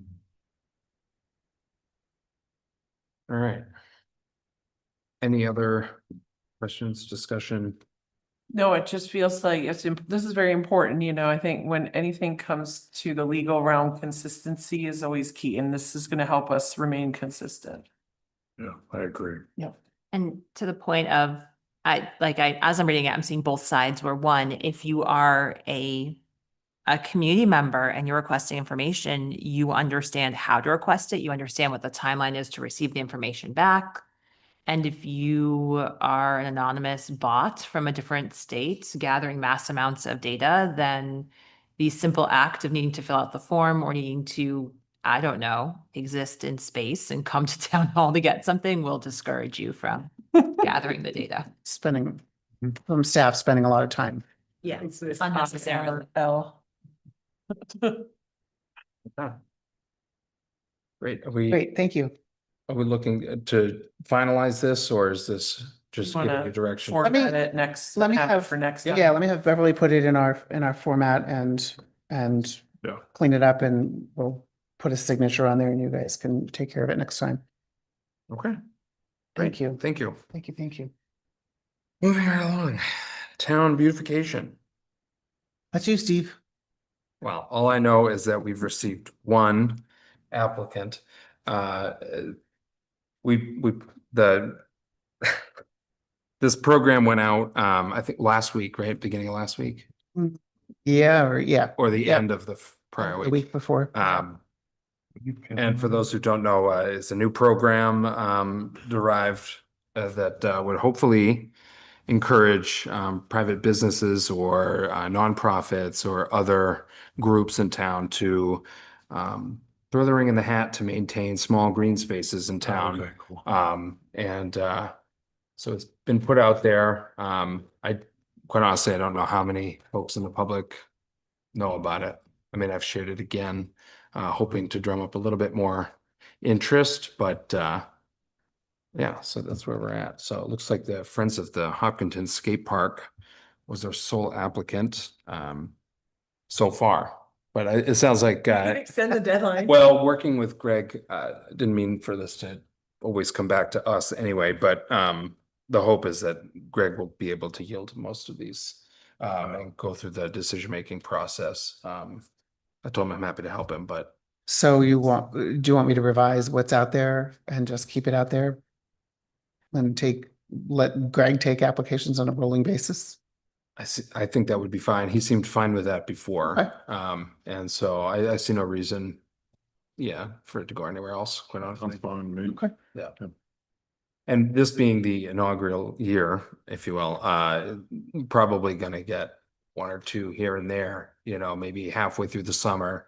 Speaker 1: All right. Any other questions, discussion?
Speaker 6: No, it just feels like this is very important, I think when anything comes to the legal realm, consistency is always key, and this is gonna help us remain consistent.
Speaker 4: Yeah, I agree.
Speaker 2: And to the point of, as I'm reading it, I'm seeing both sides where one, if you are a community member and you're requesting information, you understand how to request it. You understand what the timeline is to receive the information back. And if you are an anonymous bot from a different state gathering mass amounts of data, then the simple act of needing to fill out the form or needing to, I don't know, exist in space and come to town hall to get something will discourage you from gathering the data.
Speaker 5: From staff spending a lot of time.
Speaker 2: Yeah,
Speaker 6: It's this
Speaker 2: unnecessarily.
Speaker 6: L.
Speaker 1: Great.
Speaker 5: Great, thank you.
Speaker 1: Are we looking to finalize this, or is this just giving you direction?
Speaker 6: Format it next.
Speaker 5: let me have-
Speaker 6: for next.
Speaker 5: Yeah, let me have Beverly put it in our format and
Speaker 4: Yeah.
Speaker 5: clean it up, and we'll put a signature on there and you guys can take care of it next time.
Speaker 1: Okay.
Speaker 5: Thank you.
Speaker 1: Thank you.
Speaker 5: Thank you, thank you.
Speaker 1: Moving right along. Town beautification.
Speaker 5: That's you, Steve.
Speaker 1: Well, all I know is that we've received one applicant. This program went out, I think last week, right? Beginning of last week,
Speaker 5: Yeah,
Speaker 1: or the
Speaker 5: Yeah.
Speaker 1: end of the prior
Speaker 5: the
Speaker 1: week.
Speaker 5: week before.
Speaker 1: And for those who don't know, it's a new program derived that would hopefully encourage private businesses or nonprofits or other groups in town to throw the ring in the hat to maintain small green spaces in town.
Speaker 4: Okay, cool.
Speaker 1: So it's been put out there. Quite honestly, I don't know how many folks in the public know about it. I mean, I've shared it again, hoping to drum up a little bit more interest, but yeah, so that's where we're at. So it looks like the Friends of the Hopkinton Skate Park was our sole applicant so far. But it sounds like
Speaker 6: Extend the deadline.
Speaker 1: well, working with Greg, didn't mean for this to always come back to us anyway, but the hope is that Greg will be able to yield most of these and go through the decision-making process. I told him I'm happy to help him, but
Speaker 5: So do you want me to revise what's out there and just keep it out there? And let Greg take applications on a rolling basis?
Speaker 1: I think that would be fine. He seemed fine with that before.
Speaker 5: Okay.
Speaker 1: And so I see no reason yeah, for it to go anywhere else, quite honestly.
Speaker 4: Sounds fine to me.
Speaker 5: Okay.
Speaker 1: Yeah.
Speaker 4: Yep.
Speaker 1: And this being the inaugural year, if you will, probably gonna get one or two here and there, you know, maybe halfway through the summer.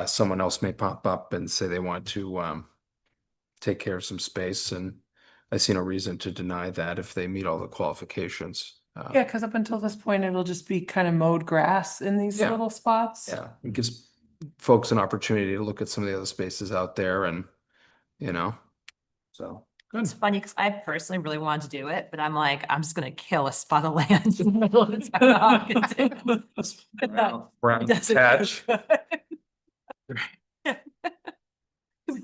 Speaker 1: Someone else may pop up and say they want to take care of some space, and I see no reason to deny that if they meet all the qualifications.
Speaker 6: Yeah, because up until this point, it'll just be kind of mowed grass in these
Speaker 1: Yeah.
Speaker 6: little spots.
Speaker 1: Yeah, it gives folks an opportunity to look at some of the other spaces out there and, you know, so.
Speaker 2: It's funny because I personally really wanted to do it, but I'm like, I'm just gonna kill a spot of land in the middle of the town. But that
Speaker 1: Brown
Speaker 2: doesn't
Speaker 1: patch.
Speaker 2: feel good.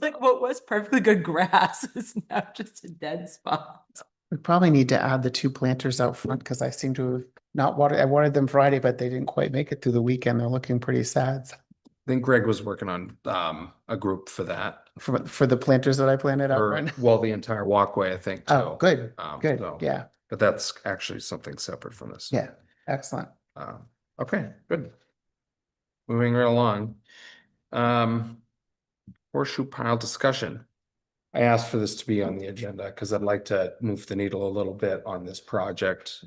Speaker 2: Like what was perfectly good grass is now just a dead spot.
Speaker 5: We probably need to add the 2 planters out front because I seem to have not watered, I watered them Friday, but they didn't quite make it through the weekend. They're looking pretty sad.
Speaker 1: I think Greg was working on a group for that,
Speaker 5: For the planters that I planted out
Speaker 1: or
Speaker 5: front.
Speaker 1: well, the entire walkway, I think, too.
Speaker 5: Oh, good, good,
Speaker 1: so-
Speaker 5: yeah,
Speaker 1: But that's actually something separate from this.
Speaker 5: yeah, excellent.
Speaker 1: Okay, good. Moving right along. Horseshoe pile discussion. I asked for this to be on the agenda because I'd like to move the needle a little bit on this project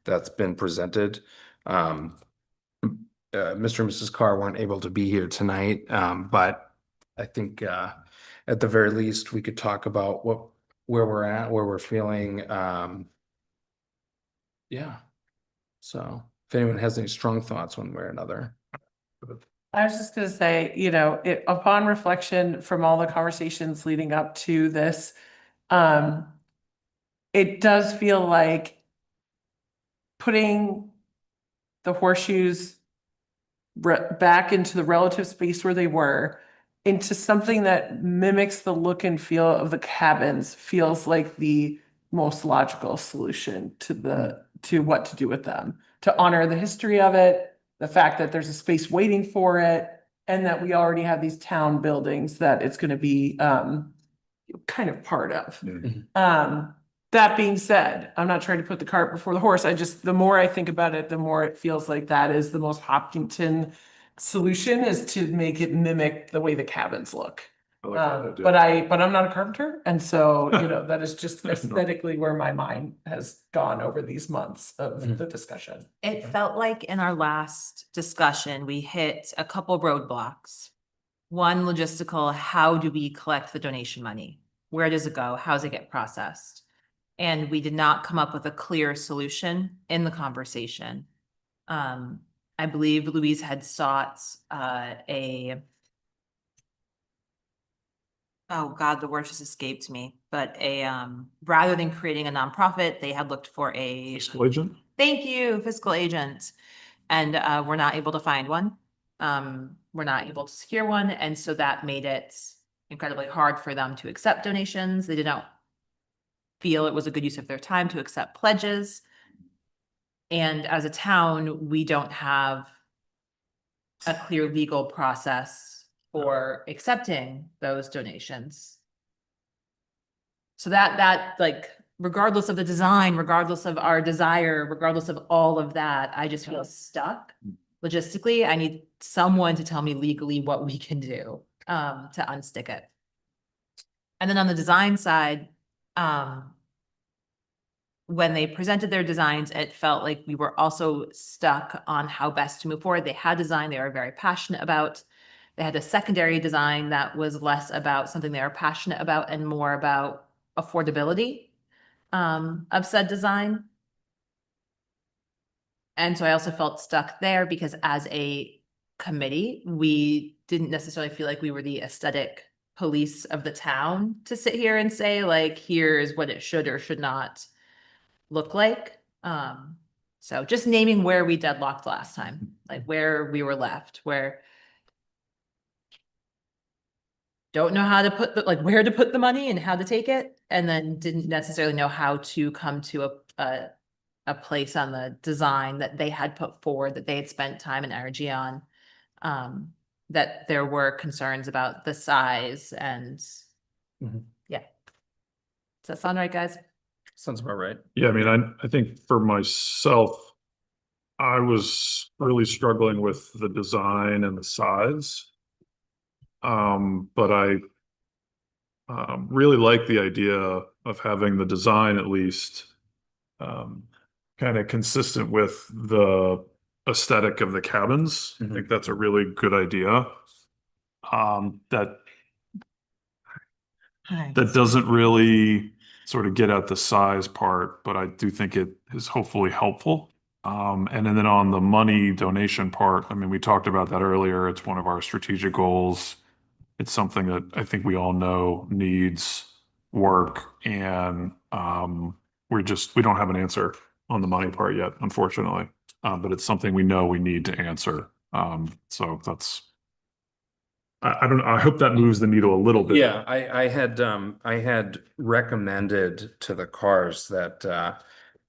Speaker 1: that's been presented. Mr. and Mrs. Carr weren't able to be here tonight, but I think at the very least, we could talk about where we're at, where we're feeling. Yeah. So if anyone has any strong thoughts one way or another.
Speaker 6: I was just gonna say, you know, upon reflection from all the conversations leading up to this, it does feel like putting the horseshoes back into the relative space where they were, into something that mimics the look and feel of the cabins feels like the most logical solution to what to do with them, to honor the history of it, the fact that there's a space waiting for it, and that we already have these town buildings that it's going to be kind of part of. That being said, I'm not trying to put the cart before the horse. The more I think about it, the more it feels like that is the most Hopkinton solution, is to make it mimic the way the cabins look. But I'm not a carpenter, and so, you know, that is just aesthetically where my mind has gone over these months of the discussion.
Speaker 2: It felt like in our last discussion, we hit a couple roadblocks. One, logistical, how do we collect the donation money? Where does it go? How does it get processed? And we did not come up with a clear solution in the conversation. I believe Louise had sought oh God, the word just escaped me, but rather than creating a nonprofit, they had looked for a
Speaker 4: Fiscal agent?
Speaker 2: Thank you, fiscal agent. And we're not able to find one. We're not able to secure one. And so that made it incredibly hard for them to accept donations. They did not feel it was a good use of their time to accept pledges. And as a town, we don't have a clear legal process for accepting those donations. So that like, regardless of the design, regardless of our desire, regardless of all of that, I just feel stuck. Logistically, I need someone to tell me legally what we can do to unstick it. And then on the design side, when they presented their designs, it felt like we were also stuck on how best to move forward. They had design they were very passionate about. They had a secondary design that was less about something they were passionate about and more about affordability of said design. And so I also felt stuck there because as a committee, we didn't necessarily feel like we were the aesthetic police of the town to sit here and say, like, here's what it should or should not look like. So just naming where we deadlocked last time, like where we were left, where don't know how to put the, like where to put the money and how to take it, and then didn't necessarily know how to come to a place on the design that they had put forward, that they had spent time and energy on, that there were concerns about the size and yeah. Does that sound right, guys?
Speaker 1: Sounds about right.
Speaker 4: Yeah, I mean, I think for myself, I was really struggling with the design and the size. But I really like the idea of having the design at least kind of consistent with the aesthetic of the cabins. I think that's a really good idea. That doesn't really sort of get at the size part, but I do think it is hopefully helpful. And then on the money donation part, I mean, we talked about that earlier. It's one of our strategic goals. It's something that I think we all know needs work, and we don't have an answer on the money part yet, unfortunately. But it's something we know we need to answer. So that's, I don't know. I hope that moves the needle a little bit.
Speaker 1: Yeah, I had recommended to the cars that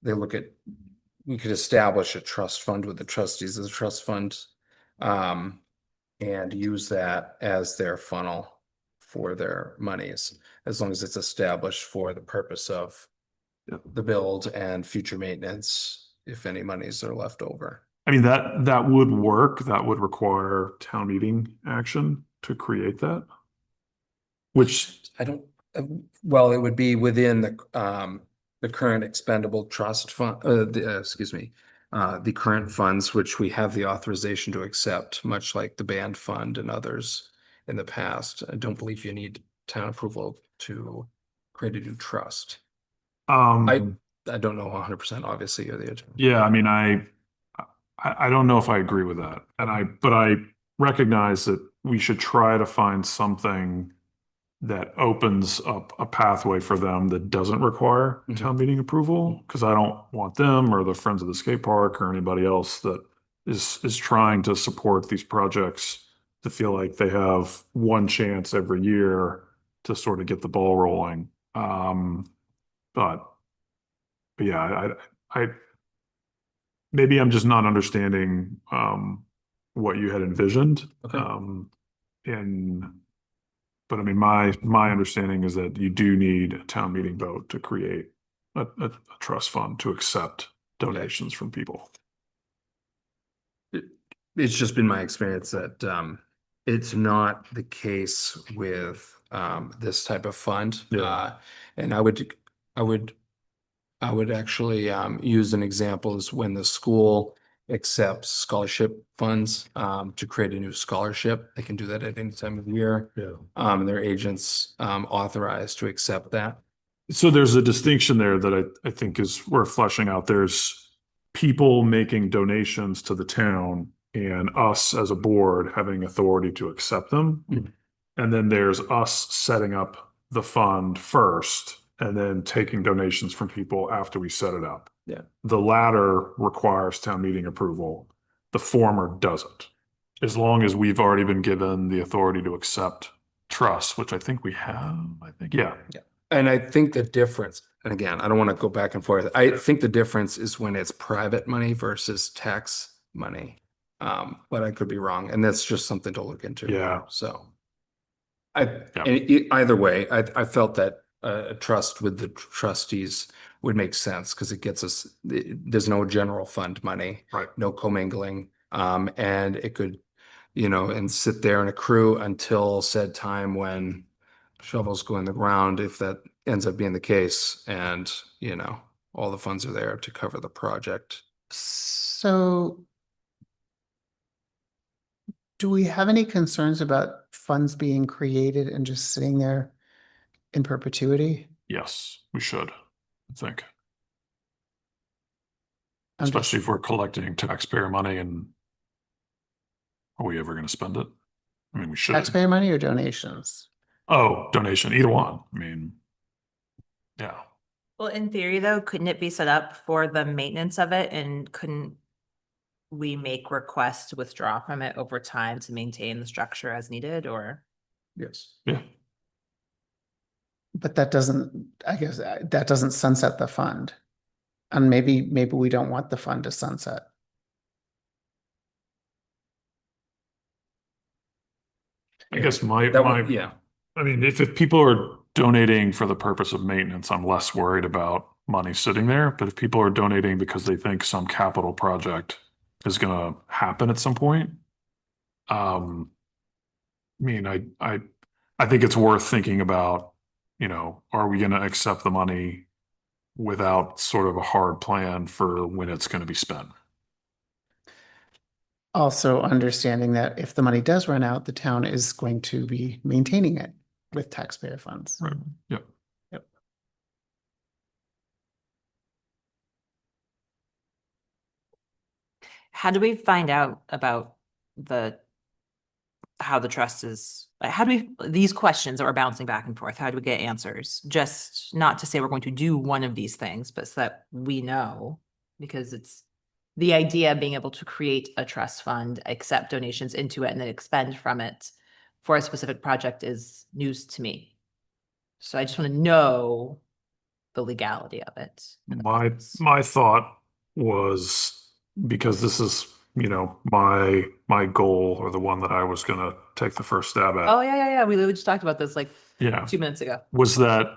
Speaker 1: they look at, we could establish a trust fund with the trustees of the trust fund. And use that as their funnel for their monies, as long as it's established for the purpose of the build and future maintenance, if any monies are left over.
Speaker 4: I mean, that would work. That would require town meeting action to create that. Which
Speaker 1: I don't, well, it would be within the current expendable trust fund, the current funds, which we have the authorization to accept, much like the band fund and others in the past. I don't believe you need town approval to create a new trust. I don't know 100%, obviously, you're the attorney.
Speaker 4: yeah, I mean, I don't know if I agree with that. But I recognize that we should try to find something that opens up a pathway for them that doesn't require town meeting approval, because I don't want them or the Friends of the Skate Park or anybody else that is trying to support these projects to feel like they have one chance every year to sort of get the ball rolling. But yeah, I maybe I'm just not understanding what you had envisioned.
Speaker 1: Okay.
Speaker 4: But I mean, my understanding is that you do need a town meeting vote to create a trust fund to accept donations from people.
Speaker 1: It's just been my experience that it's not the case with this type of fund.
Speaker 4: Yeah.
Speaker 1: And I would actually use an example is when the school accepts scholarship funds to create a new scholarship. They can do that at any time of the year.
Speaker 4: Yeah.
Speaker 1: And their agents authorized to accept that.
Speaker 4: So there's a distinction there that I think is worth fleshing out. There's people making donations to the town and us as a board having authority to accept them.
Speaker 1: Mhm.
Speaker 4: And then there's us setting up the fund first and then taking donations from people after we set it up.
Speaker 1: Yeah.
Speaker 4: The latter requires town meeting approval. The former doesn't. As long as we've already been given the authority to accept trust, which I think we have, yeah.
Speaker 1: And I think the difference, and again, I don't want to go back and forth. I think the difference is when it's private money versus tax money. But I could be wrong, and that's just something to look into.
Speaker 4: Yeah.
Speaker 1: So either way, I felt that a trust with the trustees would make sense because it gets us, there's no general fund money.
Speaker 4: Right.
Speaker 1: No commingling. And it could, and sit there and accrue until said time when shovels go in the ground, if that ends up being the case, and all the funds are there to cover the project.
Speaker 5: So do we have any concerns about funds being created and just sitting there in perpetuity?
Speaker 4: Yes, we should, I think.
Speaker 5: I'm just-
Speaker 4: Especially if we're collecting taxpayer money, and are we ever going to spend it? I mean, we should.
Speaker 5: Taxpayer money or donations?
Speaker 4: Oh, donation, either one. I mean, yeah.
Speaker 2: Well, in theory, though, couldn't it be set up for the maintenance of it, and couldn't we make requests to withdraw from it over time to maintain the structure as needed, or?
Speaker 1: Yes.
Speaker 4: Yeah.
Speaker 5: But that doesn't, I guess, that doesn't sunset the fund. And maybe we don't want the fund to sunset.
Speaker 4: I guess my,
Speaker 1: Yeah.
Speaker 4: I mean, if people are donating for the purpose of maintenance, I'm less worried about money sitting there. But if people are donating because they think some capital project is going to happen at some point, mean, I think it's worth thinking about, you know, are we gonna accept the money without sort of a hard plan for when it's gonna be spent?
Speaker 5: Also understanding that if the money does run out, the town is going to be maintaining it with taxpayer funds.
Speaker 4: Right. Yep.
Speaker 5: Yep.
Speaker 2: How do we find out about how the trust is, like, how do we, these questions that we're bouncing back and forth, how do we get answers? Just not to say we're going to do one of these things, but so that we know, because it's the idea of being able to create a trust fund, accept donations into it, and then expend from it for a specific project is news to me. So I just want to know the legality of it.
Speaker 4: My thought was, because this is, you know, my goal, or the one that I was gonna take the first stab at.
Speaker 2: Oh, yeah. We literally just talked about this like
Speaker 4: Yeah.
Speaker 2: 2 minutes ago.
Speaker 4: Was that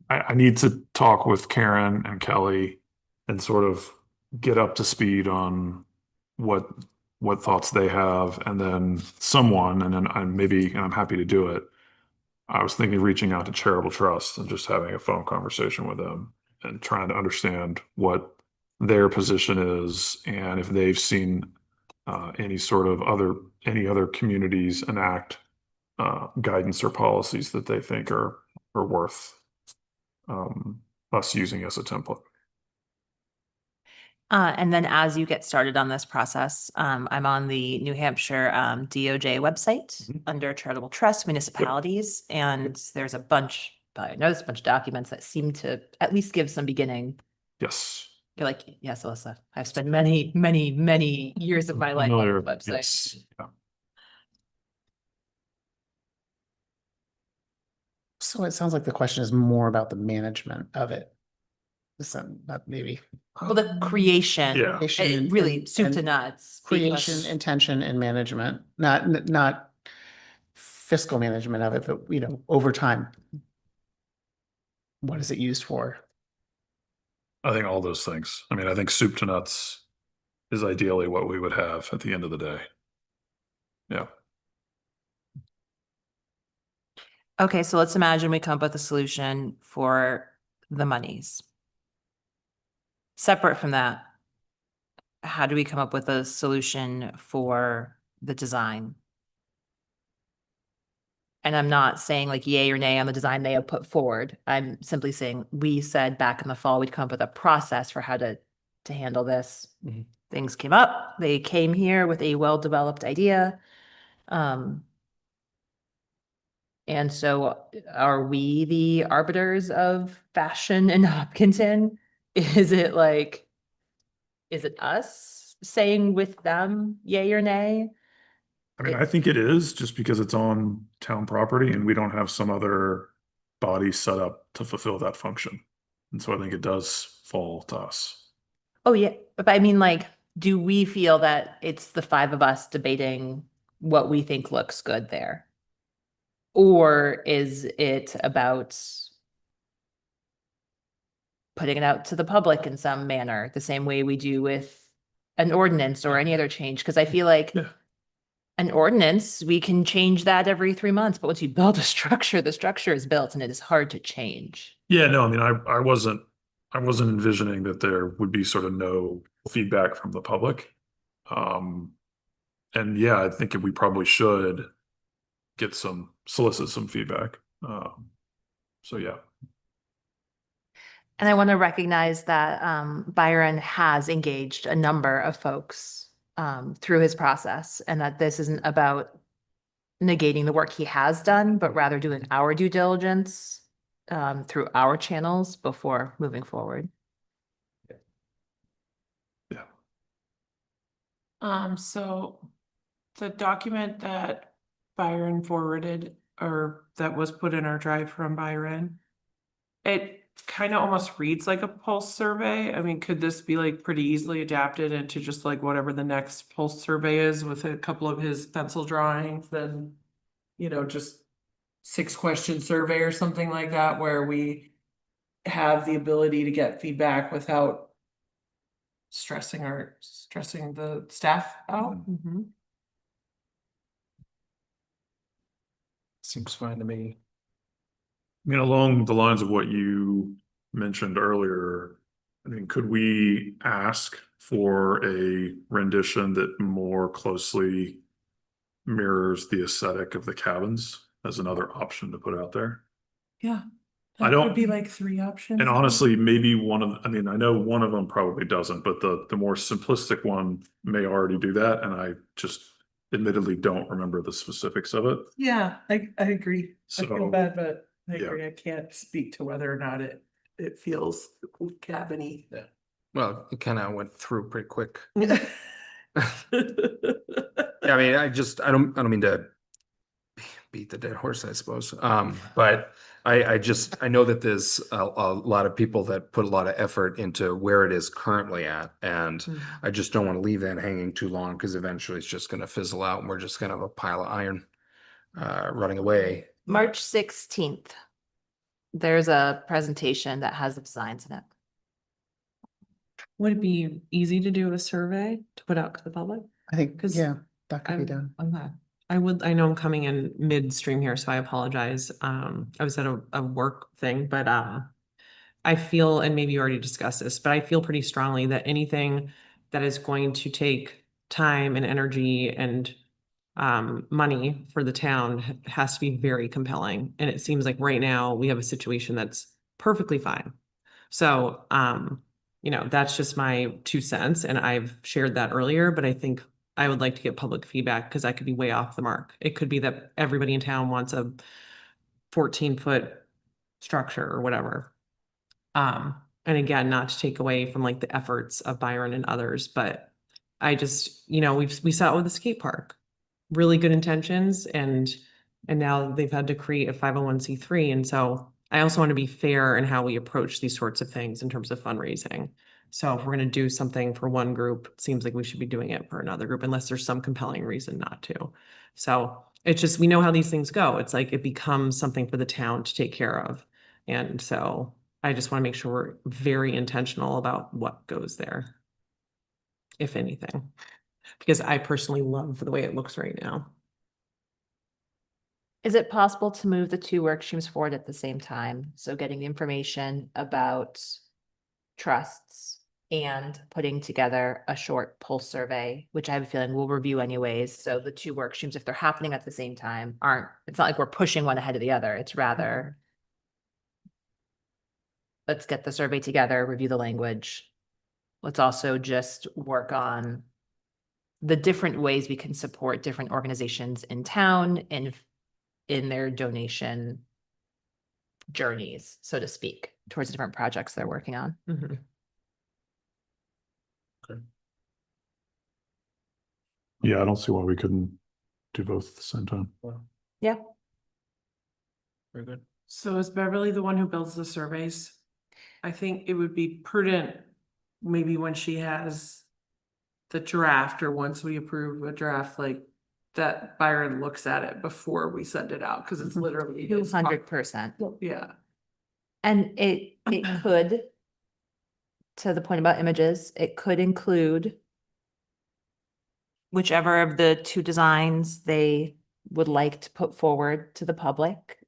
Speaker 4: I need to talk with Karen and Kelly and sort of get up to speed on what thoughts they have, and then someone, and then I'm happy to do it. I was thinking of reaching out to Charitable Trust and just having a phone conversation with them and trying to understand what their position is, and if they've seen any sort of any other communities enact guidance or policies that they think are worth us using as a template.
Speaker 2: And then as you get started on this process, I'm on the New Hampshire DOJ website
Speaker 4: Mhm.
Speaker 2: under charitable trust municipalities, and there's a bunch, I know there's a bunch of documents that seem to at least give some beginning.
Speaker 4: Yes.
Speaker 2: You're like, yes, Alyssa, I've spent many, many, many years of my life on
Speaker 4: Familiar.
Speaker 2: the website.
Speaker 4: Yes. Yeah.
Speaker 5: So it sounds like the question is more about the management of it. Not maybe.
Speaker 2: Well, the creation,
Speaker 4: Yeah.
Speaker 2: it really soup to nuts.
Speaker 5: Creation,
Speaker 2: because-
Speaker 5: intention, and management, not fiscal management of it, but you know, over time. What is it used for?
Speaker 4: I think all those things. I mean, I think soup to nuts is ideally what we would have at the end of the day. Yeah.
Speaker 2: Okay, so let's imagine we come up with a solution for the monies. Separate from that, how do we come up with a solution for the design? And I'm not saying like yay or nay on the design they have put forward. I'm simply saying, we said back in the fall, we'd come up with a process for how to handle this.
Speaker 1: Mhm.
Speaker 2: Things came up, they came here with a well-developed idea. And so are we the arbiters of fashion in Hopkinton? Is it us saying with them yay or nay?
Speaker 4: I mean, I think it is, just because it's on town property and we don't have some other body set up to fulfill that function. And so I think it does fall to us.
Speaker 2: Oh, yeah, but I mean, like, do we feel that it's the five of us debating what we think looks good there? Or is it about putting it out to the public in some manner, the same way we do with an ordinance or any other change? Because I feel like
Speaker 4: Yeah.
Speaker 2: an ordinance, we can change that every 3 months, but once you build a structure, the structure is built and it is hard to change.
Speaker 4: Yeah, no, I mean, I wasn't envisioning that there would be sort of no feedback from the public. And yeah, I think we probably should solicit some feedback. So yeah.
Speaker 2: And I want to recognize that Byron has engaged a number of folks through his process, and that this isn't about negating the work he has done, but rather doing our due diligence through our channels before moving forward.
Speaker 4: Yeah.
Speaker 6: So the document that Byron forwarded, or that was put in our drive from Byron, it kind of almost reads like a pulse survey. I mean, could this be like pretty easily adapted into just like whatever the next pulse survey is with a couple of his pencil drawings, then, you know, just 6-question survey or something like that, where we have the ability to get feedback without stressing the staff out?
Speaker 2: Mm-hmm.
Speaker 1: Seems fine to me.
Speaker 4: I mean, along the lines of what you mentioned earlier, I mean, could we ask for a rendition that more closely mirrors the aesthetic of the cabins as another option to put out there?
Speaker 6: Yeah.
Speaker 4: I
Speaker 6: That
Speaker 4: don't-
Speaker 6: would be like three options.
Speaker 4: And honestly, maybe I mean, I know one of them probably doesn't, but the more simplistic one may already do that, and I just admittedly don't remember the specifics of it.
Speaker 6: Yeah, I agree. I feel
Speaker 4: So,
Speaker 6: bad, but I
Speaker 4: yeah.
Speaker 6: agree. I can't speak to whether or not it feels cabiny.
Speaker 1: Well, it kind of went through pretty quick.
Speaker 6: Yeah.
Speaker 1: Yeah, I mean, I don't mean to beat the dead horse, I suppose. But I know that there's a lot of people that put a lot of effort into where it is currently at. And I just don't want to leave that hanging too long because eventually it's just going to fizzle out and we're just going to have a pile of iron running away.
Speaker 2: March 16th. There's a presentation that has the designs in it.
Speaker 13: Would it be easy to do a survey to put out to the public?
Speaker 5: I think,
Speaker 13: 'Cause
Speaker 5: yeah, that could be done.
Speaker 13: Okay. I know I'm coming in midstream here, so I apologize. I was at a work thing, but I feel, and maybe you already discussed this, but I feel pretty strongly that anything that is going to take time and energy and money for the town has to be very compelling. And it seems like right now we have a situation that's perfectly fine. So you know, that's just my 2 cents, and I've shared that earlier, but I think I would like to get public feedback because I could be way off the mark. It could be that everybody in town wants a 14-foot structure or whatever. And again, not to take away from like the efforts of Byron and others, but I just, you know, we saw it with the skate park, really good intentions, and now they've had to create a 501c3. And so I also want to be fair in how we approach these sorts of things in terms of fundraising. So if we're going to do something for one group, it seems like we should be doing it for another group unless there's some compelling reason not to. So it's just, we know how these things go. It's like it becomes something for the town to take care of. And so I just want to make sure we're very intentional about what goes there, if anything, because I personally love the way it looks right now.
Speaker 2: Is it possible to move the 2 work streams forward at the same time? So getting information about trusts and putting together a short pulse survey, which I have a feeling we'll review anyways. So the 2 work streams, if they're happening at the same time, it's not like we're pushing one ahead of the other. It's rather, let's get the survey together, review the language. Let's also just work on the different ways we can support different organizations in town and in their donation journeys, so to speak, towards the different projects they're working on.
Speaker 13: Mhm.
Speaker 4: Yeah, I don't see why we couldn't do both at the same time.
Speaker 2: Yeah.
Speaker 1: Very good.
Speaker 6: So is Beverly the one who builds the surveys? I think it would be prudent, maybe when she has the draft, or once we approve a draft, like that Byron looks at it before we send it out, because it's literally his.
Speaker 2: 200%.
Speaker 6: Yeah.
Speaker 2: And it could, to the point about images, it could include whichever of the 2 designs they would like to put forward to the public.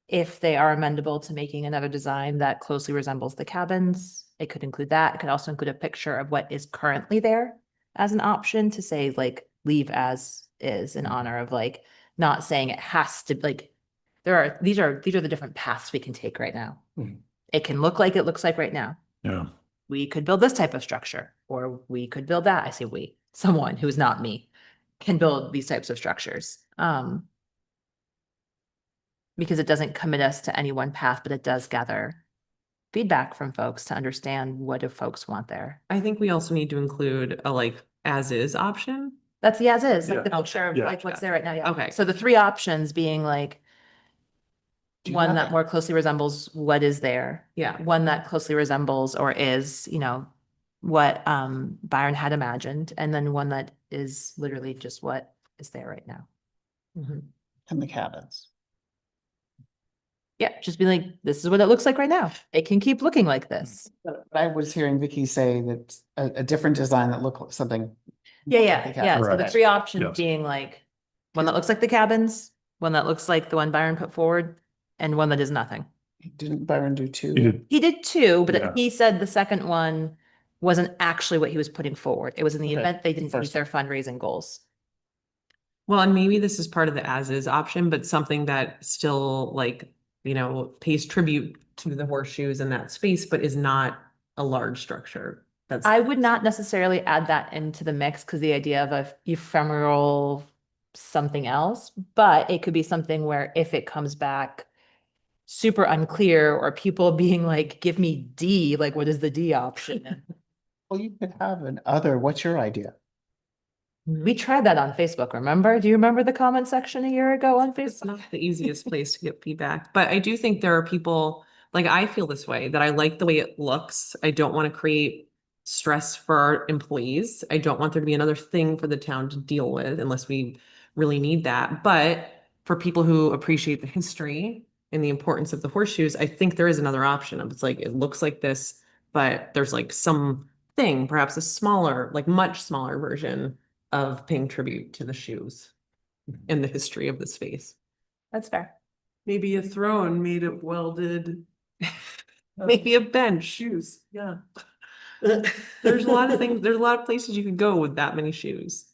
Speaker 2: If they are amendable to making another design that closely resembles the cabins, it could include that. It could also include a picture of what is currently there as an option to say, like, leave as is, in honor of, like, not saying it has to, like, these are the different paths we can take right now.
Speaker 1: Mhm.
Speaker 2: It can look like it looks like right now.
Speaker 4: Yeah.
Speaker 2: We could build this type of structure, or we could build that. I say we, someone who's not me can build these types of structures. Because it doesn't commit us to any one path, but it does gather feedback from folks to understand what do folks want there.
Speaker 13: I think we also need to include a like as is option.
Speaker 2: That's the as is,
Speaker 4: Yeah.
Speaker 2: like the picture of
Speaker 4: Yeah.
Speaker 2: like what's there right now. Yeah.
Speaker 13: Okay.
Speaker 2: So the 3 options being like
Speaker 5: Do you
Speaker 2: one
Speaker 5: have
Speaker 2: that
Speaker 5: it?
Speaker 2: more closely resembles what is there.
Speaker 13: Yeah.
Speaker 2: One that closely resembles or is, you know, what Byron had imagined, and then one that is literally just what is there right now.
Speaker 13: Mhm.
Speaker 5: And the cabins.
Speaker 2: Yeah, just be like, this is what it looks like right now. It can keep looking like this.
Speaker 5: But I was hearing Vicky say that a different design that looked like something.
Speaker 2: Yeah,
Speaker 5: like
Speaker 2: yeah,
Speaker 5: the
Speaker 2: yeah. So the
Speaker 4: Correct.
Speaker 2: 3 options
Speaker 4: Yes.
Speaker 2: being like, one that looks like the cabins, One that looks like the one Byron put forward and one that is nothing.
Speaker 5: Didn't Byron do two?
Speaker 4: He did.
Speaker 2: He did two,
Speaker 4: Yeah.
Speaker 2: but he said the second one wasn't actually what he was putting forward. It was in the
Speaker 5: Okay.
Speaker 2: event they didn't meet
Speaker 5: First.
Speaker 2: their fundraising goals.
Speaker 13: Well, and maybe this is part of the as-is option, but something that still like, pays tribute to the horseshoes in that space, but is not a large structure. That's.
Speaker 2: I would not necessarily add that into the mix because the idea of a ephemeral something else, but it could be something where if it comes back super unclear or people being like, give me D, like what is the D option?
Speaker 5: Well, you could have an other, what's your idea?
Speaker 2: We tried that on Facebook, remember? Do you remember the comment section a year ago on
Speaker 13: It's
Speaker 2: Facebook?
Speaker 13: not the easiest place to get feedback, but I do think there are people, like I feel this way, that I like the way it looks. I don't want to create stress for our employees. I don't want there to be another thing for the town to deal with unless we really need that. But for people who appreciate the history and the importance of the horseshoes, I think there is another option of it's like, it looks like this, but there's like some thing, perhaps a smaller, like much smaller version of paying tribute to the shoes and the history of the space.
Speaker 2: That's fair.
Speaker 6: Maybe a throne made of welded
Speaker 13: Maybe a bench.
Speaker 6: shoes, yeah.
Speaker 13: There's a lot of things, there's a lot of places you could go with that many shoes.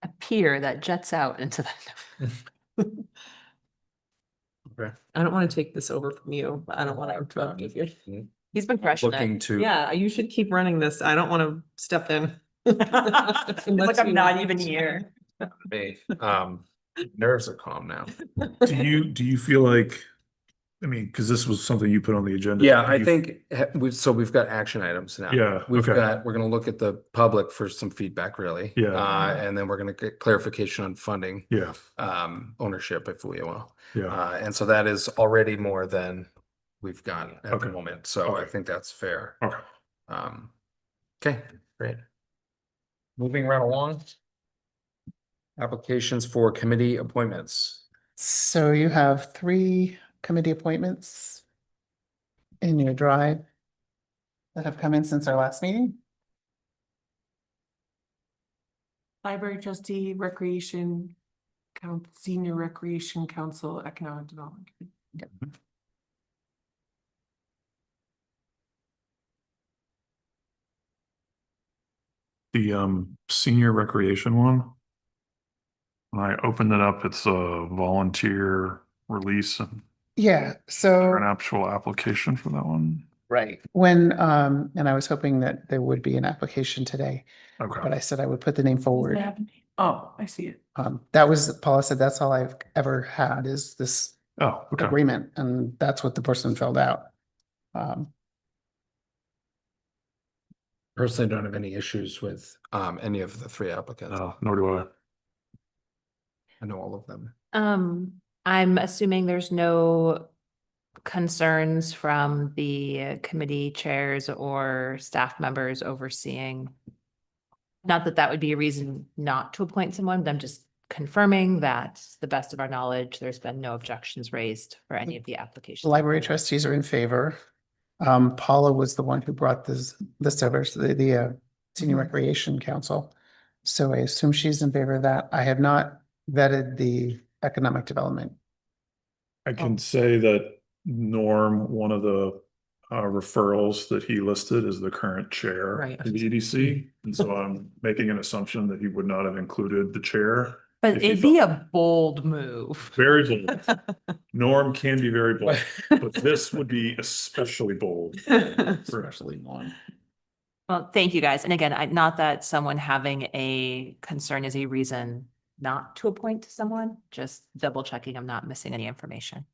Speaker 2: A pier that jets out into the.
Speaker 1: Okay.
Speaker 13: I don't want to take this over from you, but I don't want to interrupt you.
Speaker 2: He's been crushing
Speaker 1: Looking
Speaker 2: it.
Speaker 1: to.
Speaker 13: Yeah, you should keep running this. I don't want to step in.
Speaker 2: It's like I'm not even here.
Speaker 1: Me. Nerves are calm now.
Speaker 4: Do you feel like, I mean, because this was something you put on the agenda.
Speaker 1: Yeah,
Speaker 4: do
Speaker 1: I
Speaker 4: you-
Speaker 1: think we've got action items now.
Speaker 4: Yeah,
Speaker 1: We've
Speaker 4: okay.
Speaker 1: we're gonna look at the public for some feedback really.
Speaker 4: Yeah.
Speaker 1: And then we're gonna get clarification on funding,
Speaker 4: Yeah,
Speaker 1: ownership, if we will.
Speaker 4: yeah,
Speaker 1: And so that is already more than we've got at the
Speaker 4: Okay.
Speaker 1: moment. So I
Speaker 4: Okay.
Speaker 1: think that's fair.
Speaker 4: okay.
Speaker 1: Okay, great. Moving right along. Applications for committee appointments.
Speaker 5: So you have 3 committee appointments in your drive that have come in since our last meeting.
Speaker 6: Library trustee, recreation, senior recreation council, economic development.
Speaker 4: The senior recreation one. When I opened it up, it's a volunteer release and
Speaker 5: Yeah,
Speaker 4: an
Speaker 5: so,
Speaker 4: actual application for that one.
Speaker 5: right, when, and I was hoping that there would be an application today, but
Speaker 4: Okay,
Speaker 5: I said I would put the name forward.
Speaker 6: Oh, I see it.
Speaker 5: That was, Paula said, that's all I've ever had is this
Speaker 4: oh, okay,
Speaker 5: agreement, and that's what the person filled out.
Speaker 1: Personally, don't have any issues with any of the 3 applicants.
Speaker 4: nor do I.
Speaker 1: I know all of them.
Speaker 2: I'm assuming there's no concerns from the committee chairs or staff members overseeing. Not that that would be a reason not to appoint someone, but I'm just confirming that to the best of our knowledge, there's been no objections raised for any of the
Speaker 5: The
Speaker 2: applications.
Speaker 5: library trustees are in favor. Paula was the one who brought this over, so the Senior Recreation Council. So I assume she's in favor of that. I have not vetted the economic development.
Speaker 4: I can say that Norm, one of the referrals that he listed is the current chair
Speaker 13: Right.
Speaker 4: of the EDC. And so I'm making an assumption that he would not have included the chair.
Speaker 2: But
Speaker 4: if he
Speaker 2: it'd be a bold move.
Speaker 4: Very bold. Norm can be very bold, but this would be especially bold.
Speaker 1: Especially one.
Speaker 2: Well, thank you guys. And again, not that someone having a concern is a reason not to appoint someone, just double checking I'm not missing any information.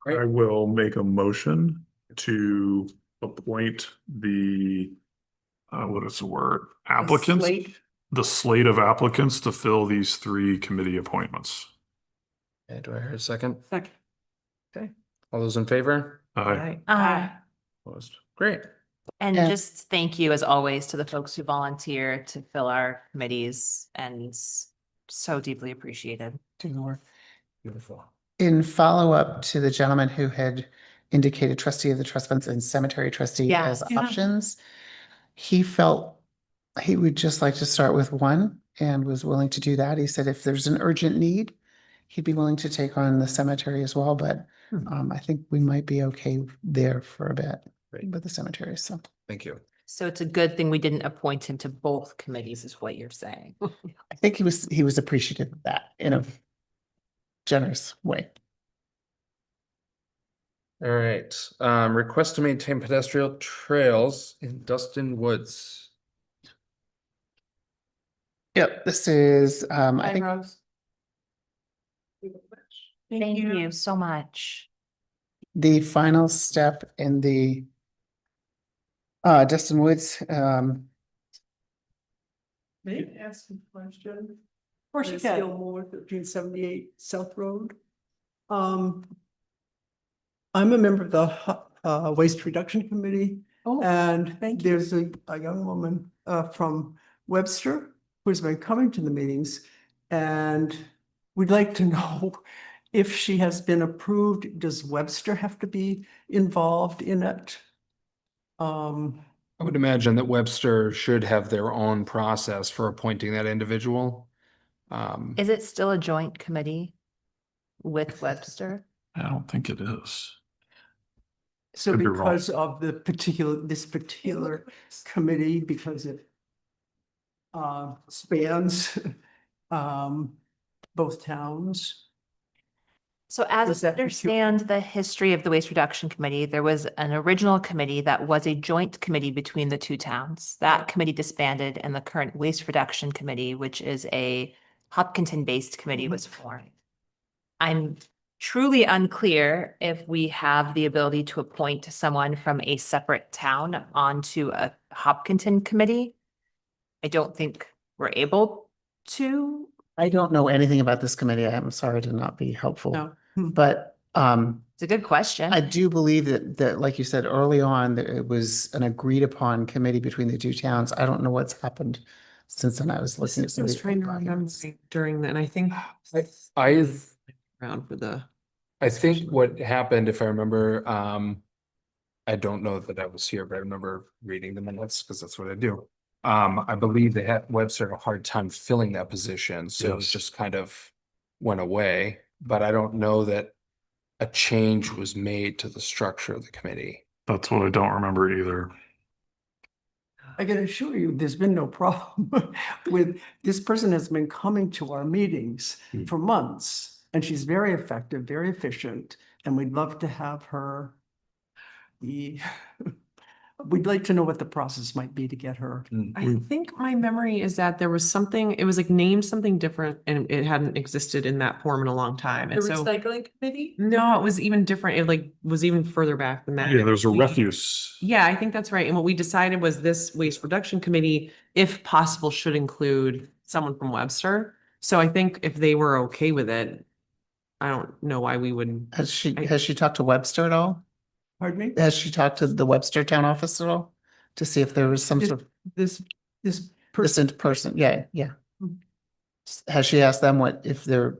Speaker 1: Great.
Speaker 4: I will make a motion to appoint the, what is the word, applicants?
Speaker 6: Slate.
Speaker 4: The slate of applicants to fill these 3 committee appointments.
Speaker 1: Okay, do I hear a second?
Speaker 6: Second.
Speaker 1: All those in favor?
Speaker 4: Aye.
Speaker 1: Opposed? Great.
Speaker 2: And
Speaker 5: Yeah.
Speaker 2: just thank you as always to the folks who volunteer to fill our committees and so deeply appreciated.
Speaker 5: Doing the work.
Speaker 1: Beautiful.
Speaker 5: In follow-up to the gentleman who had indicated trustee of the trust funds and cemetery trustee
Speaker 2: Yeah.
Speaker 5: as
Speaker 6: Yeah.
Speaker 5: options, he felt He would just like to start with one and was willing to do that. He said if there's an urgent need, he'd be willing to take on the cemetery as well, but I think we might be okay there for a bit
Speaker 1: Great.
Speaker 5: with the cemetery, so.
Speaker 1: Thank you.
Speaker 2: So it's a good thing we didn't appoint him to both committees is what you're saying.
Speaker 5: I think he was appreciative of that in a generous way.
Speaker 1: All right, request to maintain pedestrian trails in Dustin Woods.
Speaker 5: Yep, this is, I think,
Speaker 6: Rose.
Speaker 2: Thank you so much.
Speaker 5: the final step in the Dustin Woods,
Speaker 6: May I ask a question?
Speaker 10: Of course you can.
Speaker 6: Gilmore, 1378 South Road. I'm a member of the Waste Reduction Committee.
Speaker 10: Oh,
Speaker 6: And
Speaker 10: thank you.
Speaker 6: there's a young woman from Webster who's been coming to the meetings. And we'd like to know if she has been approved, does Webster have to be involved in it?
Speaker 1: I would imagine that Webster should have their own process for appointing that individual.
Speaker 2: Is it still a joint committee with Webster?
Speaker 4: I don't think it is.
Speaker 6: So
Speaker 4: Could be wrong.
Speaker 6: because of this particular committee, because it spans both towns.
Speaker 2: So as
Speaker 6: Was
Speaker 2: I
Speaker 6: that what you-
Speaker 2: understand the history of the Waste Reduction Committee, there was an original committee that was a joint committee between the two towns. That committee disbanded and the current Waste Reduction Committee, which is a Hopkinton-based committee, was formed. I'm truly unclear if we have the ability to appoint someone from a separate town onto a Hopkinton committee. I don't think we're able to.
Speaker 5: I don't know anything about this committee. I'm sorry to not be helpful.
Speaker 6: No.
Speaker 5: But
Speaker 2: It's a good question.
Speaker 5: I do believe that, like you said early on, that it was an agreed upon committee between the two towns. I don't know what's happened since then. I was looking at
Speaker 13: I
Speaker 5: some of
Speaker 13: was
Speaker 5: these
Speaker 13: trying to remember
Speaker 5: documents.
Speaker 13: during that, and I think around for the.
Speaker 1: I think what happened, if I remember, I don't know that I was here, but I remember reading the minutes because that's what I do. I believe they had Webster had a hard time filling that position, so it
Speaker 4: Yes.
Speaker 1: just kind of went away. But I don't know that a change was made to the structure of the committee.
Speaker 4: That's what I don't remember either.
Speaker 6: I can assure you, there's been no problem with, this person has been coming to our meetings for months. And she's very effective, very efficient, and we'd love to have her be, we'd like to know what the process might be to get her.
Speaker 13: I think my memory is that there was something, it was like named something different and it hadn't existed in that form in a long time.
Speaker 6: The
Speaker 13: And so,
Speaker 6: recycling committee?
Speaker 13: no, it was even different. It like was even further back than that.
Speaker 4: Yeah, there's a
Speaker 13: We-
Speaker 4: refuse.
Speaker 13: Yeah, I think that's right. And what we decided was this waste reduction committee, if possible, should include someone from Webster. So I think if they were okay with it, I don't know why we wouldn't.
Speaker 5: Has she talked to Webster at all?
Speaker 6: Pardon me?
Speaker 5: Has she talked to the Webster town office at all? To see if there was some
Speaker 6: This-
Speaker 5: sort of
Speaker 6: This
Speaker 5: this
Speaker 6: person,
Speaker 5: person, yeah.
Speaker 6: Mhm.
Speaker 5: Has she asked them if they're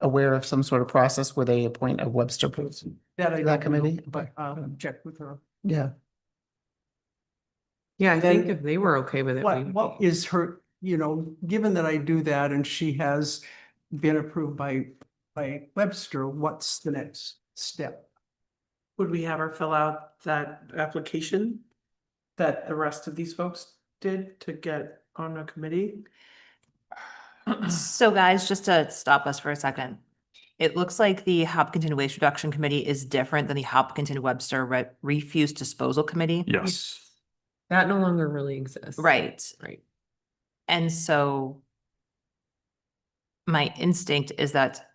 Speaker 5: aware of some sort of process where they appoint a Webster person?
Speaker 6: that I
Speaker 5: that
Speaker 6: don't know,
Speaker 5: committee?
Speaker 6: but I'll check with her.
Speaker 5: Yeah,
Speaker 13: Yeah, I think
Speaker 6: Then
Speaker 13: if they were okay with it.
Speaker 6: What is her, given that I do that and she has been approved by Webster, what's the next step?
Speaker 14: Would we have her fill out that application that the rest of these folks did to get on a committee?
Speaker 2: So guys, just to stop us for a second. It looks like the Hopkinton Waste Reduction Committee is different than the Hopkinton Webster Refuse Disposal Committee.
Speaker 4: Yes.
Speaker 13: That no longer really exists.
Speaker 2: Right.
Speaker 13: Right.
Speaker 2: And so my instinct is that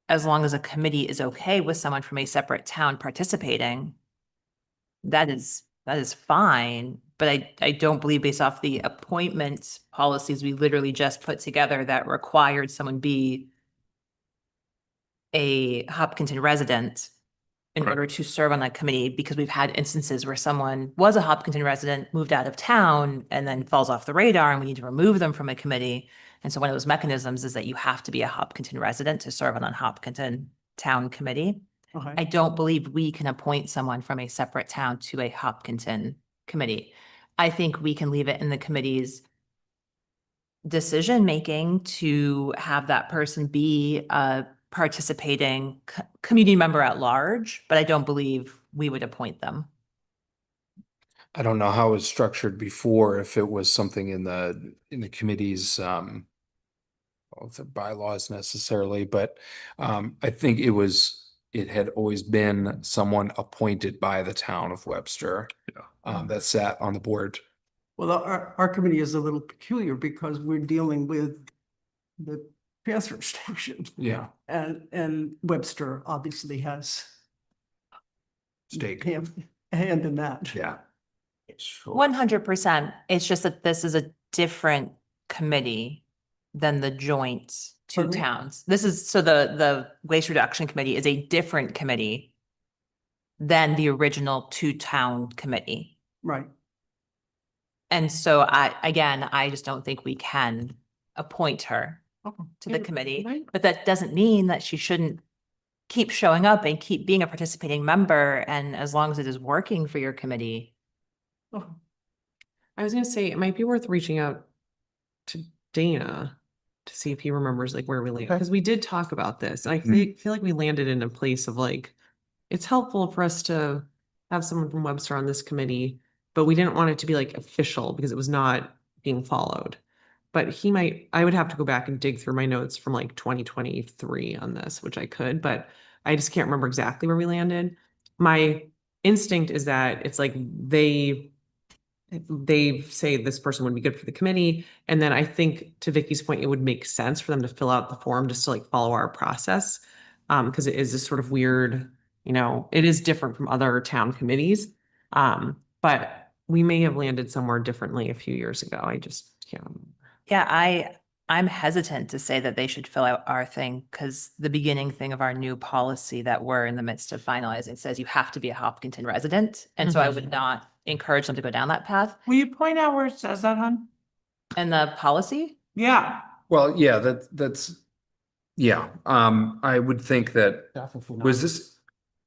Speaker 2: as long as a committee is okay with someone from a separate town participating, that is fine. But I don't believe based off the appointment policies we literally just put together that required someone be a Hopkinton resident in
Speaker 4: Right.
Speaker 2: order to serve on that committee, because we've had instances where someone was a Hopkinton resident, moved out of town, and then falls off the radar and we need to remove them from a committee. And so one of those mechanisms is that you have to be a Hopkinton resident to serve on a Hopkinton town committee. I
Speaker 6: Okay,
Speaker 2: don't believe we can appoint someone from a separate town to a Hopkinton committee. I think we can leave it in the committee's decision-making to have that person be a participating community member at large, but I don't believe we would appoint them.
Speaker 1: I don't know how it was structured before, if it was something in the committee's well, the bylaws necessarily, but I think it had always been someone appointed by the town of Webster. That sat on the board.
Speaker 14: Well, our committee is a little peculiar because we're dealing with the transfer station.
Speaker 1: Yeah.
Speaker 14: And Webster obviously has
Speaker 1: Stake.
Speaker 14: a hand in that.
Speaker 1: Yeah. Sure.
Speaker 2: 100%. It's just that this is a different committee than the joint two
Speaker 14: Pardon me?
Speaker 2: towns. This is, so the Waste Reduction Committee is a different committee than the original two-town committee.
Speaker 14: Right.
Speaker 2: And so I just don't think we can appoint her to the committee, but that doesn't mean that she shouldn't keep showing up and keep being a participating member. And as long as it is working for your committee.
Speaker 13: I was gonna say, it might be worth reaching out to Dana to see if he remembers like where we landed, because we did talk about this. And I feel like we landed in a place of like, it's helpful for us to have someone from Webster on this committee, but we didn't want it to be like official because it was not being followed. But I would have to go back and dig through my notes from like 2023 on this, which I could, but I just can't remember exactly where we landed. My instinct is that it's like they say this person would be good for the committee. And then I think, to Vicky's point, it would make sense for them to fill out the form just to like follow our process. Because it is this sort of weird, it is different from other town committees. But we may have landed somewhere differently a few years ago. I just can't remember.
Speaker 2: Yeah, I'm hesitant to say that they should fill out our thing, because the beginning thing of our new policy that we're in the midst of finalizing says you have to be a Hopkinton resident. And so I would not encourage them to go down that path.
Speaker 14: Will you point out where it says that, hon?
Speaker 2: And the policy?
Speaker 14: Yeah.
Speaker 1: Well, yeah, I would think that,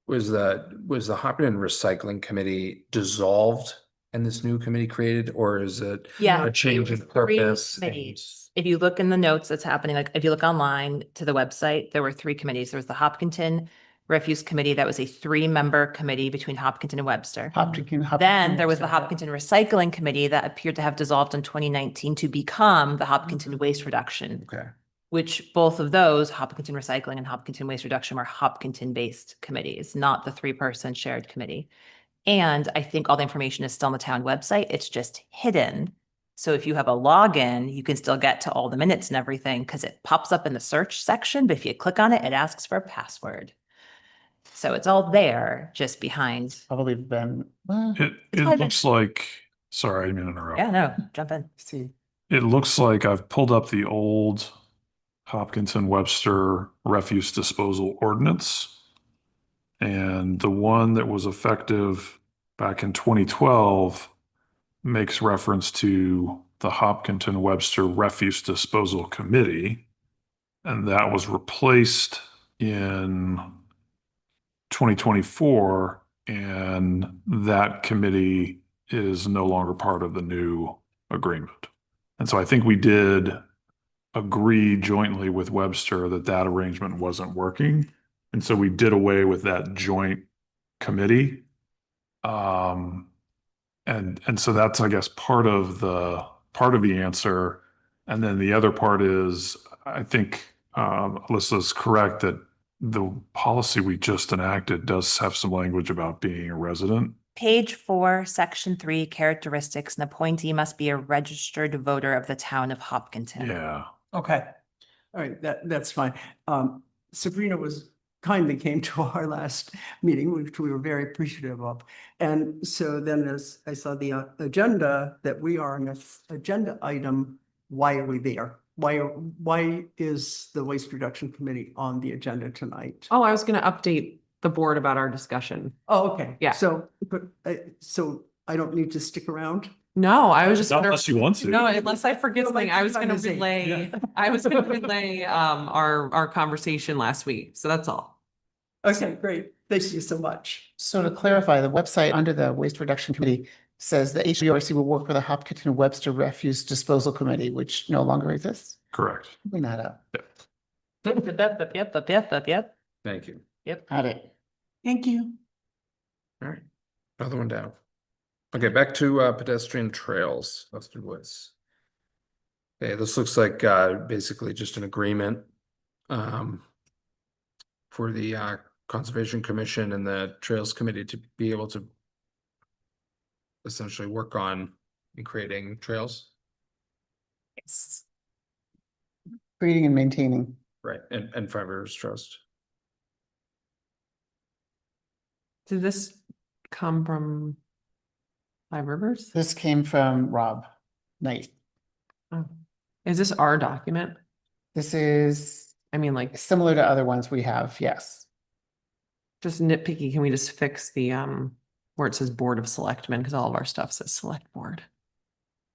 Speaker 1: was the Hopkinton Recycling Committee dissolved and this new committee created, or is it
Speaker 2: Yeah.
Speaker 1: a change of
Speaker 2: Three
Speaker 1: purpose?
Speaker 2: committees. If you look in the notes that's happening, like if you look online to the website, there were 3 committees. There was the Hopkinton Refuse Committee. That was a 3-member committee between Hopkinton and Webster. Then there was the Hopkinton Recycling Committee that appeared to have dissolved in 2019 to become the Hopkinton Waste Reduction.
Speaker 1: Okay.
Speaker 2: Which both of those, Hopkinton Recycling and Hopkinton Waste Reduction, were Hopkinton-based committees, not the 3-person shared committee. And I think all the information is still on the town website. It's just hidden. So if you have a login, you can still get to all the minutes and everything because it pops up in the search section. But if you click on it, it asks for a password. So it's all there, just behind.
Speaker 5: Probably been.
Speaker 4: It
Speaker 2: probably
Speaker 4: looks like, sorry, I didn't mean to interrupt.
Speaker 2: Yeah, no, jump in.
Speaker 5: See.
Speaker 4: It looks like I've pulled up the old Hopkinton Webster refuse disposal ordinance. And the one that was effective back in 2012 makes reference to the Hopkinton Webster Refuse Disposal Committee. And that was replaced in 2024. And that committee is no longer part of the new agreement. And so I think we did agree jointly with Webster that that arrangement wasn't working. And so we did away with that joint committee. And so that's, I guess, part of the answer. And then the other part is, I think Alyssa's correct that the policy we just enacted does have some language about being a resident.
Speaker 2: Page 4, section 3, characteristics. An appointee must be a registered voter of the town of Hopkinton.
Speaker 4: Yeah.
Speaker 14: Okay. All right, that's fine. Sabrina kindly came to our last meeting, which we were very appreciative of. And so then as I saw the agenda that we are on this agenda item, why are we there? Why is the Waste Reduction Committee on the agenda tonight?
Speaker 13: Oh, I was gonna update the board about our discussion.
Speaker 14: Oh, okay.
Speaker 13: Yeah.
Speaker 14: So I don't need to stick around?
Speaker 13: No, I was just.
Speaker 4: Not unless you want to.
Speaker 13: No, unless I forget something, I was gonna
Speaker 14: Say.
Speaker 13: relay, our conversation last week. So that's all.
Speaker 14: Okay, great. Thank you so much.
Speaker 5: So to clarify, the website under the Waste Reduction Committee says the HDRC will work with the Hopkinton Webster Refuse Disposal Committee, which no longer exists.
Speaker 4: Correct.
Speaker 5: Bring that up.
Speaker 13: Yep.
Speaker 1: Thank you.
Speaker 5: Got it.
Speaker 6: Thank you.
Speaker 1: All right, other one down. Okay, back to pedestrian trails, Western Woods. Okay, this looks like basically just an agreement for the Conservation Commission and the Trails Committee to be able to essentially work on and creating trails.
Speaker 5: Creating and maintaining.
Speaker 1: Right, and Five Rivers Trust.
Speaker 13: Did this come from Five Rivers?
Speaker 5: This came from Rob Knight.
Speaker 13: Oh. Is this our document?
Speaker 5: This is
Speaker 13: I mean, like,
Speaker 5: similar to other ones we have, yes.
Speaker 13: just nitpicky, can we just fix the where it says Board of Selectmen, because all of our stuff says Select Board.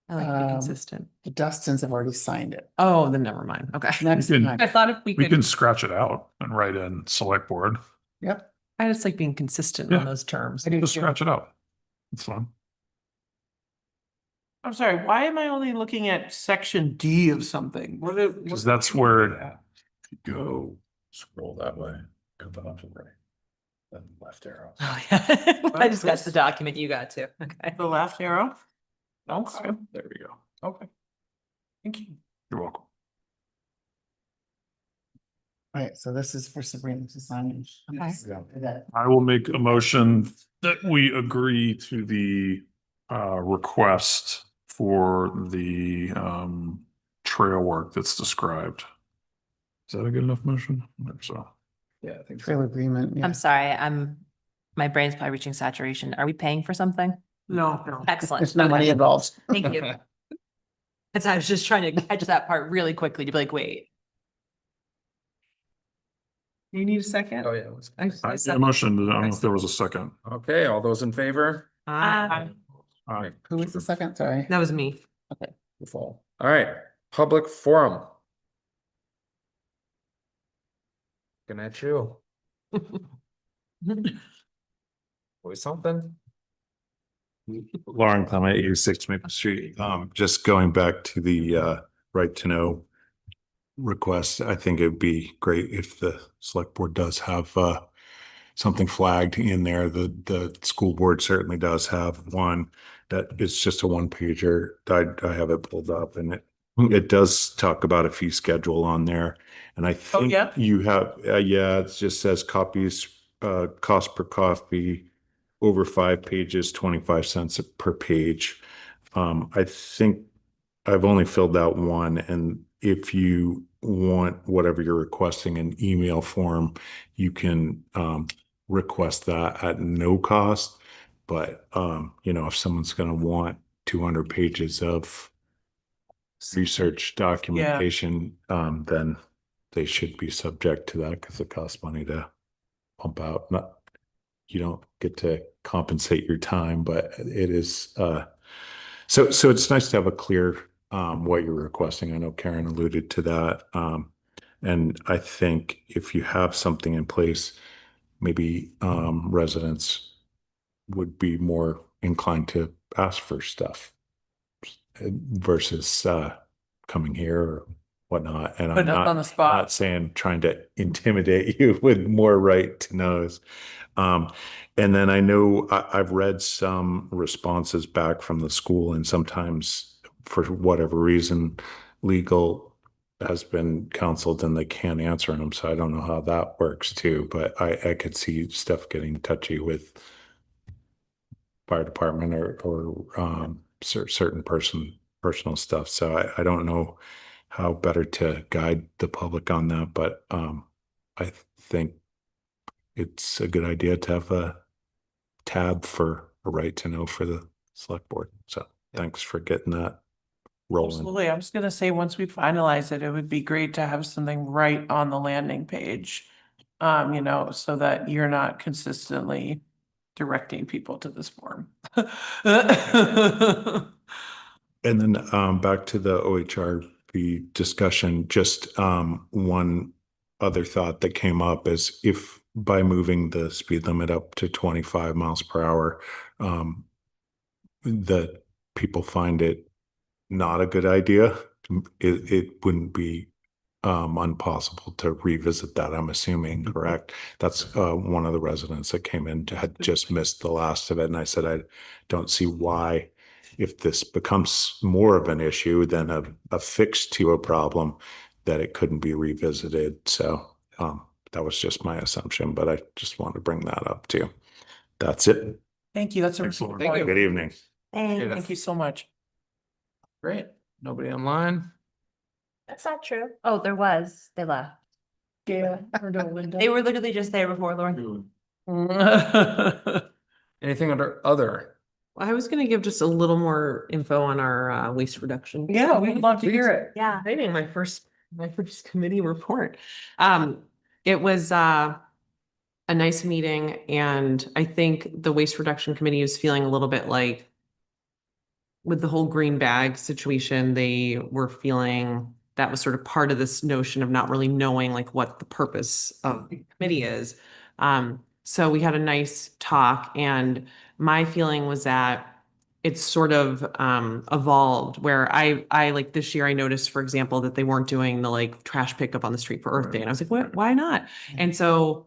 Speaker 13: I like to be consistent.
Speaker 5: The Dustins have already signed it.
Speaker 13: Oh, then never mind. Okay.
Speaker 5: Next
Speaker 4: can-
Speaker 5: time.
Speaker 13: I thought if we
Speaker 4: We can
Speaker 13: could,
Speaker 4: scratch it out and write in select board.
Speaker 5: Yep.
Speaker 13: I just like being consistent
Speaker 4: Yeah.
Speaker 13: on those terms.
Speaker 5: I do
Speaker 4: Just
Speaker 5: too.
Speaker 4: scratch it out. It's fun.
Speaker 6: I'm sorry, why am I only looking at section D of something?
Speaker 4: Because that's where
Speaker 1: Go scroll that way, go up to the right. Then left arrow.
Speaker 2: Oh, yeah. I just got the document you got too. Okay.
Speaker 6: The left arrow? Okay,
Speaker 1: There we go.
Speaker 6: okay. Thank you.
Speaker 4: you're welcome.
Speaker 5: All right, so this is for Sabrina to sign.
Speaker 2: Okay.
Speaker 5: That-
Speaker 4: I will make a motion that we agree to the request for the trail work that's described. Is that a good enough motion? I think so.
Speaker 1: Yeah, I think so.
Speaker 5: Trail agreement, yeah.
Speaker 2: I'm sorry, my brain's probably reaching saturation. Are we paying for something?
Speaker 6: No.
Speaker 2: Excellent.
Speaker 5: There's no money
Speaker 2: Okay.
Speaker 5: involved.
Speaker 2: Thank you. That's, I was just trying to catch that part really quickly to be like, wait.
Speaker 6: You need a second?
Speaker 1: Oh, yeah. let's-
Speaker 4: I made a motion, I don't know if there was a second.
Speaker 1: Okay, all those in favor?
Speaker 13: Aye.
Speaker 4: All right.
Speaker 5: Who was the second? Sorry.
Speaker 13: That was me.
Speaker 1: Fall. All right, public forum. Looking at you. Always something.
Speaker 11: Lauren Clement, 86 Maple Street. Just going back to the right to know request, I think it'd be great if the select board does have something flagged in there. The school board certainly does have one that is just a one pager. I have it pulled up and it does talk about a fee schedule on there. And I think
Speaker 6: yeah?
Speaker 11: you have, yeah, it just says copies, cost per copy over 5 pages, 25 cents per page. I think I've only filled out one, and if you want whatever you're requesting in email form, you can request that at no cost. But you know, if someone's going to want 200 pages of research documentation, then they should be subject to that because it costs money to pump out. Not, you don't get to compensate your time, but it is so it's nice to have a clear what you're requesting. I know Karen alluded to that. And I think if you have something in place, maybe residents would be more inclined to ask for stuff versus coming here or whatnot. And I'm
Speaker 6: Putting us
Speaker 11: not,
Speaker 6: on the spot.
Speaker 11: not saying trying to intimidate you with more right to knows. And then I know I've read some responses back from the school, and sometimes for whatever reason, legal has been counseled and they can't answer them. So I don't know how that works too, but I could see stuff getting touchy with fire department or certain personal stuff. So I don't know how better to guide the public on that, but I think it's a good idea to have a tab for a right to know for the select board. So thanks for getting that rolling.
Speaker 6: Absolutely. I was gonna say, once we finalize it, it would be great to have something right on the landing page. You know, so that you're not consistently directing people to this form.
Speaker 11: And then back to the OHRP discussion, just one other thought that came up is if by moving the speed limit up to 25 miles per hour, that people find it not a good idea, it wouldn't be impossible to revisit that, I'm assuming, correct? That's one of the residents that came in had just missed the last of it. And I said, I don't see why, if this becomes more of an issue than a fix to a problem, that it couldn't be revisited. So that was just my assumption, but I just wanted to bring that up too. That's it.
Speaker 6: Thank you. That's a
Speaker 4: Thanks, Lauren.
Speaker 6: point.
Speaker 11: Good evening.
Speaker 6: Thank you so much.
Speaker 1: Great. Nobody online?
Speaker 2: That's not true. Oh, there was. They left.
Speaker 6: Gail, or no, Linda.
Speaker 2: They were literally just there before Lauren.
Speaker 1: Anything under other?
Speaker 13: I was gonna give just a little more info on our waste reduction.
Speaker 6: Yeah, we'd love to hear it.
Speaker 2: Yeah.
Speaker 13: Exciting, my first committee report. It was a nice meeting, and I think the waste reduction committee is feeling a little bit like with the whole green bag situation, they were feeling that was sort of part of this notion of not really knowing like what the purpose of the committee is. So we had a nice talk, and my feeling was that it's sort of evolved where I like this year I noticed, for example, that they weren't doing the like trash pickup on the street for Earth Day. And I was like, what, why not? And so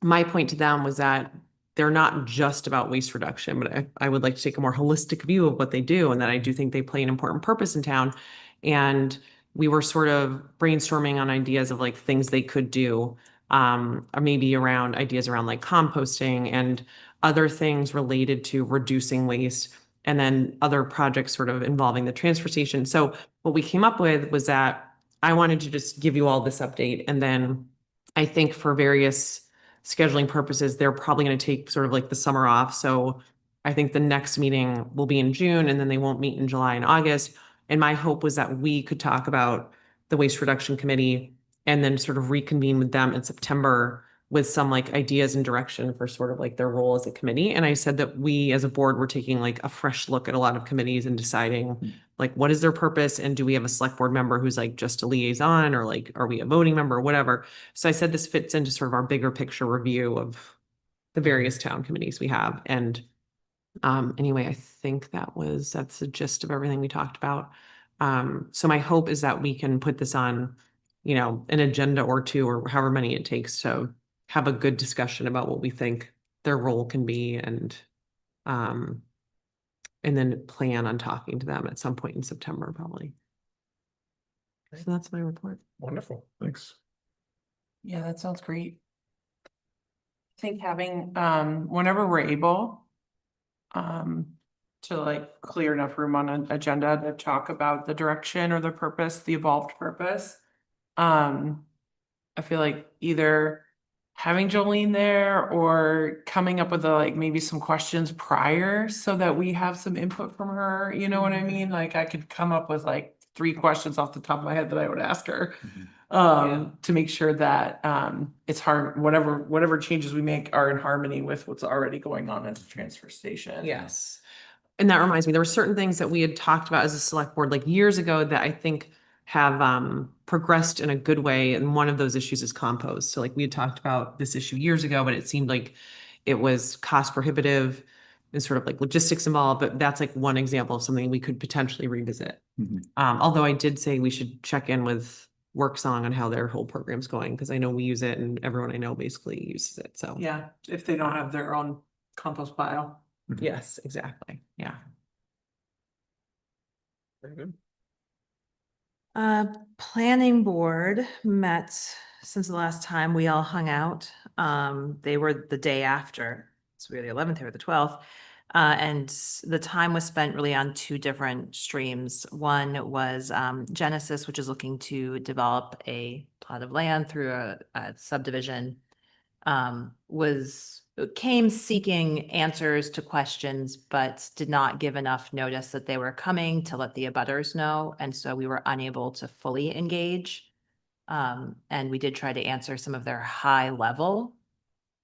Speaker 13: my point to them was that they're not just about waste reduction, but I would like to take a more holistic view of what they do, and that I do think they play an important purpose in town. And we were sort of brainstorming on ideas of like things they could do, or maybe around ideas around like composting and other things related to reducing waste, and then other projects sort of involving the transfer station. So what we came up with was that I wanted to just give you all this update, and then I think for various scheduling purposes, they're probably going to take sort of like the summer off. So I think the next meeting will be in June, and then they won't meet in July and August. And my hope was that we could talk about the waste reduction committee and then sort of reconvene with them in September with some like ideas and direction for sort of like their role as a committee. And I said that we as a board were taking like a fresh look at a lot of committees and deciding like what is their purpose, and do we have a select board member who's like just a liaison, or like are we a voting member or whatever. So I said this fits into sort of our bigger picture review of the various town committees we have. And anyway, I think that's the gist of everything we talked about. So my hope is that we can put this on, you know, an agenda or two, or however many it takes, to have a good discussion about what we think their role can be, and then plan on talking to them at some point in September, probably. So that's my report.
Speaker 1: Wonderful.
Speaker 4: Thanks.
Speaker 6: Yeah, that sounds great. I think having, whenever we're able, to like clear enough room on an agenda to talk about the direction or the purpose, the evolved purpose. I feel like either having Jolene there or coming up with like maybe some questions prior so that we have some input from her, you know what I mean? Like I could come up with like 3 questions off the top of my head that I would ask her. To make sure that it's hard, whatever changes we make are in harmony with what's already going on at the transfer station.
Speaker 13: Yes. And that reminds me, there were certain things that we had talked about as a select board like years ago that I think have progressed in a good way. And one of those issues is compost. So like we had talked about this issue years ago, but it seemed like it was cost prohibitive and sort of like logistics involved, but that's like one example of something we could potentially revisit. Although I did say we should check in with WorkSong on how their whole program's going, because I know we use it and everyone I know basically uses it. So
Speaker 6: Yeah, if they don't have their own compost pile.
Speaker 13: yes, exactly. Yeah.
Speaker 1: Very good.
Speaker 2: Planning board met since the last time we all hung out. They were the day after, so we were the 11th, they were the 12th. And the time was spent really on 2 different streams. One was Genesis, which is looking to develop a plot of land through a subdivision. Came seeking answers to questions, but did not give enough notice that they were coming to let the abutters know. And so we were unable to fully engage. And we did try to answer some of their high level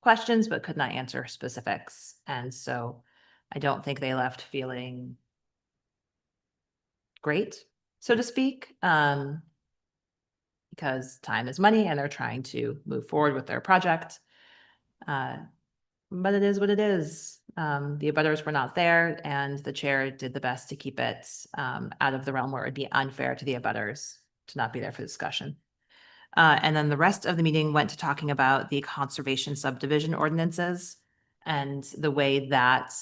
Speaker 2: questions, but could not answer specifics. And so I don't think they left feeling great, so to speak, because time is money and they're trying to move forward with their project. but it is what it is. The abutters were not there and the chair did the best to keep it out of the realm where it would be unfair to the abutters to not be there for discussion. And then the rest of the meeting went to talking about the conservation subdivision ordinances and the way that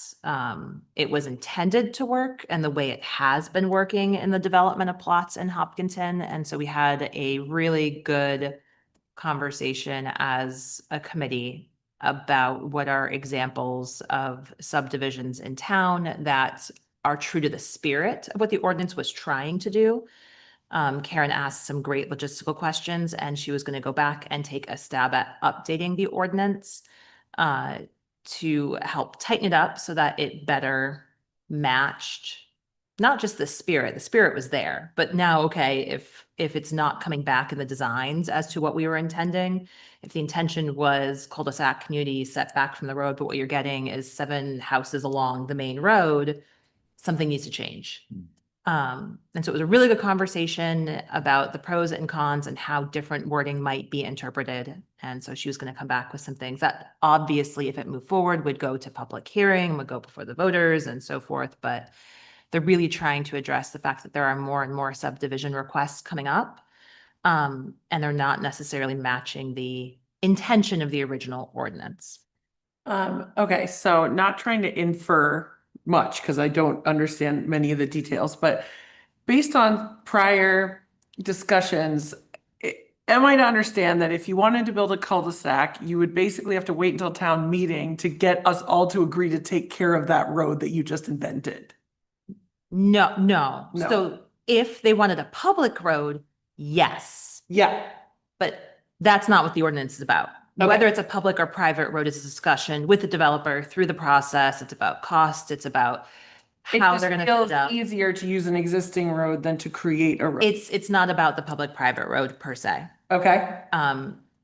Speaker 2: it was intended to work and the way it has been working in the development of plots in Hopkinton. And so we had a really good conversation as a committee about what are examples of subdivisions in town that are true to the spirit of what the ordinance was trying to do. Karen asked some great logistical questions and she was going to go back and take a stab at updating the ordinance to help tighten it up so that it better matched not just the spirit was there, but now, okay, if it's not coming back in the designs as to what we were intending, if the intention was cul-de-sac community set back from the road, but what you're getting is 7 houses along the main road, something needs to change. And so it was a really good conversation about the pros and cons and how different wording might be interpreted. And so she was going to come back with some things that obviously, if it moved forward, would go to public hearing, would go before the voters and so forth. But they're really trying to address the fact that there are more and more subdivision requests coming up. And they're not necessarily matching the intention of the original ordinance.
Speaker 6: Okay, so not trying to infer much because I don't understand many of the details, but based on prior discussions, am I to understand that if you wanted to build a cul-de-sac, you would basically have to wait until town meeting to get us all to agree to take care of that road that you just invented?
Speaker 2: No.
Speaker 6: No.
Speaker 2: So if they wanted a public road, yes,
Speaker 6: Yeah,
Speaker 2: but that's not what the ordinance is about.
Speaker 6: Okay.
Speaker 2: Whether it's a public or private road is a discussion with the developer through the process. It's about cost. It's about
Speaker 6: it
Speaker 2: how
Speaker 6: just
Speaker 2: they're going to
Speaker 6: feels
Speaker 2: fit it up.
Speaker 6: easier to use an existing road than to create a road.
Speaker 2: It's not about the public-private road per se.
Speaker 6: Okay,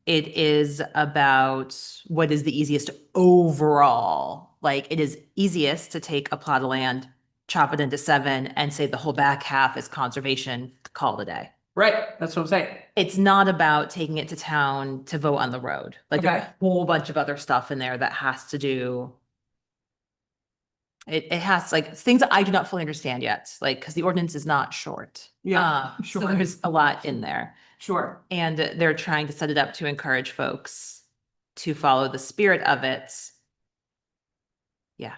Speaker 2: It is about what is the easiest overall. Like it is easiest to take a plot of land, chop it into 7 and say the whole back half is conservation, call it a day.
Speaker 6: right, that's what I'm saying.
Speaker 2: It's not about taking it to town to vote on the road. Like there's
Speaker 6: Okay.
Speaker 2: a whole bunch of other stuff in there that has to do. It has like things that I do not fully understand yet, like, because the ordinance is not short.
Speaker 6: Yeah,
Speaker 2: So
Speaker 6: sure.
Speaker 2: there's a lot in there.
Speaker 6: Sure.
Speaker 2: And they're trying to set it up to encourage folks to follow the spirit of it. Yeah.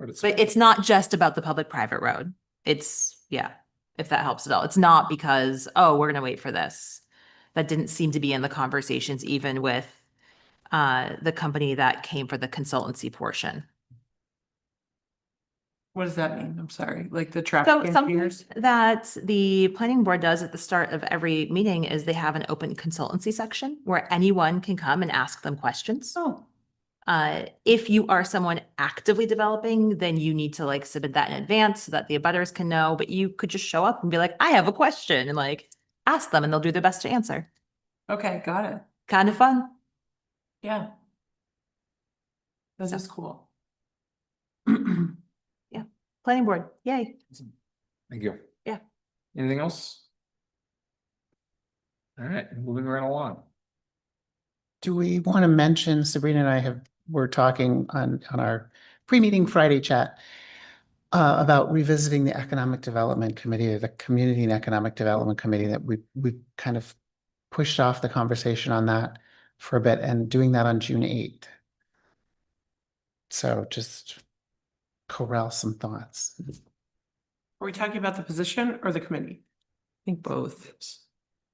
Speaker 2: But it's not just about the public-private road. It's, yeah, if that helps at all. It's not because, oh, we're going to wait for this. That didn't seem to be in the conversations, even with the company that came for the consultancy portion.
Speaker 6: What does that mean? I'm sorry, like the
Speaker 2: So
Speaker 6: traffic
Speaker 2: something
Speaker 6: engineers?
Speaker 2: that the planning board does at the start of every meeting is they have an open consultancy section where anyone can come and ask them questions.
Speaker 6: Oh,
Speaker 2: If you are someone actively developing, then you need to like submit that in advance so that the abutters can know, but you could just show up and be like, I have a question and like ask them and they'll do their best to answer.
Speaker 6: okay, got it.
Speaker 2: Kind of fun.
Speaker 6: Yeah. That
Speaker 2: So-
Speaker 6: is cool.
Speaker 2: Planning board, yay.
Speaker 1: Thank you.
Speaker 2: Yeah.
Speaker 1: Anything else? All right, moving right along.
Speaker 5: Do we want to mention, Sabrina and I were talking on our pre-meeting Friday chat about revisiting the Economic Development Committee, the Community and Economic Development Committee, that we kind of pushed off the conversation on that for a bit and doing that on June 8th. So just corral some thoughts.
Speaker 6: Are we talking about the position or the committee?
Speaker 13: I think both.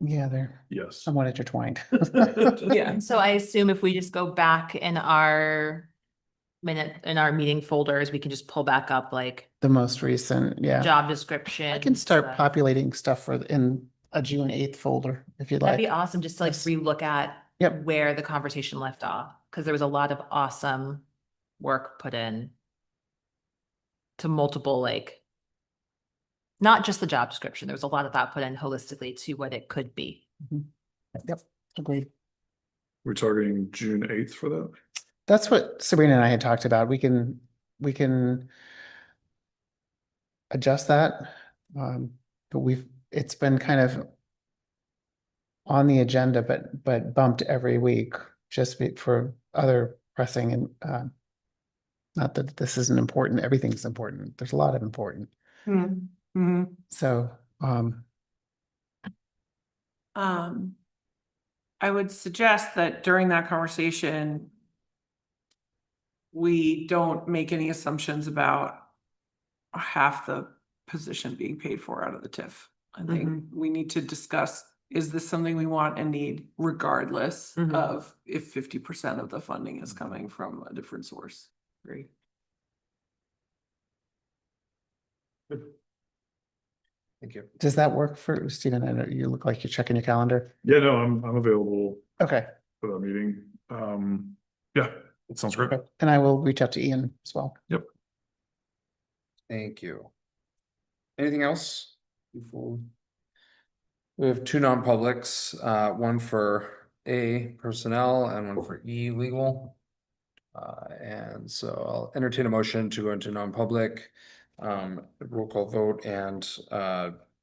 Speaker 5: Yeah, they're
Speaker 4: Yes.
Speaker 5: somewhat intertwined.
Speaker 6: Yeah.
Speaker 2: So I assume if we just go back in our meeting folders, we can just pull back up like
Speaker 5: The most recent, yeah.
Speaker 2: job description.
Speaker 5: I can start populating stuff in a June 8th folder if you'd
Speaker 2: That'd
Speaker 5: like.
Speaker 2: be awesome, just to like
Speaker 5: Yes.
Speaker 2: relook at
Speaker 5: Yep.
Speaker 2: where the conversation left off, because there was a lot of awesome work put in to multiple, like, not just the job description, there was a lot of that put in holistically to what it could be.
Speaker 5: Yep, agreed.
Speaker 4: We're targeting June 8th for that?
Speaker 5: That's what Sabrina and I had talked about. We can adjust that. But it's been kind of on the agenda, but bumped every week just for other pressing and, not that this isn't important, everything's important. There's a lot of important.
Speaker 6: Mm-hmm.
Speaker 5: So,
Speaker 6: I would suggest that during that conversation, we don't make any assumptions about half the position being paid for out of the TIF. I think we need to discuss, is this something we want and need regardless
Speaker 13: Mhm.
Speaker 6: of if 50% of the funding is coming from a different source? Great.
Speaker 1: Thank you.
Speaker 5: does that work for Stephen? I know you look like you're checking your calendar.
Speaker 4: Yeah, no, I'm available
Speaker 5: Okay,
Speaker 4: for that meeting. Yeah, that sounds great.
Speaker 5: and I will reach out to Ian as well.
Speaker 4: Yep.
Speaker 1: Thank you. Anything else before? We have two non-publics, one for A, personnel, and one for E, legal. And so I'll entertain a motion to go into non-public, roll call vote, and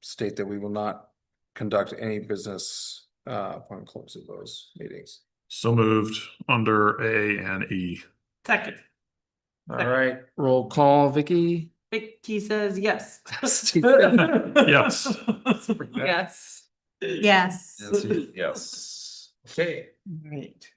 Speaker 1: state that we will not conduct any business upon close of those meetings.
Speaker 4: So moved under A and E.
Speaker 6: Second,
Speaker 1: All right, roll call, Vicky.
Speaker 6: Vicky says yes.
Speaker 4: Yes.
Speaker 6: Yes.
Speaker 2: Yes.
Speaker 1: Yes. Okay.
Speaker 5: Right.